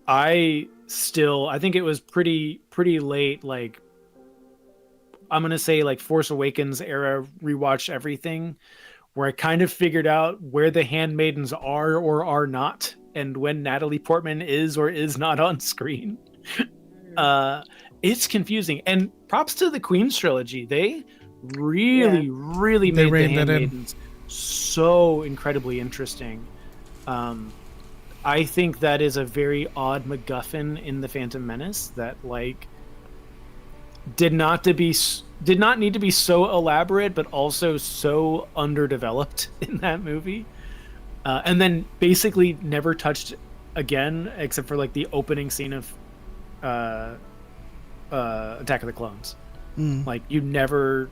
I think it was pretty late. Like, I'm going to say like Force Awakens era rewatch everything, where I kind of figured out where the handmaidens are or are not, and when Natalie Portman is or is not on screen. It's confusing. And props to the Queen's trilogy. They really made the handmaidens so incredibly interesting. I think that is a very odd MacGuffin in the Phantom Menace that like did not need to be so elaborate, but also so underdeveloped in that movie. And then basically never touched again, except for like the opening scene of Attack of the Clones. Like you never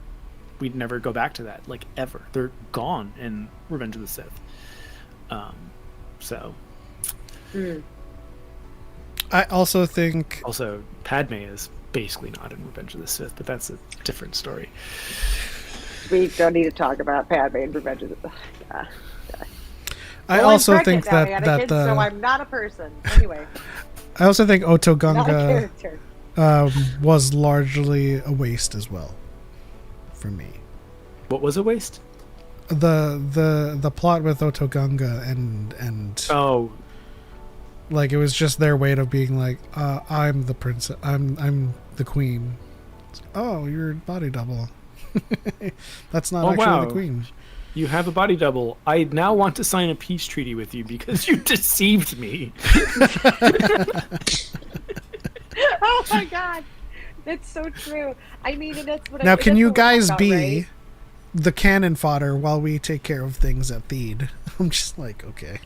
we'd never go back to that, like, ever. They're gone in Revenge of the Sith. So I also think also Padme is basically not in Revenge of the Sith, but that's a different story. We don't need to talk about Padme and Revenge of the I Well, also I'm think pregnant now, that Anakin, so I'm not a person. Anyway, I also think not a Otogunga character. was largely a waste as well for me. What was a waste? The plot with Otogunga and Oh, like it was just their way of being like, I'm the princess, I'm the queen. Oh, you're body double. That's not actually wow. the queen. You have a body double. I now want to sign a peace treaty with you because you deceived me. Oh my god, that's so true. I mean, and that's what. Now, that's can you what we're talking guys about, be right? the cannon fodder while we take care of things at Theed? I'm just like, okay.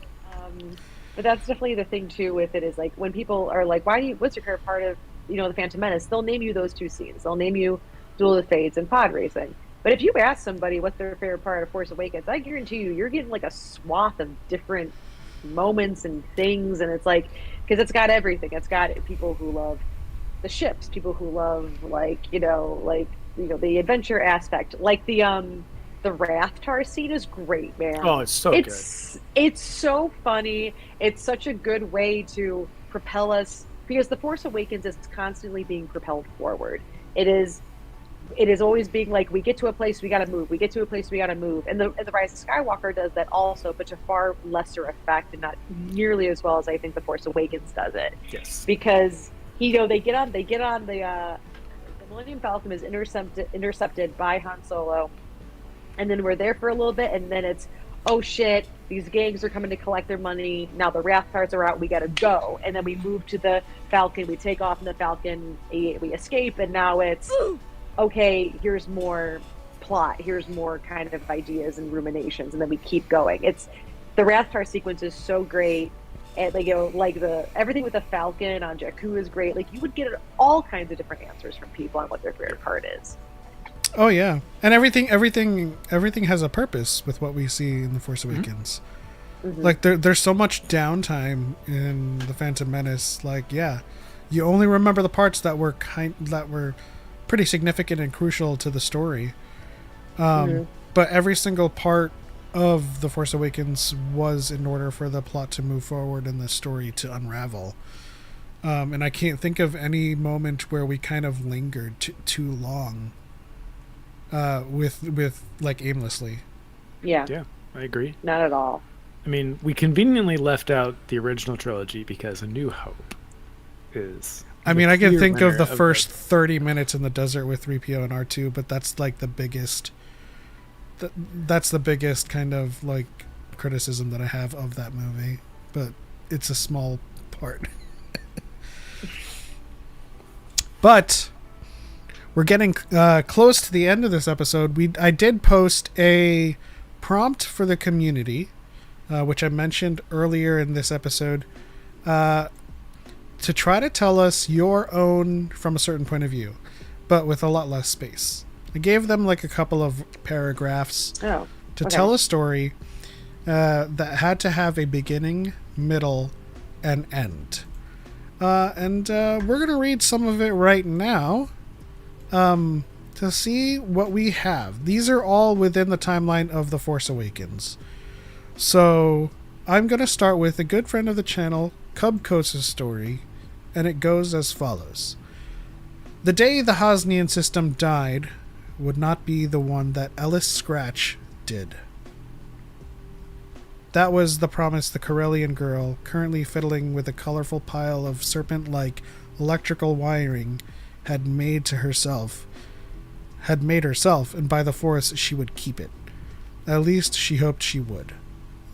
But that's definitely the thing too with it is like when people are like, what's your favorite part of, the Phantom Menace? They'll name you those two scenes. They'll name you Duel of the Fates and pod racing. But if you ask somebody what's their favorite part of Force Awakens, I guarantee you're getting like a swath of different moments and things. And it's like, because it's got everything. It's got people who love the ships, people who love the adventure aspect, like the Rathtar scene is great, man. Oh, it's so good. good. It's so funny. It's such a good way to propel us because the Force Awakens is constantly being propelled forward. It is always being like, we get to a place, we gotta move. We get to a place, we gotta move. And the Rise of Skywalker does that also, but to far lesser effect and not nearly as well as I think the Force Awakens does it. Yes. Because they get on the Millennium Falcon is intercepted by Han Solo, and then we're there for a little bit, and then it's, oh shit, these gangs are coming to collect their money. Now the Rathtars are out, we gotta go. And then we move to the Falcon, we take off in the Falcon, we escape, and now it's, okay, here's more plot, here's more kind of ideas and ruminations, and then we keep going. It's the Rathtar sequence is so great, and everything with the Falcon on Jakku is great. Like you would get all kinds of different answers from people on what their favorite part is. Oh yeah, and everything has a purpose with what we see in the Force Awakens. Mm-hmm. Like there's so much downtime in the Phantom Menace. Like you only remember the parts that were pretty significant and crucial to the story. But every single part of the Force Awakens was in order for the plot to move forward and the story to unravel. And I can't think of any moment where we kind of lingered too long. With like aimlessly. Yeah, I agree. Not at all. I mean, we conveniently left out the original trilogy because A New Hope is. I mean, I can think of the first 30 minutes in the desert with 3PO and R2, but that's like the biggest. That's the biggest kind of like criticism that I have of that movie, but it's a small part. But. We're getting close to the end of this episode. I did post a prompt for the community, which I mentioned earlier in this episode, to try to tell us your own from a certain point of view, but with a lot less space. I gave them like a couple of paragraphs to tell a story that had to have a beginning, middle, and end. And we're going to read some of it right now. To see what we have. These are all within the timeline of The Force Awakens. So, I'm going to start with a good friend of the channel, Cubcoats' story, and it goes as follows. The day the Hosnian system died would not be the one that Ellis Scratch did. That was the promise the Corellian girl, currently fiddling with a colorful pile of serpent-like electrical wiring, had made herself, and by the Force she would keep it. At least she hoped she would.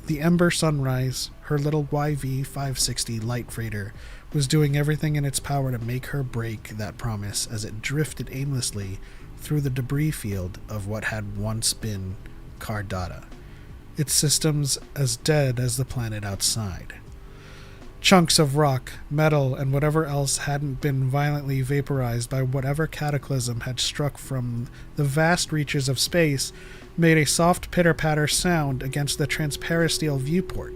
The Ember Sunrise, her little YV-560 light freighter, was doing everything in its power to make her break that promise as it drifted aimlessly through the debris field of what had once been Cardata, its systems as dead as the planet outside. Chunks of rock, metal, and whatever else hadn't been violently vaporized by whatever cataclysm had struck from the vast reaches of space made a soft pitter-patter sound against the transparisteel viewport.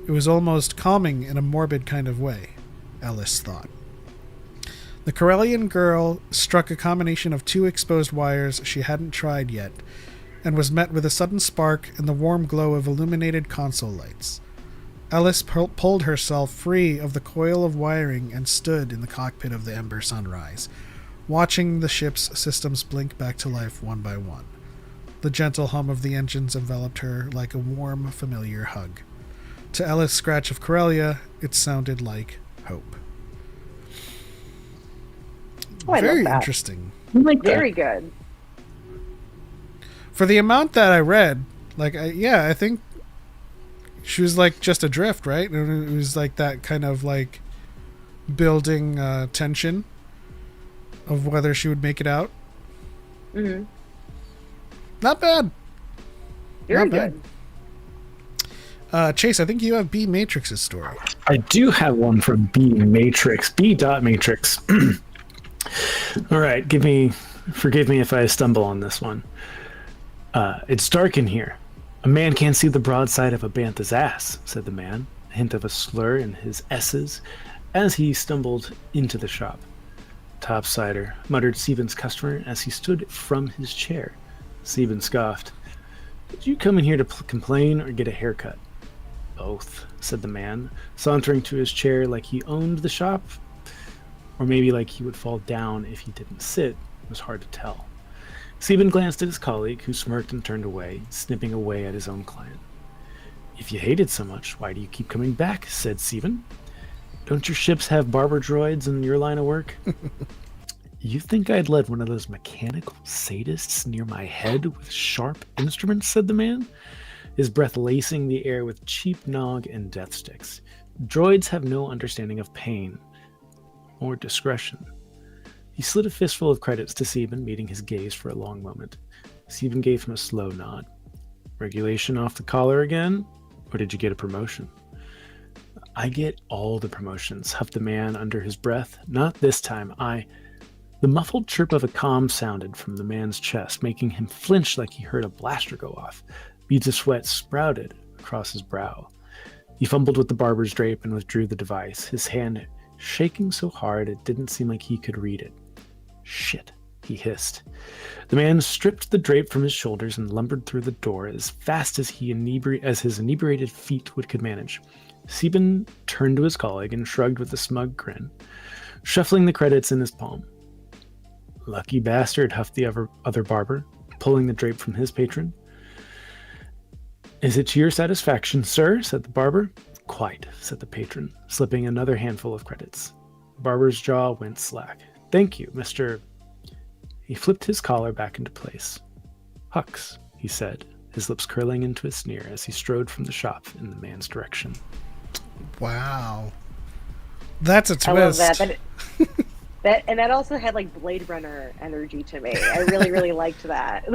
It was almost calming in a morbid kind of way, Ellis thought. The Corellian girl struck a combination of 2 exposed wires she hadn't tried yet, and was met with a sudden spark and the warm glow of illuminated console lights. Ellis pulled herself free of the coil of wiring and stood in the cockpit of the Ember Sunrise, watching the ship's systems blink back to life one by one. The gentle hum of the engines enveloped her like a warm, familiar hug. To Ellis' scratch of Corellia, it sounded like hope. Oh, I Very love that. interesting. Very good. For the amount that I read, I think she was like just adrift, right? And it was like that kind of like building tension of whether she would make it out. Mm-hmm. Not bad. Very Not bad. good. Chase, I think you have B Matrix's story. I do have one from B Matrix. B. Matrix. All right, forgive me if I stumble on this one. It's dark in here. A man can't see the broadside of a bantha's ass, said the man, a hint of a slur in his S's, as he stumbled into the shop. Topsider, muttered Stephen's customer as he stood from his chair. Stephen scoffed. Did you come in here to complain or get a haircut? Both, said the man, sauntering to his chair like he owned the shop, or maybe like he would fall down if he didn't sit. It was hard to tell. Stephen glanced at his colleague, who smirked and turned away, snipping away at his own client. If you hate it so much, why do you keep coming back? Said Stephen. Don't your ships have barber droids in your line of work? You think I'd let one of those mechanical sadists near my head with sharp instruments? Said the man, his breath lacing the air with cheap nog and death sticks. Droids have no understanding of pain or discretion. He slid a fistful of credits to Stephen, meeting his gaze for a long moment. Stephen gave him a slow nod. Regulation off the collar again? Or did you get a promotion? I get all the promotions, huffed the man under his breath. Not this time. The muffled chirp of a comm sounded from the man's chest, making him flinch like he heard a blaster go off. Beads of sweat sprouted across his brow. He fumbled with the barber's drape and withdrew the device, his hand shaking so hard it didn't seem like he could read it. Shit, he hissed. The man stripped the drape from his shoulders and lumbered through the door as fast as his inebriated feet could manage. Stephen turned to his colleague and shrugged with a smug grin, shuffling the credits in his palm. Lucky bastard, huffed the other barber, pulling the drape from his patron. Is it to your satisfaction, sir? Said the barber. Quite, said the patron, slipping another handful of credits. The barber's jaw went slack. Thank you, Mr. He flipped his collar back into place. Hux, he said, his lips curling into a sneer as he strode from the shop in the man's direction. Wow. That's a twist. I love that. That also had like Blade Runner energy to me. I really, really liked that.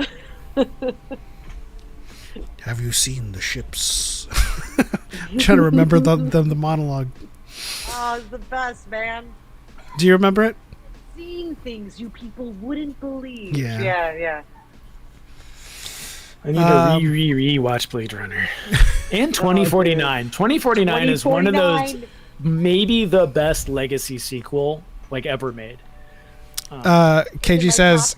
Have you seen the ships? I'm trying to remember the monologue. Oh, it's the best, man. Do you remember it? Seeing things you people wouldn't believe. Yeah. I need to re-watch Blade Runner. And 2049. 2049 is one of those, maybe the best legacy sequel like ever made. KG says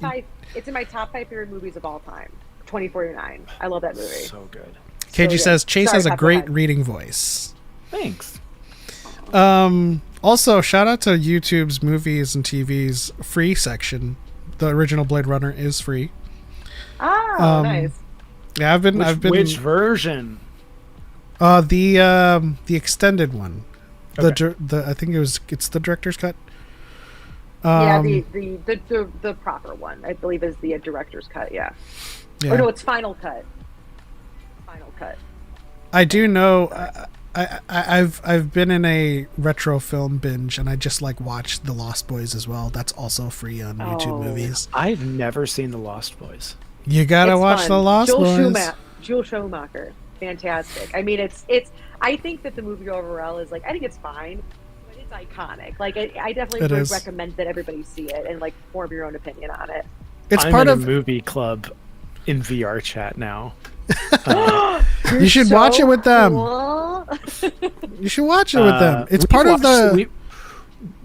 it's in my top 5 favorite movies of all time. 2049. I love that movie. So good. KG says Chase has a Sorry, great reading voice. Thanks. Also, shout out to YouTube's movies and TV's free section. The original Blade Runner is free. Oh, nice. Yeah, I've been. Which version? The extended one. Okay. I think it's the director's cut. The proper one, I believe, is the director's cut. Yeah. Or no, it's final cut. Final cut. I do know. I've been in a retro film binge, and I just watched The Lost Boys as well. That's also free on YouTube Movies. I've never seen The Lost Boys. You gotta watch fun. The Lost Boys. Joel Schumacher. fantastic. I mean, it's. I think that the movie overall is like, I think it's fine, but it's iconic. Like, I definitely It would is. recommend that everybody see it and like form your own opinion on it. It's I'm part in of. a movie club in VR chat now. You should watch it with them. Cool. You should watch it with them. It's part of the.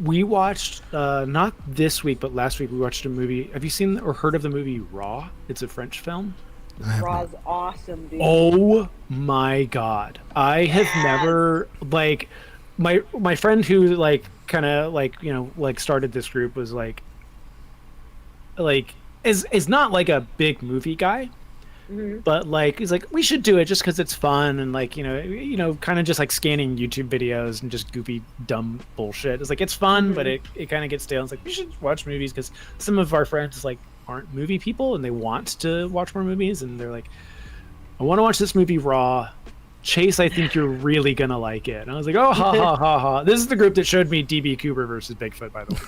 We watched not this week, but last week we watched a movie. Have you seen or heard of the movie Raw? It's a French film. Raw's awesome, dude. Oh my god! I have never like my friend who like kind of like like started this group was like is not like a big movie guy. But like he's like, we should do it just because it's fun and like kind of just like scanning YouTube videos and just goofy dumb bullshit. It's like it's fun, but it kind of gets stale. It's like we should watch movies because some of our friends like aren't movie people and they want to watch more movies and they're like, I want to watch this movie Raw. Chase, I think you're really gonna like it. And I was like, oh ha ha ha ha. This is the group that showed me DB Cooper versus Bigfoot, by the way.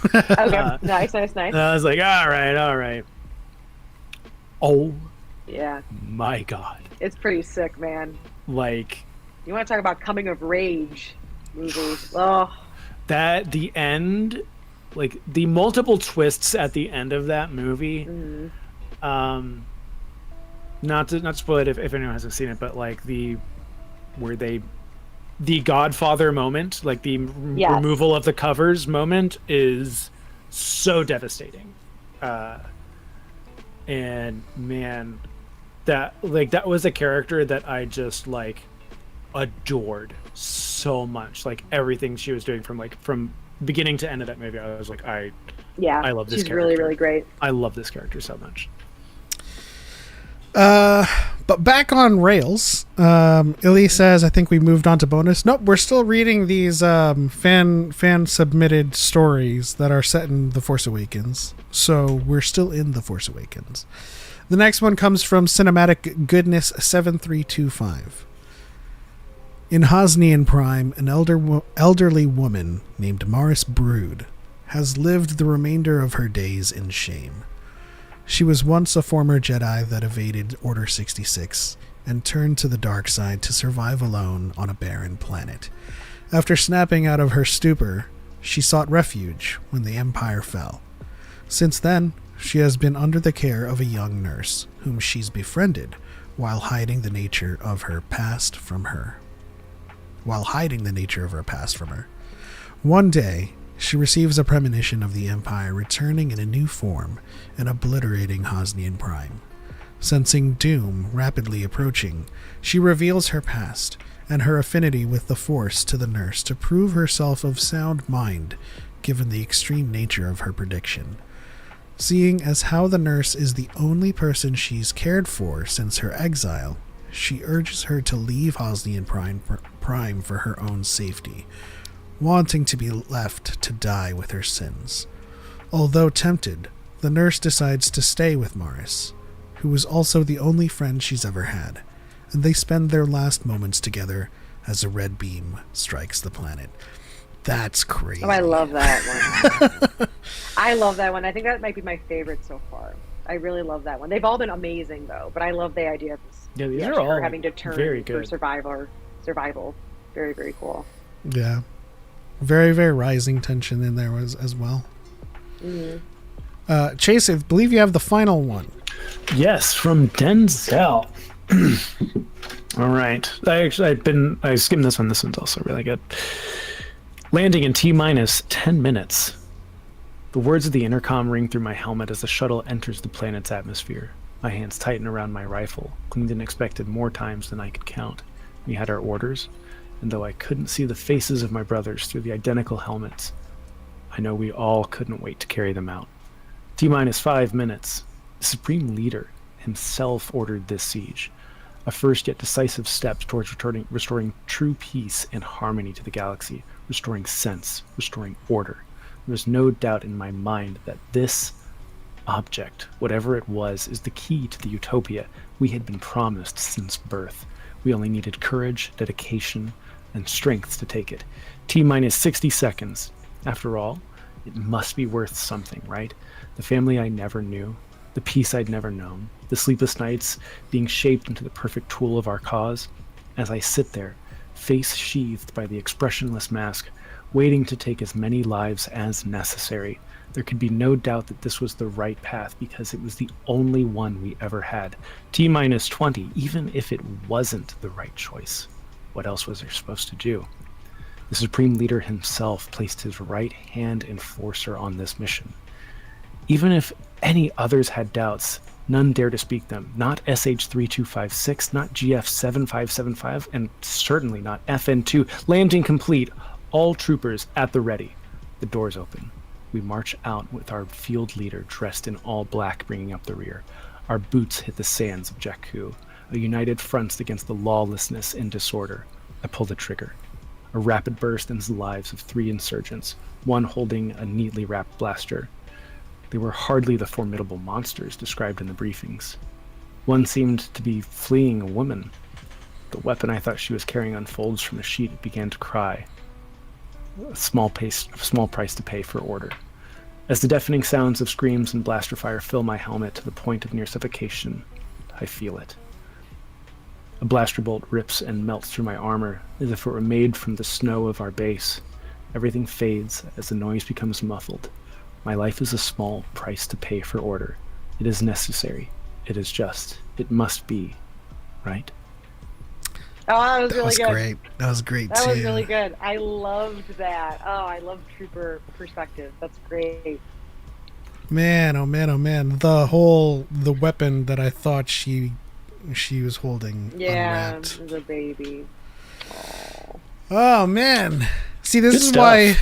Okay, nice. And I was like, all right. Oh. Yeah. My god. It's pretty sick, man. Like, you want to talk about coming of rage movies? Oh, that the end, like the multiple twists at the end of that movie. Not to spoil it if anyone hasn't seen it, but like the Godfather moment, like the removal of the covers moment, is so devastating. And man, that was a character that I just like adored so much. Like everything she was doing from beginning to end of that movie, I was like, I love this she's character. really, really great. I love this character so much. But back on rails, Illy says, I think we moved on to bonus. Nope, we're still reading these fan submitted stories that are set in The Force Awakens. So we're still in The Force Awakens. The next one comes from Cinematic Goodness 7325. In Hosnian Prime, an elderly woman named Maris Brood has lived the remainder of her days in shame. She was once a former Jedi that evaded Order 66 and turned to the dark side to survive alone on a barren planet. After snapping out of her stupor, she sought refuge when the Empire fell. Since then, she has been under the care of a young nurse, whom she's befriended while hiding the nature of her past from her. One day, she receives a premonition of the Empire returning in a new form and obliterating Hosnian Prime. Sensing doom rapidly approaching, she reveals her past and her affinity with the Force to the nurse to prove herself of sound mind, given the extreme nature of her prediction. Seeing as how the nurse is the only person she's cared for since her exile, she urges her to leave Hosnian Prime for her own safety, wanting to be left to die with her sins. Although tempted, the nurse decides to stay with Maris, who is also the only friend she's ever had, and they spend their last moments together as a red beam strikes the planet. That's crazy. Oh, I love that one. I love that one. I think that might be my favorite so far. I really love that one. They've all been amazing, though, but I love the idea of this. Yeah, these are all her having to turn very for good. survival. Very, very cool. Yeah. Very, very rising tension in there as well. Chase, I believe you have the final one. Yes, from Denzel. All right. I skimmed this one. This one's also really good. Landing in T-minus 10 minutes. The words of the intercom ring through my helmet as the shuttle enters the planet's atmosphere. My hands tighten around my rifle, cleaned and expected more times than I could count. We had our orders, and though I couldn't see the faces of my brothers through the identical helmets, I know we all couldn't wait to carry them out. T-minus 5 minutes. The Supreme Leader himself ordered this siege. A first yet decisive step towards restoring true peace and harmony to the galaxy, restoring sense, restoring order. There's no doubt in my mind that this object, whatever it was, is the key to the utopia we had been promised since birth. We only needed courage, dedication, and strength to take it. T-minus 60 seconds. After all, it must be worth something, right? The family I never knew, the peace I'd never known, the sleepless nights being shaped into the perfect tool of our cause. as I sit there, face sheathed by the expressionless mask, waiting to take as many lives as necessary. There could be no doubt that this was the right path because it was the only one we ever had. T-minus 20, even if it wasn't the right choice. What else was there supposed to do? The Supreme Leader himself placed his right hand enforcer on this mission. Even if any others had doubts, none dare to speak them. Not SH-3256, not GF-7575, and certainly not FN-2. Landing complete. All troopers at the ready. The doors open. We march out with our field leader dressed in all black bringing up the rear. Our boots hit the sands of Jakku, a united front against the lawlessness and disorder. I pull the trigger. A rapid burst ends the lives of 3 insurgents, one holding a neatly wrapped blaster. They were hardly the formidable monsters described in the briefings. One seemed to be fleeing a woman. The weapon I thought she was carrying unfolds from the sheet and began to cry. A small price to pay for order. As the deafening sounds of screams and blaster fire fill my helmet to the point of near suffocation, I feel it. A blaster bolt rips and melts through my armor as if it were made from the snow of our base. Everything fades as the noise becomes muffled. My life is a small price to pay for order. It is necessary. It is just. It must be. Right? Oh, that was really good. Great. That was great That too. was really good. I loved that. Oh, I love trooper perspective. That's great. Man, oh man, oh man. The weapon that I thought she was holding unwrapped. The baby. Oh man. See, Good this is stuff.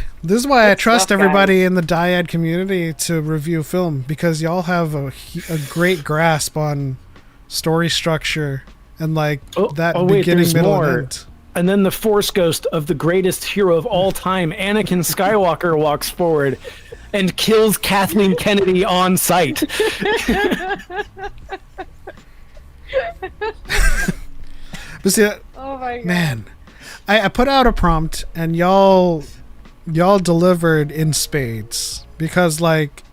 why I trust stuff, everybody in the DYAD community to review film, because y'all have a great grasp on story structure and like that wait, beginning, there's middle, more. and end. And then the Force Ghost of the greatest hero of all time, Anakin Skywalker, walks forward and kills Kathleen Kennedy on sight. But see, Oh my god. man, I put out a prompt and y'all delivered in spades, because like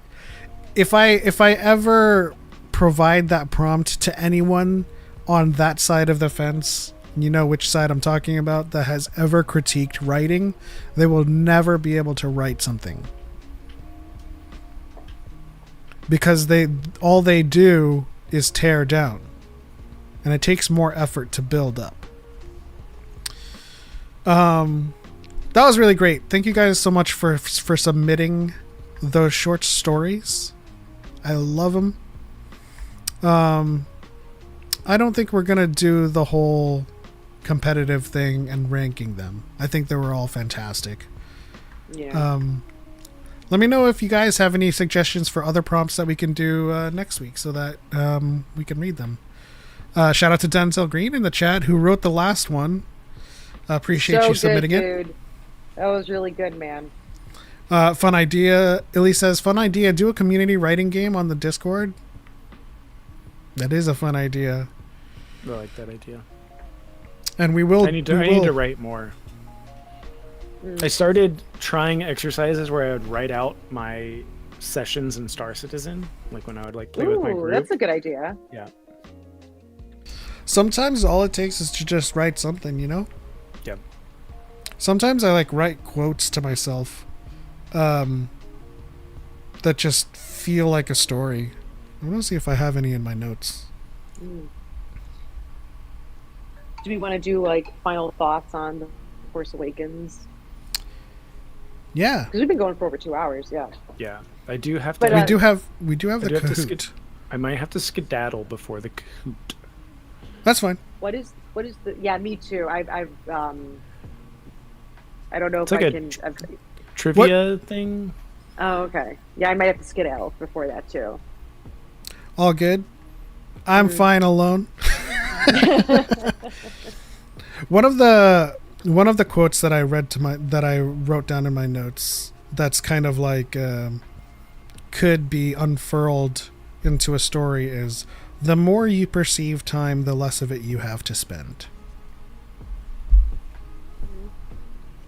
if I ever provide that prompt to anyone on that side of the fence, you know which side I'm talking about, that has ever critiqued writing, they will never be able to write something, because all they do is tear down, and it takes more effort to build up. That was really great. Thank you guys so much for submitting those short stories. I love them. I don't think we're gonna do the whole competitive thing and ranking them. I think they were all fantastic. Yeah. Let me know if you guys have any suggestions for other prompts that we can do next week, so that we can read them. Shout out to Denzel Green in the chat, who wrote the last one. Appreciate you submitting it. Dude. That was really good, man. Fun idea. Illy says, fun idea. Do a community writing game on the Discord. That is a fun idea. I like that idea. And we will. I need to write more. I started trying exercises where I would write out my sessions in Star Citizen, like when I would like play with my group. That's a good idea. Yeah. Sometimes all it takes is to just write something, you know? Yep. Sometimes I like write quotes to myself that just feel like a story. I want to see if I have any in my notes. Do we want to do like final thoughts on the Force Awakens? Yeah. Because we've been going for over 2 hours. Yeah. Yeah. I do have to. But, We do have the do have to Kahoot. I might have to skedaddle before the Kahoot. That's fine. What is the? Yeah, me too. I don't know It's if like I can. Trivia thing. Oh, okay. Yeah, I might have to skedaddle before that too. All good. I'm fine alone. One of the quotes that I wrote down in my notes, that's kind of like could be unfurled into a story, is, the more you perceive time, the less of it you have to spend.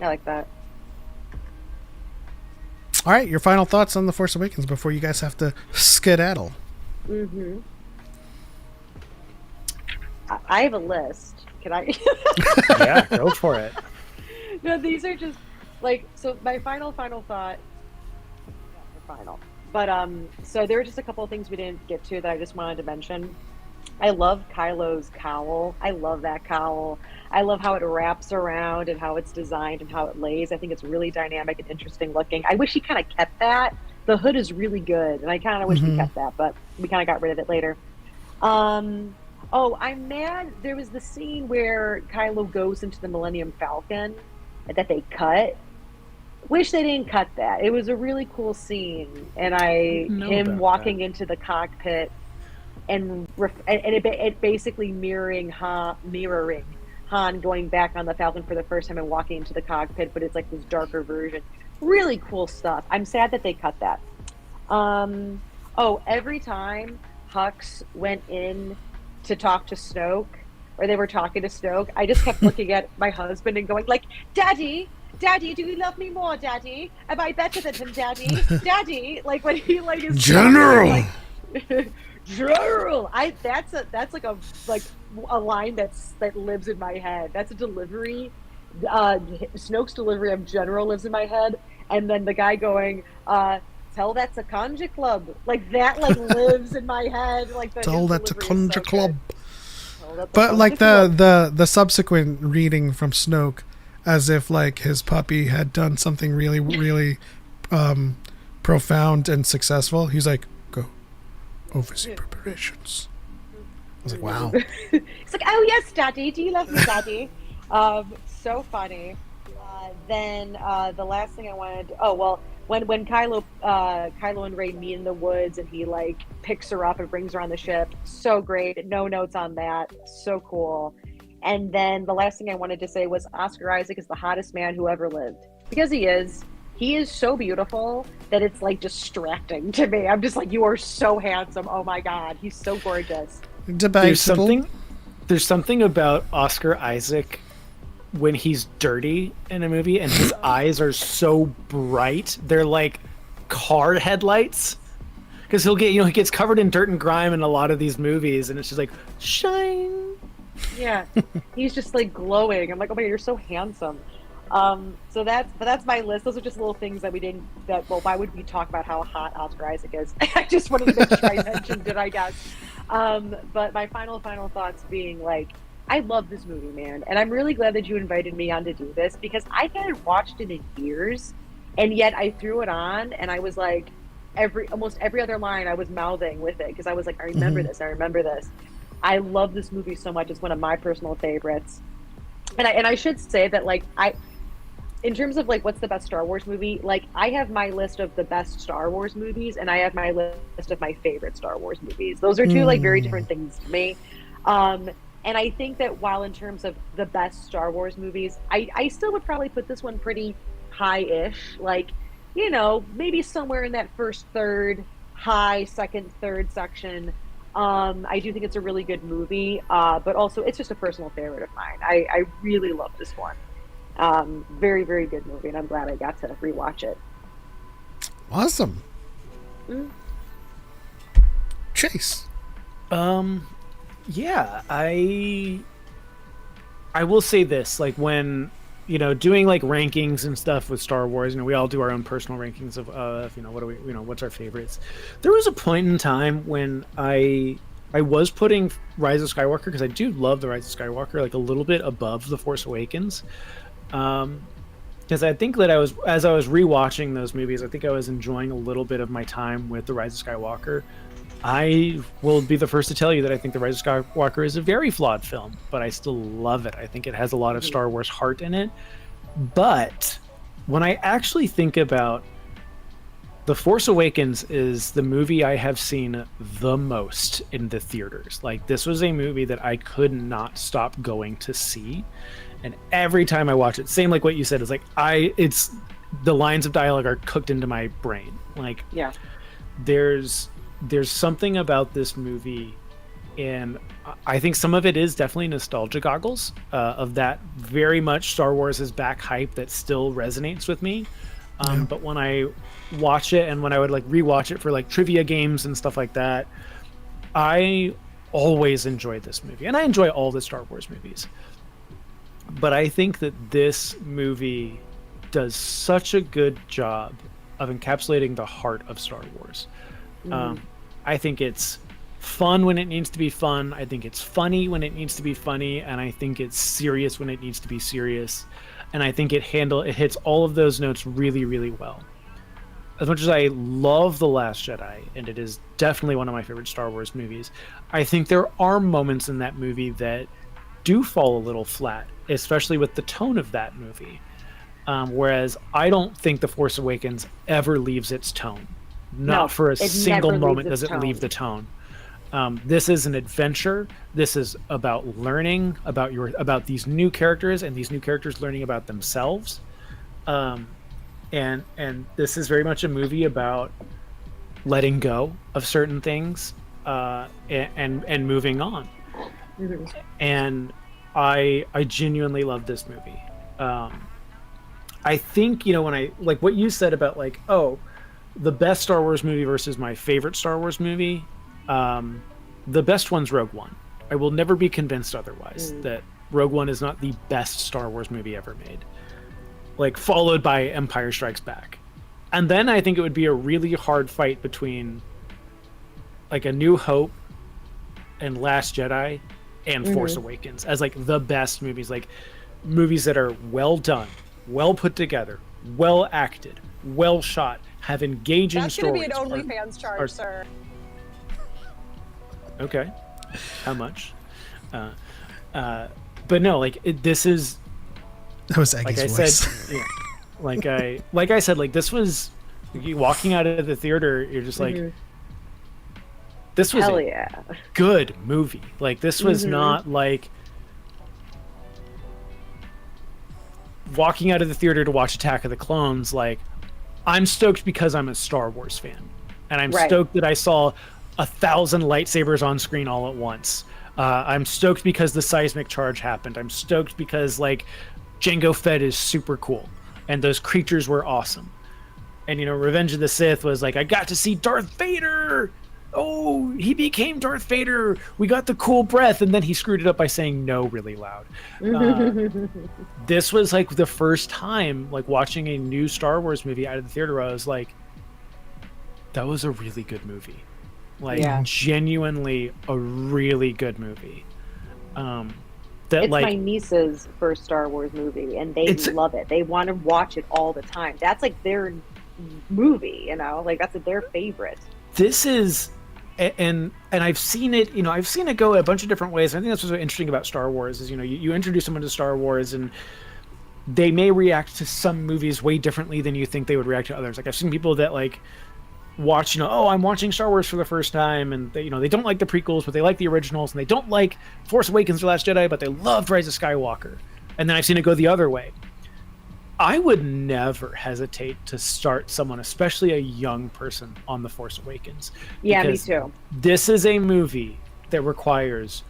I like that. All right, your final thoughts on The Force Awakens before you guys have to skedaddle. I have a list. Can I? Yeah, go for it. No, these are just like, so my final thought. Yeah, final. But so there were just a couple of things we didn't get to that I just wanted to mention. I love Kylo's cowl. I love that cowl. I love how it wraps around and how it's designed and how it lays. I think it's really dynamic and interesting looking. I wish he kind of kept that. The hood is really good, and I kind of wish we kept that, but we kind of got rid of it later. Oh, I'm mad. There was the scene where Kylo goes into the Millennium Falcon that they cut. Wish they didn't cut that. It was a really cool scene, and him walking into the cockpit and it basically mirroring Han going back on the Falcon for the first time and walking into the cockpit, but it's like this darker version. Really cool stuff. I'm sad that they cut that. Every time Hux went in to talk to Snoke, or they were talking to Snoke, I just kept looking at my husband and going like, Daddy, do you love me more, Daddy? Am I better than him, Daddy? Daddy, like when he like is General. Like, General. That's like a line that lives in my head. That's a delivery. Snoke's delivery of General lives in my head, and then the guy going, "Tell that's a conja club." Like that, like lives in my head. Like Tell that's a conja so club. But like the subsequent reading from Snoke, as if like his puppy had done something really, really profound and successful. He's like, go oversee preparations. I was like, wow. It's like, oh yes, Daddy. Do you love me, Daddy? So funny. Then the last thing I wanted. When Kylo and Rey meet in the woods and he like picks her up and brings her on the ship, so great. No notes on that. So cool. And then the last thing I wanted to say was Oscar Isaac is the hottest man who ever lived, because he is. He is so beautiful that it's like distracting to me. I'm just like, you are so handsome. Oh my God, he's so gorgeous. Debatable. There's something about Oscar Isaac when he's dirty in a movie and his eyes are so bright. They're like car headlights. Because he gets covered in dirt and grime in a lot of these movies, and it's just like, shine. Yeah, he's just like glowing. I'm like, oh my God, you're so handsome. So that's my list. Those are just little things that we didn't. Why would we talk about how hot Oscar Isaac is? I just wanted to make sure I mentioned it, I guess. But my final thoughts being like, I love this movie, man, and I'm really glad that you invited me on to do this, because I hadn't watched it in years, and yet I threw it on, and I was like, almost every other line I was mouthing with it, because I was like, I remember this. I love this movie so much. It's one of my personal favorites, and I should say that like in terms of like what's the best Star Wars movie, like I have my list of the best Star Wars movies, and I have my list of my favorite Star Wars movies. Those are two like very different things to me. And I think that while in terms of the best Star Wars movies, I still would probably put this one pretty high-ish, like, maybe somewhere in that first third, high second, third section. I do think it's a really good movie, but also it's just a personal favorite of mine. I really love this one. Very, very good movie, and I'm glad I got to rewatch it. Awesome. Chase. Yeah, I will say this, like when, doing like rankings and stuff with Star Wars, we all do our own personal rankings of, what do we, what's our favorites. There was a point in time when I was putting Rise of Skywalker, because I do love the Rise of Skywalker, like a little bit above The Force Awakens. Because I think that as I was rewatching those movies, I think I was enjoying a little bit of my time with the Rise of Skywalker. I will be the first to tell you that I think The Rise of Skywalker is a very flawed film, but I still love it. I think it has a lot of Star Wars heart in it. But when I actually think about The Force Awakens is the movie I have seen the most in the theaters. Like, this was a movie that I could not stop going to see. And every time I watch it, same like what you said, is like it's the lines of dialogue are cooked into my brain. Like, yeah, there's something about this movie, and I think some of it is definitely nostalgia goggles of that very much Star Wars is back hype that still resonates with me. But when I watch it, and when I would like rewatch it for like trivia games and stuff like that, I always enjoyed this movie, and I enjoy all the Star Wars movies. But I think that this movie does such a good job of encapsulating the heart of Star Wars. I think it's fun when it needs to be fun. I think it's funny when it needs to be funny, and I think it's serious when it needs to be serious. And I think it hits all of those notes really, really well. As much as I love The Last Jedi, and it is definitely one of my favorite Star Wars movies, I think there are moments in that movie that do fall a little flat, especially with the tone of that movie. Whereas I don't think The Force Awakens ever leaves its tone. Not for a single moment does it leave the tone. This is an adventure. This is about learning about these new characters, and these new characters learning about themselves. And this is very much a movie about letting go of certain things and moving on. Mm-hmm. And I genuinely love this movie. I think, when I like what you said about the best Star Wars movie versus my favorite Star Wars movie, the best one's Rogue One. I will never be convinced otherwise that Rogue One is not the best Star Wars movie ever made. Followed by Empire Strikes Back. And then I think it would be a really hard fight between A New Hope and Last Jedi and Force Awakens as the best movies, movies that are well done, well put together, well acted, well shot, have engaging stories. That's going to be an OnlyFans charge, sir. Okay. How much? But no, this is... That was Aggie's voice. Said, yeah, like I said, this was walking out of the theater. You're just this was a good movie. This was not walking out of the theater to watch Attack of the Clones. I'm stoked because I'm a Star Wars fan, and I'm stoked that I saw 1,000 lightsabers on screen all at once. I'm stoked because the seismic charge happened. I'm stoked because Jango Fett is super cool, and those creatures were awesome. And Revenge of the Sith was I got to see Darth Vader. Oh, he became Darth Vader. We got the cool breath, and then he screwed it up by saying no really loud. This was the first time watching a new Star Wars movie out of the theater where I was that was a really good movie. Genuinely a really good movie. It's my niece's first Star Wars movie, and they love it. They want to watch it all the time. That's their movie, that's their favorite. This is, and I've seen it. I've seen it go a bunch of different ways. I think that's what's so interesting about Star Wars is you introduce someone to Star Wars, and they may react to some movies way differently than you think they would react to others. I've seen people that watch, I'm watching Star Wars for the first time, and they don't like the prequels, but they like the originals, and they don't like Force Awakens or Last Jedi, but they loved Rise of Skywalker. And then I've seen it go the other way. I would never hesitate to start someone, especially a young person, on The Force Awakens. Yeah, me too. This is a movie that requires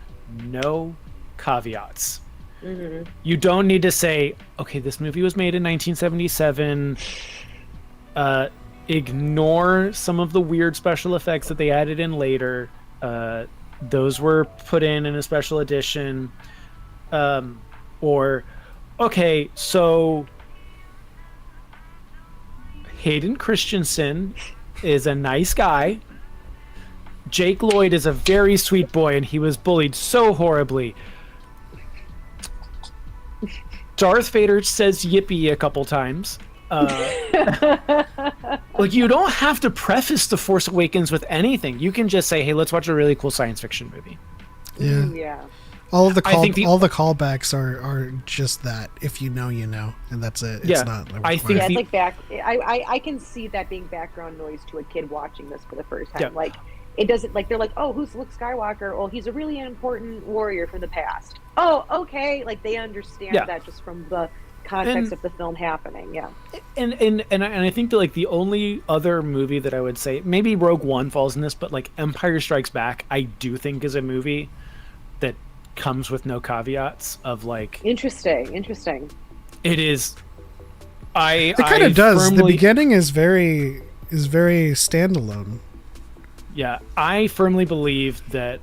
no caveats. Mm-hmm. You don't need to say, okay, this movie was made in 1977. Ignore some of the weird special effects that they added in later. Those were put in a special edition. Or, okay, so Hayden Christensen is a nice guy. Jake Lloyd is a very sweet boy, and he was bullied so horribly. Darth Vader says yippee a couple times. You don't have to preface The Force Awakens with anything. You can just say, hey, let's watch a really cool science fiction movie. Yeah. All of the callbacks are just that. If you know, and that's it. It's not. I think I can see that being background noise to a kid watching this for the first time. Yeah. It doesn't they're oh, who's Luke Skywalker? Oh, he's a really important warrior from the past. Oh, okay. They understand that just from the context of the film happening. Yeah. And I think that the only other movie that I would say, maybe Rogue One falls in this, but Empire Strikes Back, I do think is a movie that comes with no caveats of Interesting. It is. It kind of does. The beginning is very standalone. Yeah, I firmly believe that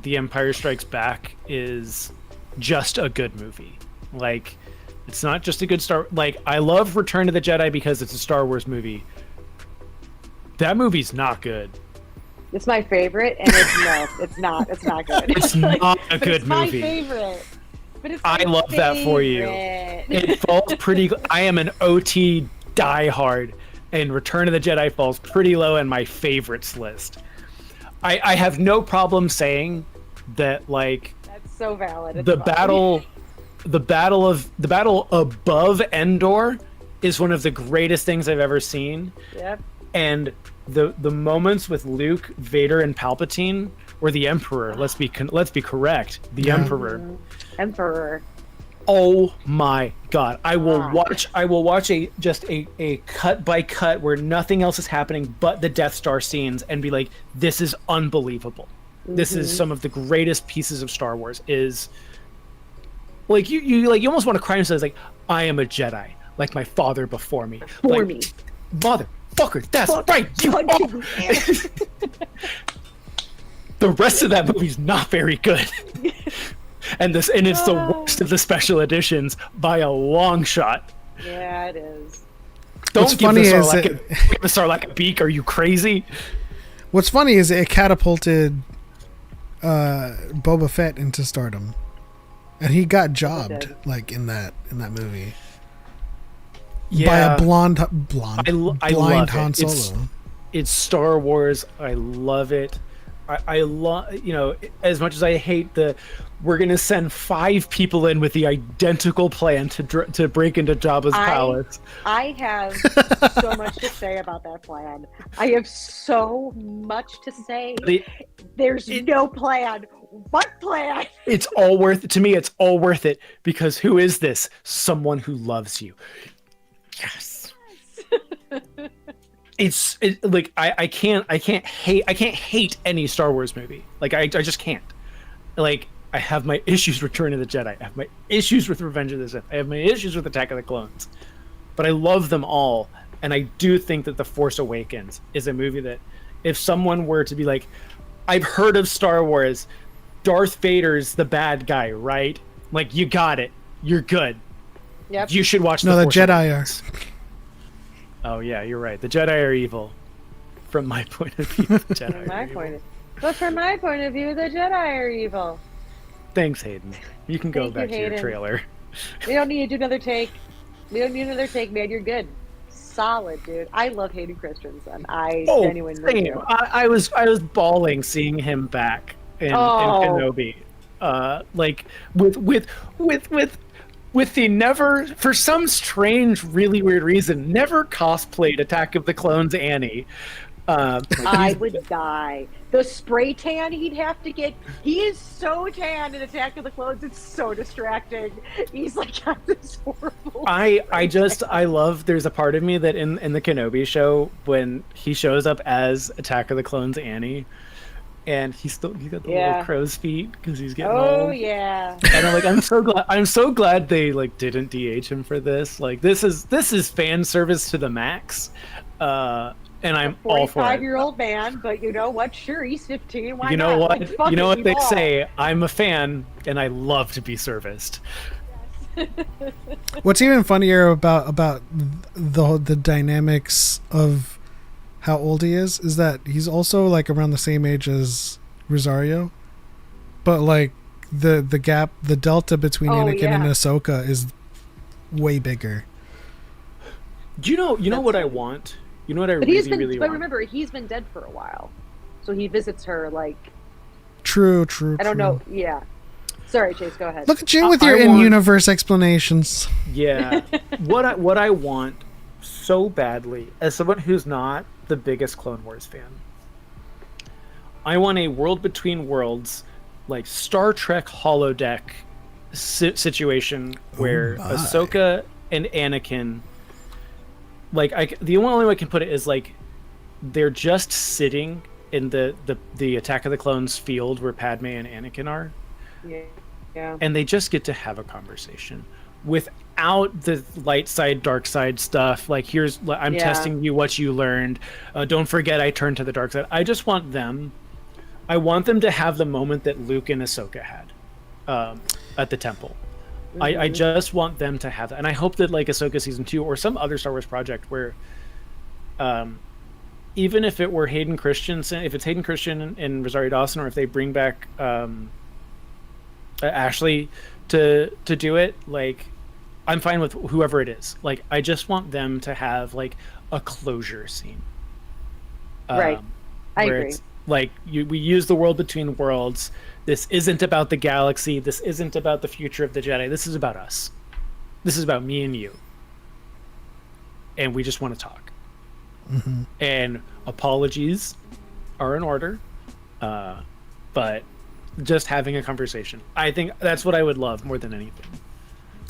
The Empire Strikes Back is just a good movie. Like, it's not just a good Like, I love Return of the Jedi because it's a Star Wars movie. That movie's not good. It's my favorite, and it's not good. It's not a good it's movie. My favorite. But it's I love that for you. It falls pretty. I am an OT diehard, and Return of the Jedi falls pretty low in my favorites list. I have no problem saying that, like, that's so valid. It's the fine. battle above Endor is one of the greatest things I've ever seen. Yep. And the moments with Luke, Vader, and Palpatine, or the Emperor. Let's be correct. The Emperor. Oh my God! I will watch a cut by cut where nothing else is happening but the Death Star scenes, and be like, this is unbelievable. This is some of the greatest pieces of Star Wars. Is like you almost want to cry and say, like, I am a Jedi, like my father before me. Motherfucker, that's right. You are. The rest of that movie's not very good. And it's the worst of the special editions by a long shot. Yeah, it is. What's funny is give the Sarlacc a beak. Are you crazy? What's funny is it catapulted Boba Fett into stardom, and he got jobbed like in that movie. Yeah, by a blind I love Han it. Solo. It's Star Wars. I love it. I love, as much as I hate we're gonna send 5 people in with the identical plan to break into Jabba's palace. I have so much to say about that plan. I have so much to say. There's no plan. What plan? It's all worth it to me. It's all worth it because who is this? Someone who loves you. Yes. It's like I can't hate any Star Wars movie. Like I just can't. Like, I have my issues with Return of the Jedi. I have my issues with Revenge of the Sith. I have my issues with Attack of the Clones. But I love them all, and I do think that The Force Awakens is a movie that, if someone were to be like, I've heard of Star Wars, Darth Vader's the bad guy, right? Like, you got it. You're good. Yep. You should watch the Force Jedi Awakens. Oh yeah, you're right. The Jedi are evil. From my point of view, the Jedi are evil. But from my point of view, the Jedi are evil. Thanks, Hayden. You can go Thank back you, to your Hayden. trailer. We don't need to do another take. Man. You're good. Solid, dude. I love Hayden Christensen. I genuinely do. I was bawling seeing him back in Kenobi. Like with the never, for some strange, really weird reason, never cosplayed Attack of the Clones Annie. I would die. The spray tan he'd have to get. He is so tan in Attack of the Clones. It's so distracting. He's like got this horrible. I love. There's a part of me that in the Kenobi show when he shows up as Attack of the Clones Annie, and he got the little crow's feet because he's getting old. Oh yeah. And I'm like, I'm so glad they like didn't DH him for this. Like this is fan service to the max. And I'm all for it. 45-year-old man, but you know what? Sure, he's 15. Why you know not? what? Like, you know what they all. say. I'm a fan, and I love to be serviced. What's even funnier about the dynamics of how old he is that he's also like around the same age as Rosario, but like the gap, the delta between Anakin and Ahsoka is way bigger. Do you know what I want? You know what I really want? But remember, he's been dead for a while, so he visits her like. True. I don't know. Yeah. Sorry, Chase. Go ahead. Look at you with your in-universe explanations. Yeah. What I want so badly, as someone who's not the biggest Clone Wars fan, I want a world between worlds, like Star Trek holodeck situation where Ahsoka and Anakin. Like the only way I can put it is like they're just sitting in the Attack of the Clones field where Padme and Anakin are, and they just get to have a conversation without the light side, dark side stuff. Like I'm testing you, what you learned. Don't forget, I turned to the dark side. I just want them I want them to have the moment that Luke and Ahsoka had at the temple. I just want them to have that, and I hope that like Ahsoka season 2 or some other Star Wars project where, even if it were Hayden Christensen, if it's Hayden Christensen and Rosario Dawson, or if they bring back Ashley to do it, like I'm fine with whoever it is. Like I just want them to have like a closure scene. Right. I agree. It's like we use the world between worlds. This isn't about the galaxy. This isn't about the future of the Jedi. This is about us. This is about me and you. And we just want to talk. Mm-hmm. And apologies are in order. But just having a conversation. I think that's what I would love more than anything.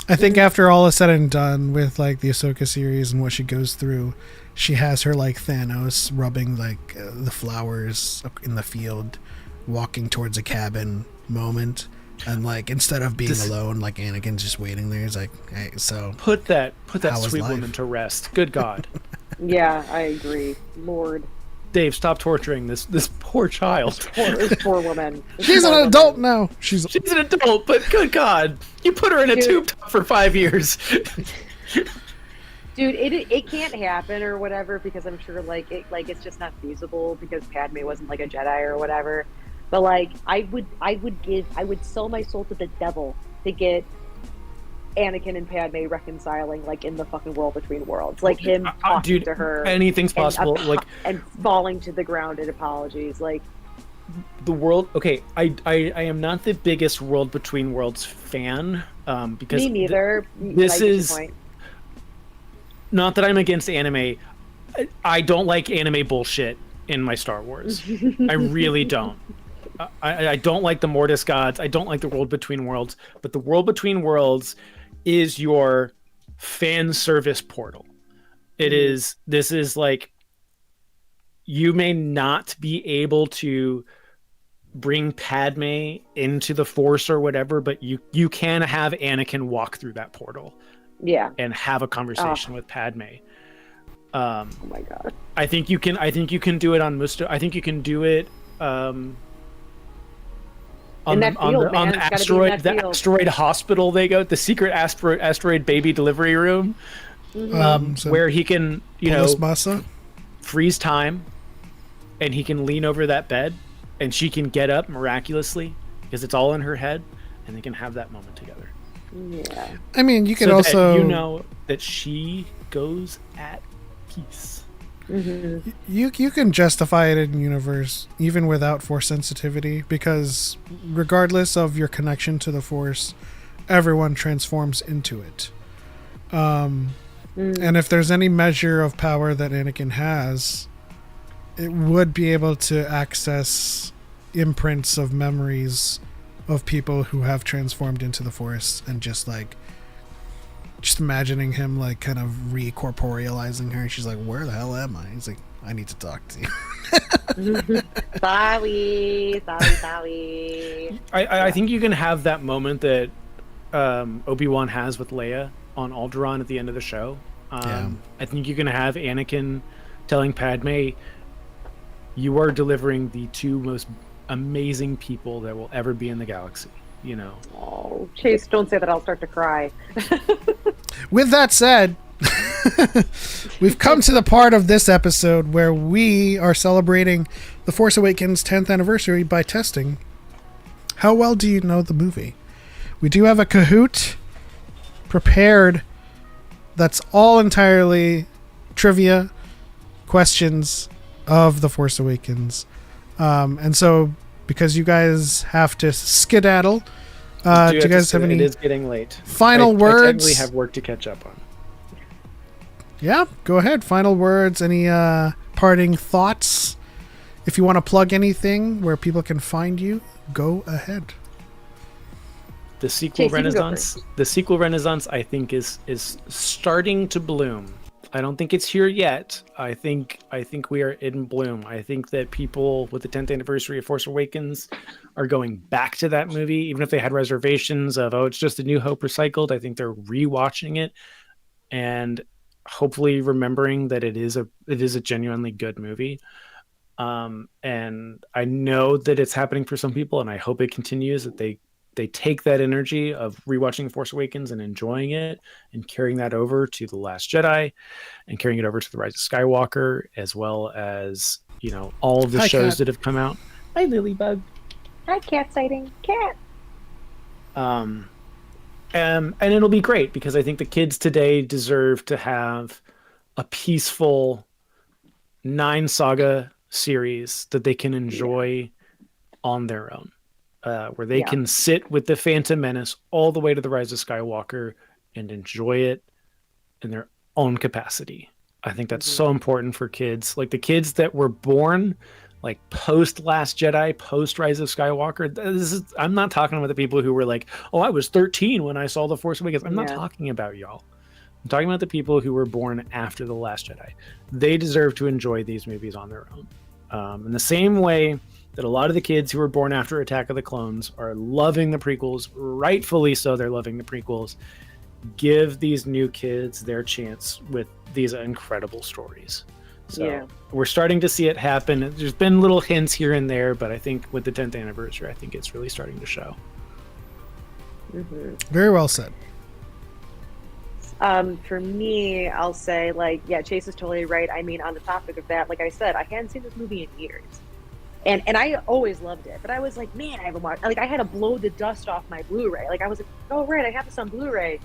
I think after all is said and done with like the Ahsoka series and what she goes through, she has her like Thanos rubbing like the flowers in the field, walking towards a cabin moment, and like instead of being alone, like Anakin's just waiting there. He's like, "Hey, so put that how was sweet life?" woman to rest." Good God, Yeah, I agree. Lord, Dave, stop torturing this poor child. this poor woman. She's an adult now. She's an adult, but good God, you put her in a tube top for 5 years. Dude, it can't happen or whatever because I'm sure it's just not feasible because Padme wasn't like a Jedi or whatever. But like I would sell my soul to the devil to get Anakin and Padme reconciling like in the fucking world between worlds, like him talking to her. Anything's possible. And falling to the ground in apologies, like the world. Okay, I am not the biggest world between worlds fan. Because me neither. This is not that I'm against anime. I don't like anime bullshit in my Star Wars. I really don't. I don't like the Mortis gods. I don't like the world between worlds. But the world between worlds is your fan service portal. It is. This is like you may not be able to bring Padme into the Force or whatever, but you can have Anakin walk through that portal. Yeah. And have a conversation with Padme. Oh my God. I think you can do it on Musto. I think you can do it on the asteroid hospital they go, the secret asteroid baby delivery room, where he can freeze time, and he can lean over that bed, and she can get up miraculously because it's all in her head, and they can have that moment together. Yeah. I mean, you could so also that that she goes at peace. Mm-hmm. You can justify it in universe even without Force sensitivity, because regardless of your connection to the Force, everyone transforms into it. And if there's any measure of power that Anakin has, it would be able to access imprints of memories of people who have transformed into the Force, and just imagining him like kind of recorporealizing her. She's like, "Where the hell am I?" He's like, "I need to talk to you." Sorry. I think you can have that moment that Obi-Wan has with Leia on Alderaan at the end of the show. I think you can have Anakin telling Padme, "You are delivering the two most amazing people that will ever be in the galaxy." You know. Oh, Chase, don't say that. I'll start to cry. With that said, we've come to the part of this episode where we are celebrating The Force Awakens 10th anniversary by testing how well do you know the movie. We do have a Kahoot prepared that's all entirely trivia questions of The Force Awakens. And so, because you guys have to skedaddle, do you guys have any? It is getting late. Final words. I technically have work to catch up on. Yeah, go ahead. Final words. Any parting thoughts? If you want to plug anything where people can find you, go ahead. The sequel renaissance. The sequel renaissance, I think, is starting to bloom. I don't think it's here yet. I think we are in bloom. I think that people with the 10th anniversary of Force Awakens are going back to that movie, even if they had reservations of, it's just a New Hope recycled. I think they're rewatching it and hopefully remembering that it is a genuinely good movie. And I know that it's happening for some people, and I hope it continues, that they take that energy of rewatching Force Awakens and enjoying it and carrying that over to The Last Jedi and carrying it over to The Rise of Skywalker, as well as, all of the Hi, shows Kat. that have come out. Hi, Lilybug. Hi, cat sighting. Cat. And it'll be great because I think the kids today deserve to have a peaceful 9 saga series that they can enjoy on their own, where they can sit with the Phantom Menace all the way to The Rise of Skywalker and enjoy it in their own capacity. I think that's so important for kids, like the kids that were born like post Last Jedi, post Rise of Skywalker. I'm not talking about the people who were like, oh, I was 13 when I saw The Force Awakens. I'm not talking about y'all. I'm talking about the people who were born after The Last Jedi. They deserve to enjoy these movies on their own. In the same way that a lot of the kids who were born after Attack of the Clones are loving the prequels, rightfully so, they're loving the prequels. Give these new kids their chance with these incredible stories. So we're starting to see it happen. There's been little hints here and there, but I think with the 10th anniversary, I think it's really starting to show. Very well said. For me, I'll say, Chase is totally right. I mean, on the topic of that, like I said, I hadn't seen this movie in years. And I always loved it. But I was like, man, I haven't watched, I had to blow the dust off my Blu-ray. I was like, oh, right, I have this on Blu-ray.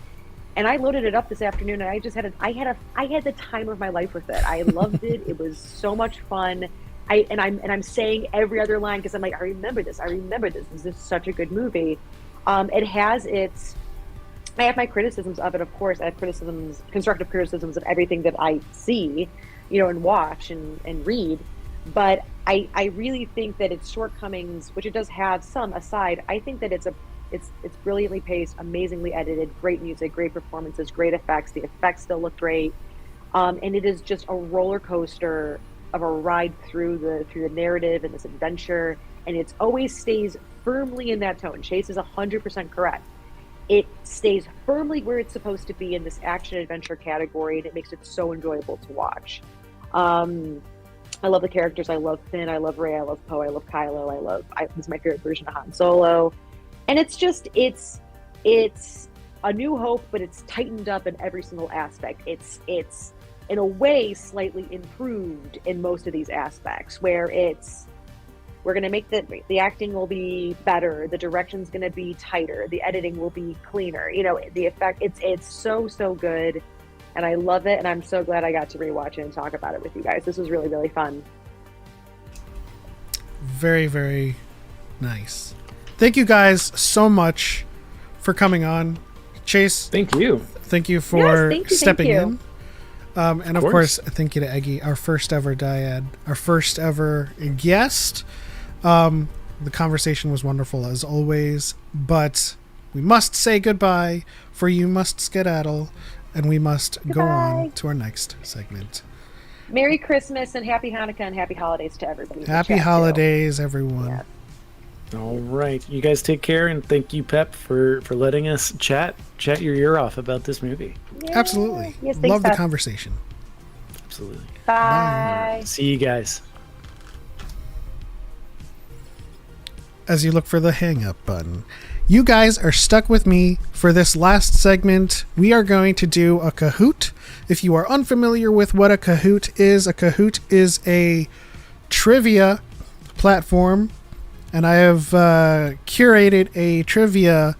And I loaded it up this afternoon, and I just had I had the time of my life with it. I loved it. It was so much fun. I'm saying every other line because I'm like, I remember this. This is such a good movie. It has its. I have my criticisms of it, of course. I have constructive criticisms of everything that I see, and watch and read. But I really think that its shortcomings, which it does have some aside, I think that it's brilliantly paced, amazingly edited, great music, great performances, great effects. The effects still look great, and it is just a roller coaster of a ride through the narrative and this adventure. And it always stays firmly in that tone. Chase is 100% correct. It stays firmly where it's supposed to be in this action adventure category, and it makes it so enjoyable to watch. I love the characters. I love Finn. I love Rey. I love Poe. I love Kylo. This is my favorite version of Han Solo. And it's A New Hope, but it's tightened up in every single aspect. It's in a way slightly improved in most of these aspects, where we're going to make the acting will be better, the direction's going to be tighter, the editing will be cleaner. The effect, it's so good, and I love it, and I'm so glad I got to rewatch it and talk about it with you guys. This was really, really fun. Very, very nice. Thank you guys so much for coming on. Chase, thank you for stepping in. And of course, thank you to Eggy, our first ever dyad, our first ever guest. The conversation was wonderful as always, but we must say goodbye, for you must skedaddle, and we must go on to our next segment. Merry Christmas and Happy Hanukkah and Happy Holidays to everybody. Happy holidays, everyone. Yeah. All right. You guys take care, and thank you, Pep, for letting us chat your ear off about this movie. Yeah. Absolutely. Yes, love the Pep. conversation. Absolutely. Bye. See you guys. As you look for the hang up button, you guys are stuck with me for this last segment. We are going to do a Kahoot. If you are unfamiliar with what a Kahoot is a trivia platform, and I have curated a trivia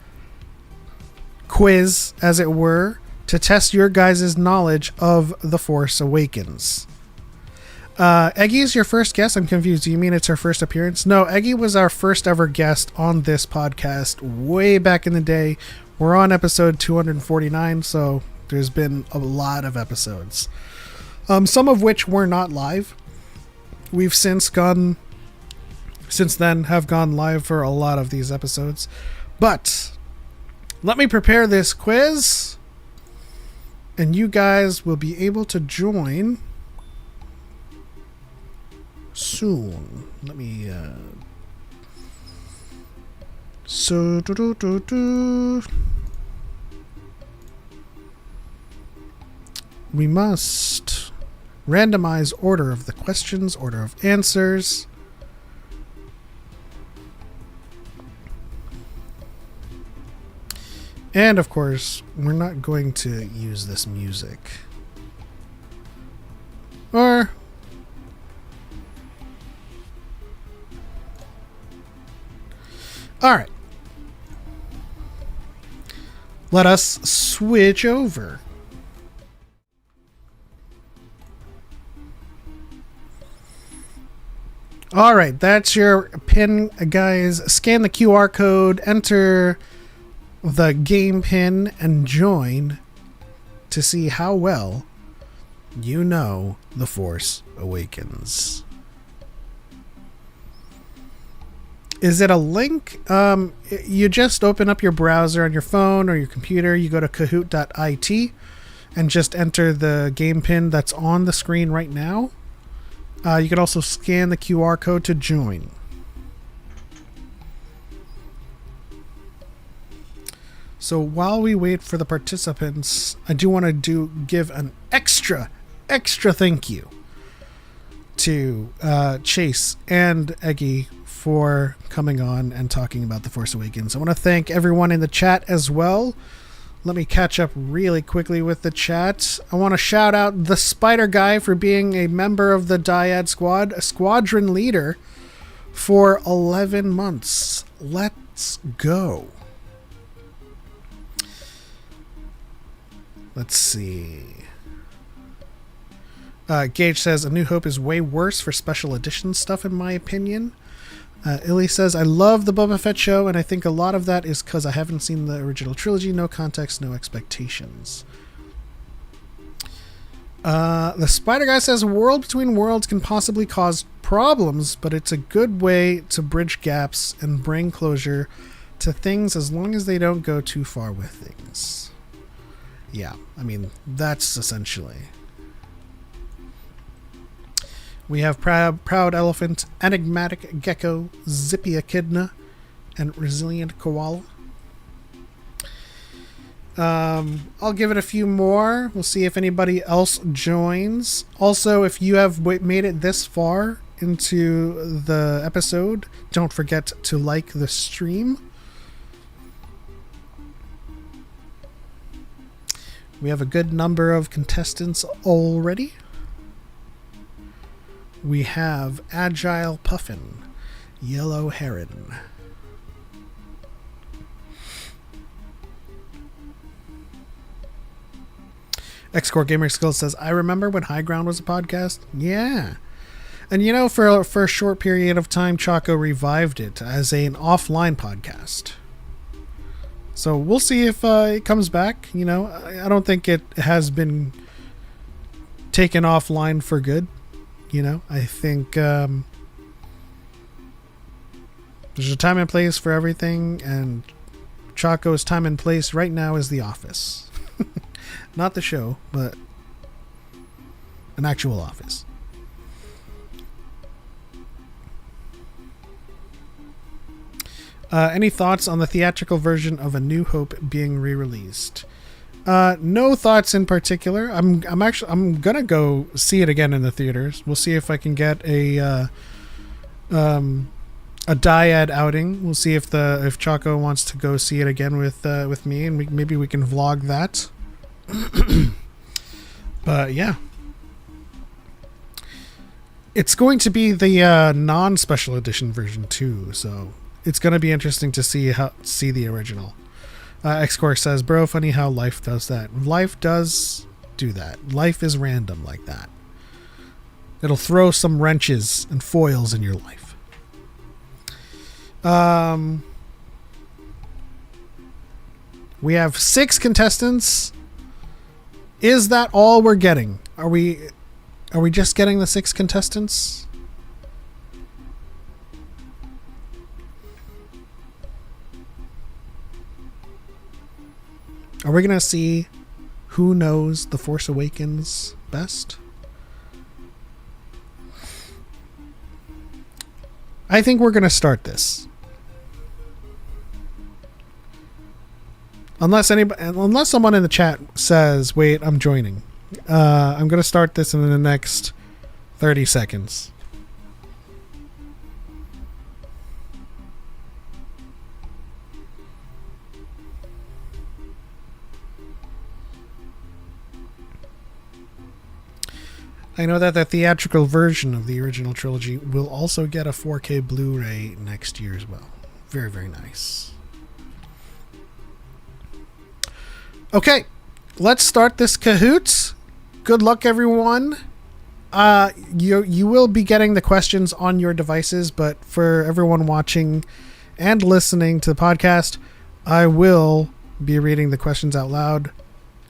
quiz, as it were, to test your guys' knowledge of The Force Awakens. Eggy is your first guest? I'm confused. Do you mean it's her first appearance? No, Eggy was our first ever guest on this podcast way back in the day. We're on episode 249, so there's been a lot of episodes. Some of which were not live. We've since then have gone live for a lot of these episodes. But let me prepare this quiz, and you guys will be able to join soon. Let me we must randomize order of the questions, order of answers. And of course, we're not going to use this music. Or all right. Let us switch over. All right, that's your pin, guys. Scan the QR code, enter the game pin, and join to see how well you know The Force Awakens. Is it a link? You just open up your browser on your phone or your computer. You go to kahoot.it and just enter the game pin that's on the screen right now. You can also scan the QR code to join. So while we wait for the participants, I do want to give an extra thank you to Chase and Eggy for coming on and talking about The Force Awakens. I want to thank everyone in the chat as well. Let me catch up really quickly with the chat. I want to shout out the Spider Guy for being a member of the DYAD squad, a squadron leader for 11 months. Let's go. Let's see. Gage says, A New Hope is way worse for special edition stuff, in my opinion. Illy says, I love the Boba Fett show, and I think a lot of that is because I haven't seen the original trilogy. No context, no expectations. The Spider Guy says, a world between worlds can possibly cause problems, but it's a good way to bridge gaps and bring closure to things as long as they don't go too far with things. Yeah, I mean, that's essentially... We have Proud Elephant, Enigmatic Gecko, Zippy Echidna, and Resilient Koala. I'll give it a few more. We'll see if anybody else joins. Also, if you have made it this far into the episode, don't forget to like the stream. We have a good number of contestants already. We have Agile Puffin, Yellow Heron. X-Core Gamer Skills says, I remember when High Ground was a podcast. Yeah. And you know, for a short period of time, Choco revived it as an offline podcast. So we'll see if it comes back. You know, I don't think it has been taken offline for good. You know, I think there's a time and place for everything, and Choco's time and place right now is The Office. Not the show, but an actual office. Any thoughts on the theatrical version of A New Hope being re-released? No thoughts in particular. I'm gonna go see it again in the theaters. We'll see if I can get a dyad outing. We'll see if Choco wants to go see it again with me, and maybe we can vlog that. But yeah, it's going to be the non-special edition version too, so it's gonna be interesting to see the original. X-Core says, bro, funny how life does that. Life does do that. Life is random like that. It'll throw some wrenches and foils in your life. We have 6 contestants. Is that all we're getting? Are we just getting the 6 contestants? Are we going to see who knows The Force Awakens best? I think we're going to start this. Unless someone in the chat says, wait, I'm joining. I'm going to start this in the next 30 seconds. I know that the theatrical version of the original trilogy will also get a 4K Blu-ray next year as well. Very, very nice. Okay, let's start this cahoots. Good luck, everyone. You will be getting the questions on your devices, but for everyone watching and listening to the podcast, I will be reading the questions out loud.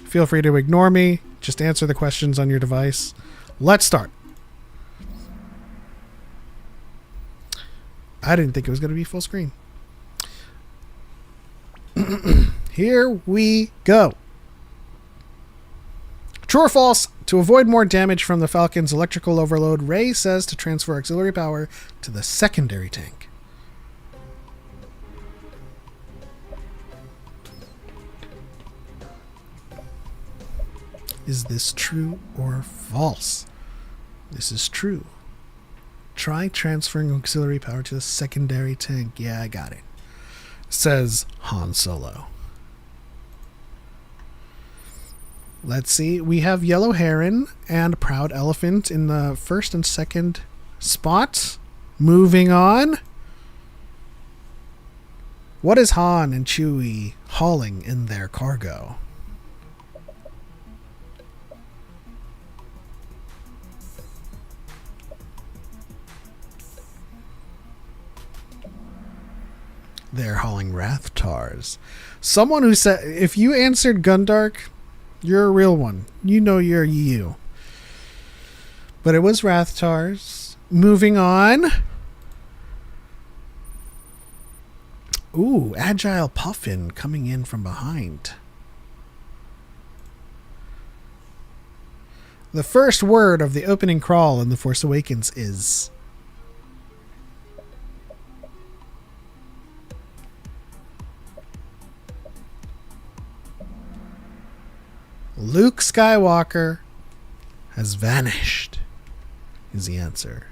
Feel free to ignore me. Just answer the questions on your device. Let's start. I didn't think it was going to be full screen. Here we go. True or false? To avoid more damage from the Falcon's electrical overload, Rey says to transfer auxiliary power to the secondary tank. Is this true or false? This is true. Try transferring auxiliary power to the secondary tank. Yeah, I got it. Says Han Solo. Let's see. We have Yellow Heron and Proud Elephant in the first and second spot. Moving on. What is Han and Chewie hauling in their cargo? They're hauling Rathtars. Someone who said, if you answered Gundark, you're a real one. You know you're you. But it was Rathtars. Moving on. Ooh, Agile Puffin coming in from behind. The first word of the opening crawl in The Force Awakens is... Luke Skywalker has vanished, is the answer.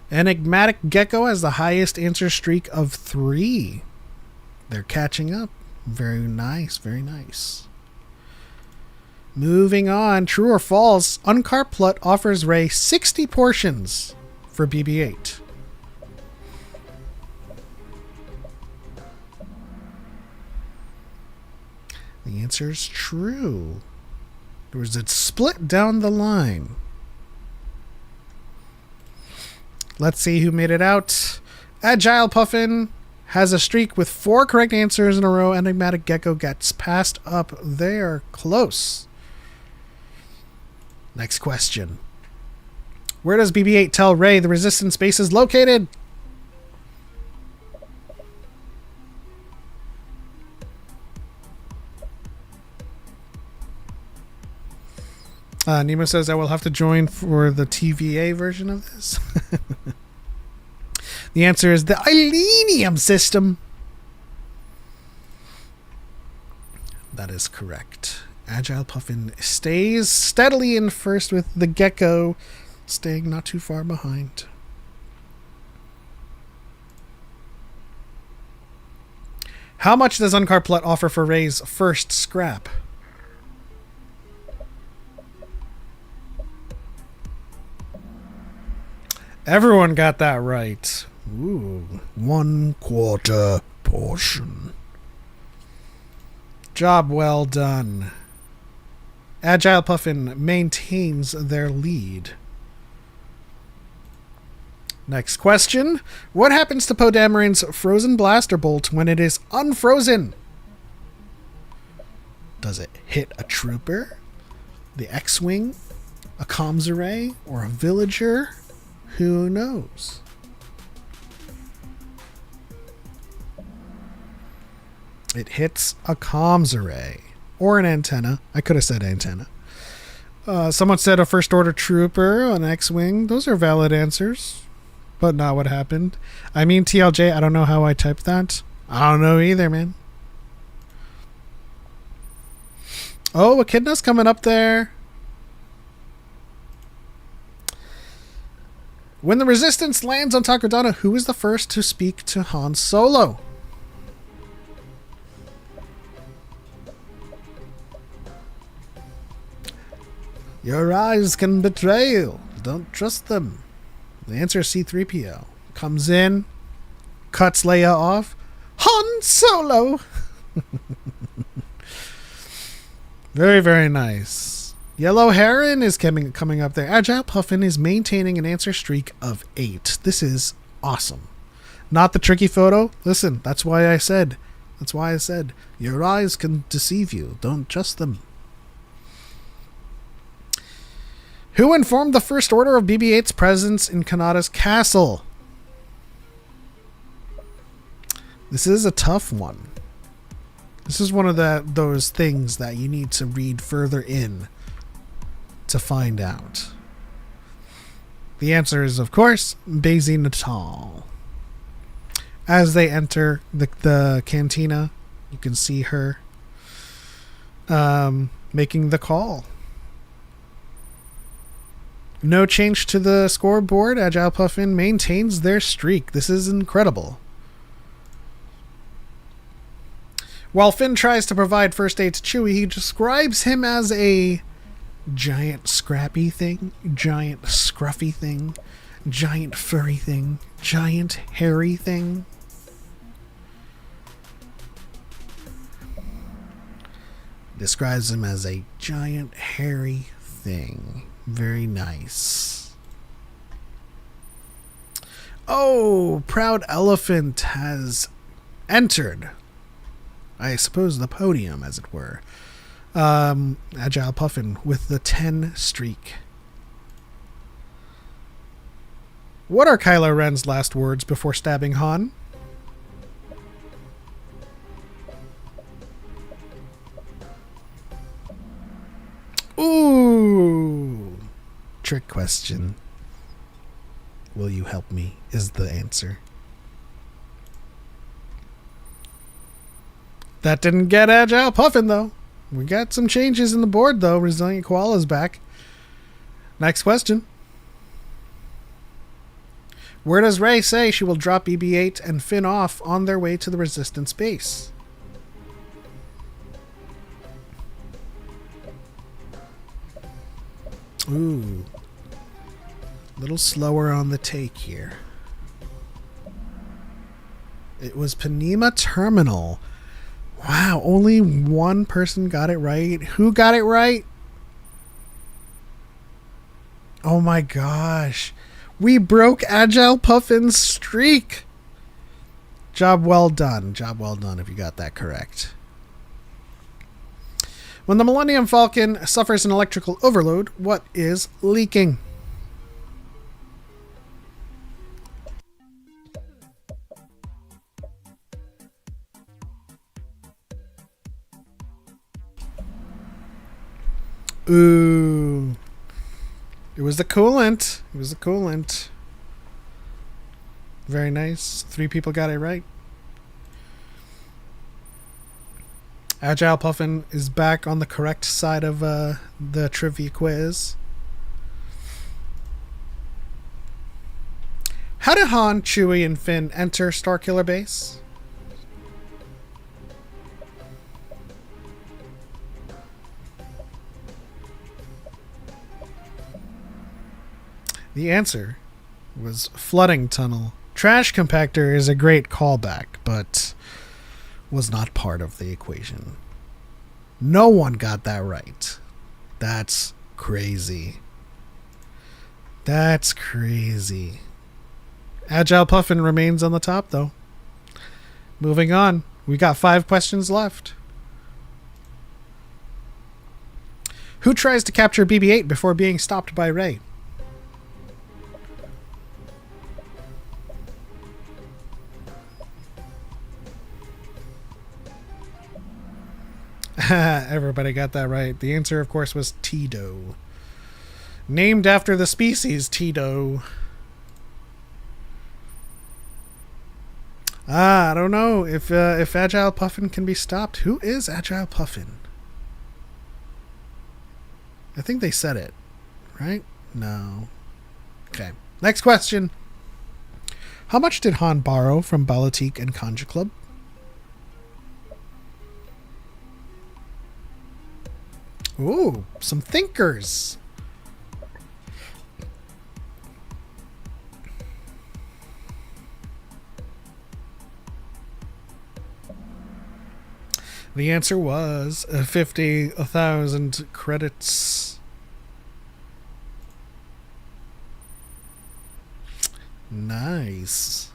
Enigmatic Gecko has the highest answer streak of 3. They're catching up. Very nice, very nice. Moving on. True or false? Uncarplut offers Rey 60 portions for BB-8. The answer is true. There was a split down the line. Let's see who made it out. Agile Puffin has a streak with 4 correct answers in a row. Enigmatic Gecko gets passed up. They're close. Next question. Where does BB-8 tell Rey the resistance base is located? Nemo says I will have to join for the TVA version of this. The answer is the Ilenium system. That is correct. Agile Puffin stays steadily in first with the Gecko staying not too far behind. How much does Uncarplut offer for Rey's first scrap? Everyone got that right. Ooh, 1/4 portion. Job well done. Agile Puffin maintains their lead. Next question. What happens to Poe Dameron's frozen blaster bolt when it is unfrozen? Does it hit a trooper, the X-Wing, a comms array, or a villager? Who knows? It hits a comms array. Or an antenna. I could have said antenna. Someone said a first order trooper, an X-Wing. Those are valid answers. But not what happened. I mean, TLJ, I don't know how I typed that. I don't know either, man. Oh, Echidna's coming up there. When the Resistance lands on Takodana, who is the first to speak to Han Solo? Your eyes can betray you. Don't trust them. The answer is C-3PO. Comes in, cuts Leia off. Han Solo! Very, very nice. Yellow Heron is coming up there. Agile Puffin is maintaining an answer streak of 8. This is awesome. Not the tricky photo. Listen, that's why I said, your eyes can deceive you. Don't trust them. Who informed the First Order of BB-8's presence in Kanata's castle? This is a tough one. This is one of those things that you need to read further in to find out. The answer is, of course, Basie Natal. As they enter the cantina, you can see her making the call. No change to the scoreboard. Agile Puffin maintains their streak. This is incredible. While Finn tries to provide first aid to Chewie, he describes him as a giant scrappy thing, giant scruffy thing, giant furry thing, giant hairy thing. Describes him as a giant hairy thing. Very nice. Oh, Proud Elephant has entered, I suppose, the podium, as it were. Agile Puffin with the 10 streak. What are Kylo Ren's last words before stabbing Han? Ooh! Trick question. Will you help me? Is the answer. That didn't get Agile Puffin, though. We got some changes in the board, though. Resilient Koala's back. Next question. Where does Rey say she will drop BB-8 and Finn off on their way to the Resistance base? Ooh. A little slower on the take here. It was Panema Terminal. Wow, only one person got it right. Who got it right? Oh my gosh. We broke Agile Puffin's streak. Job well done. Job well done if you got that correct. When the Millennium Falcon suffers an electrical overload, what is leaking? Ooh. It was the coolant. It was the coolant. Very nice. 3 people got it right. Agile Puffin is back on the correct side of the trivia quiz. How did Han, Chewie, and Finn enter Starkiller Base? The answer was flooding tunnel. Trash compactor is a great callback, but was not part of the equation. No one got that right. That's crazy. That's crazy. Agile Puffin remains on the top, though. Moving on. We got 5 questions left. Who tries to capture BB-8 before being stopped by Rey? Everybody got that right. The answer, of course, was Tito. Named after the species Tito. I don't know if Agile Puffin can be stopped. Who is Agile Puffin? I think they said it, right? No. Okay. Next question. How much did Han borrow from Balatik and Conja Club? Ooh, some thinkers. The answer was 50,000 credits. Nice.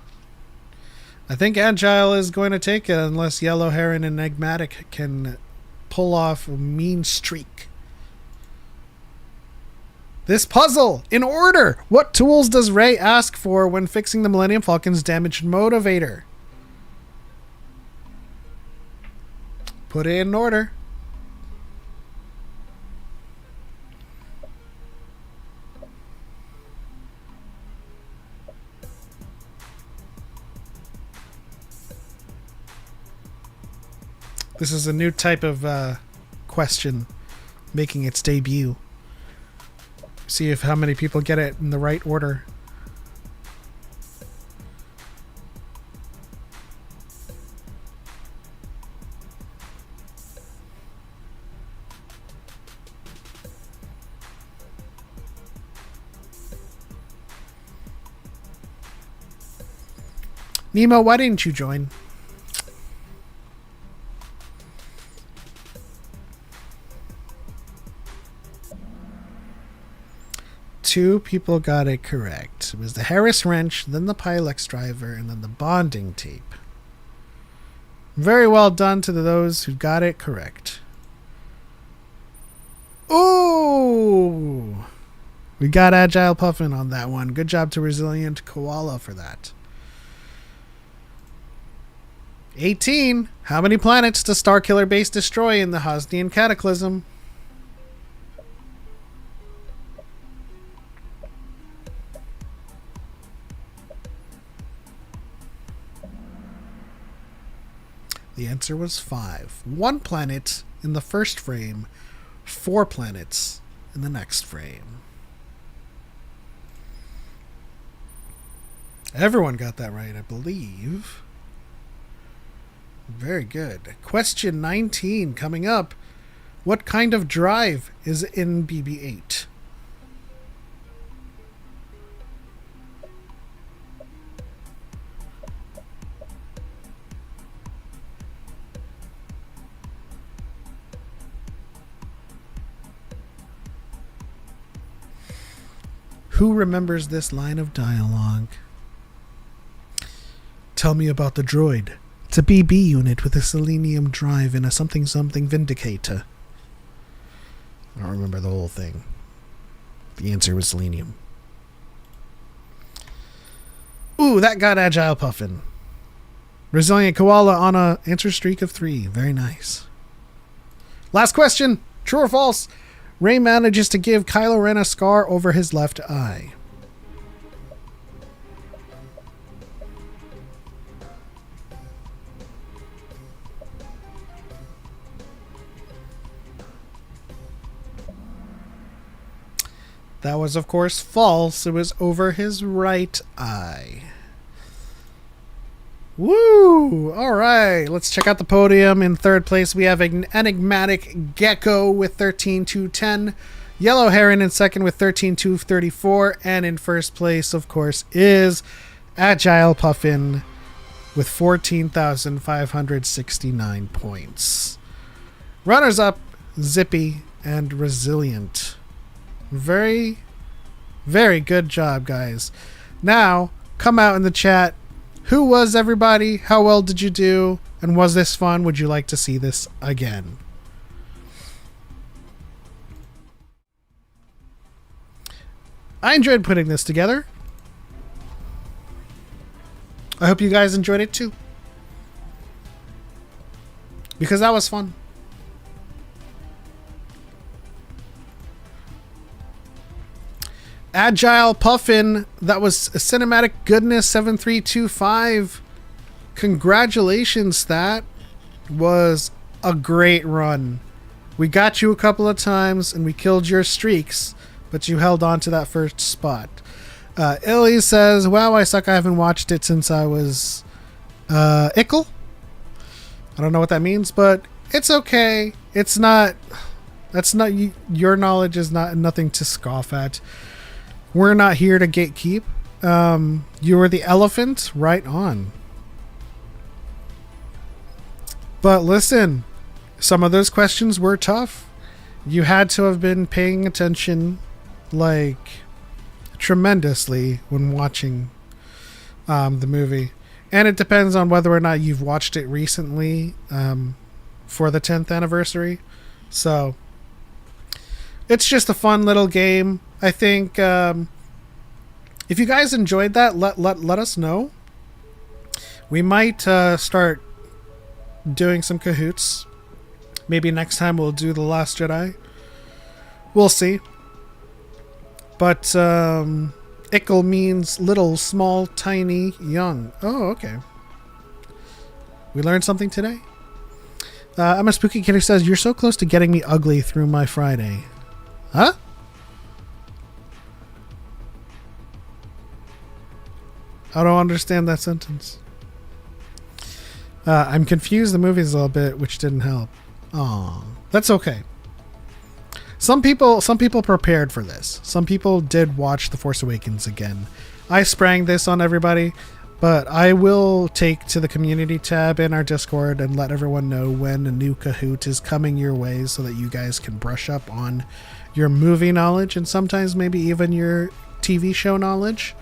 I think Agile is going to take it unless Yellow Heron and Enigmatic can pull off a mean streak. This puzzle, in order. What tools does Rey ask for when fixing the Millennium Falcon's damaged motivator? Put it in order. This is a new type of question making its debut. See if how many people get it in the right order. Nemo, why didn't you join? Two people got it correct. It was the Harris wrench, then the Pilex driver, and then the bonding tape. Very well done to those who got it correct. Ooh! We got Agile Puffin on that one. Good job to Resilient Koala for that. 18. How many planets does Starkiller Base destroy in the Hosnian Cataclysm? The answer was 5. 1 planet in the first frame, 4 planets in the next frame. Everyone got that right, I believe. Very good. Question 19 coming up. What kind of drive is in BB-8? Who remembers this line of dialogue? Tell me about the droid. It's a BB unit with a selenium drive and a something-something Vindicator. I don't remember the whole thing. The answer was selenium. Ooh, that got Agile Puffin. Resilient Koala on a answer streak of 3. Very nice. Last question. True or false? Rey manages to give Kylo Ren a scar over his left eye. That was, of course, false. It was over his right eye. Woo! All right, let's check out the podium. In third place, we have an Enigmatic Gecko with 13,210. Yellow Heron in second with 13,234. And in first place, of course, is Agile Puffin with 14,569 points. Runners up, Zippy and Resilient. Very, very good job, guys. Now, come out in the chat. Who was everybody? How well did you do? And was this fun? Would you like to see this again? I enjoyed putting this together. I hope you guys enjoyed it too. Because that was fun. Agile Puffin, that was a Cinematic Goodness 7325. Congratulations, that was a great run. We got you a couple of times and we killed your streaks, but you held on to that first spot. Illy says, wow, I suck. I haven't watched it since I was ickle. I don't know what that means, but it's okay. It's not... That's not... Your knowledge is not nothing to scoff at. We're not here to gatekeep. You were the elephant. Right on. But listen, some of those questions were tough. You had to have been paying attention, like, tremendously when watching the movie. And it depends on whether or not you've watched it recently for the 10th anniversary. So, it's just a fun little game. I think if you guys enjoyed that, let us know. We might start doing some cahoots. Maybe next time we'll do The Last Jedi. We'll see. But ickle means little, small, tiny, young. Oh, okay. We learned something today. I'm a spooky kid who says, you're so close to getting me ugly through my Friday. Huh? I don't understand that sentence. I'm confused the movies a little bit, which didn't help. Aw, that's okay. Some people prepared for this. Some people did watch The Force Awakens again. I sprang this on everybody, but I will take to the community tab in our Discord and let everyone know when a new Kahoot is coming your way so that you guys can brush up on your movie knowledge and sometimes maybe even your TV show knowledge.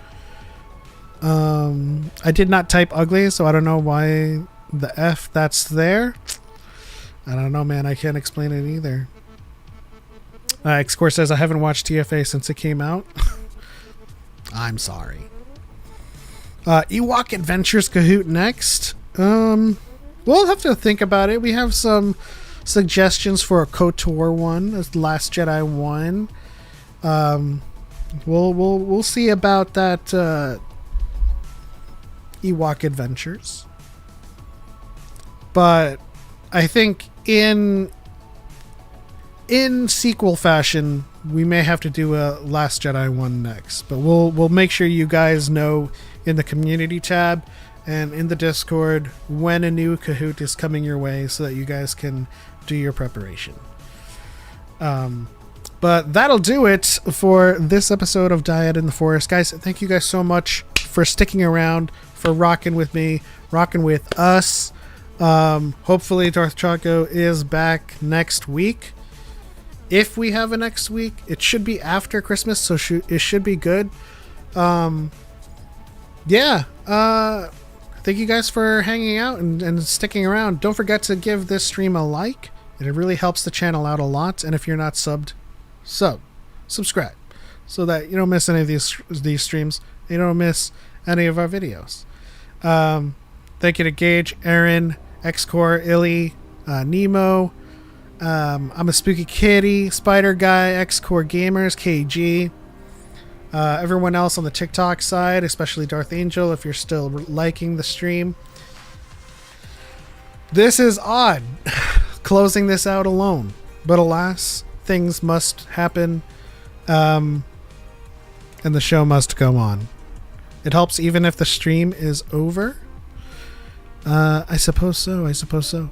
I did not type ugly, so I don't know why the F that's there. I don't know, man. I can't explain it either. Xcore says, I haven't watched TFA since it came out. I'm sorry. Ewok Adventures Kahoot next. We'll have to think about it. We have some suggestions for a KOTOR one, a Last Jedi one. We'll see about that Ewok Adventures. But I think in sequel fashion, we may have to do a Last Jedi one next. But we'll make sure you guys know in the community tab and in the Discord when a new Kahoot is coming your way so that you guys can do your preparation. But that'll do it for this episode of DYAD in the Forest. Guys, thank you guys so much for sticking around, for rocking with me, rocking with us. Hopefully Darth Choco is back next week. If we have a next week, it should be after Christmas, so it should be good. Thank you guys for hanging out and sticking around. Don't forget to give this stream a like. It really helps the channel out a lot. And if you're not subbed, subscribe, so that you don't miss any of these streams. You don't miss any of our videos. Thank you to Gage, Aaron, Xcore, Illy, Nemo. I'm a Spooky Kitty, Spider Guy, Xcore Gamers, KG. Everyone else on the TikTok side, especially Darth Angel, if you're still liking the stream. This is odd, closing this out alone. But alas, things must happen, and the show must go on. It helps even if the stream is over. I suppose so.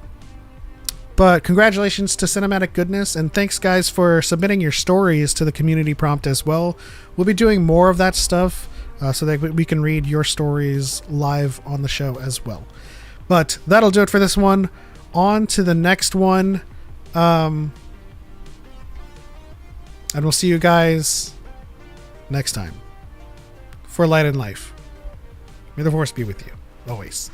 But congratulations to Cinematic Goodness, and thanks guys for submitting your stories to the community prompt as well. We'll be doing more of that stuff so that we can read your stories live on the show as well. But that'll do it for this one. On to the next one. And we'll see you guys next time for Light and Life. May the Force be with you, always.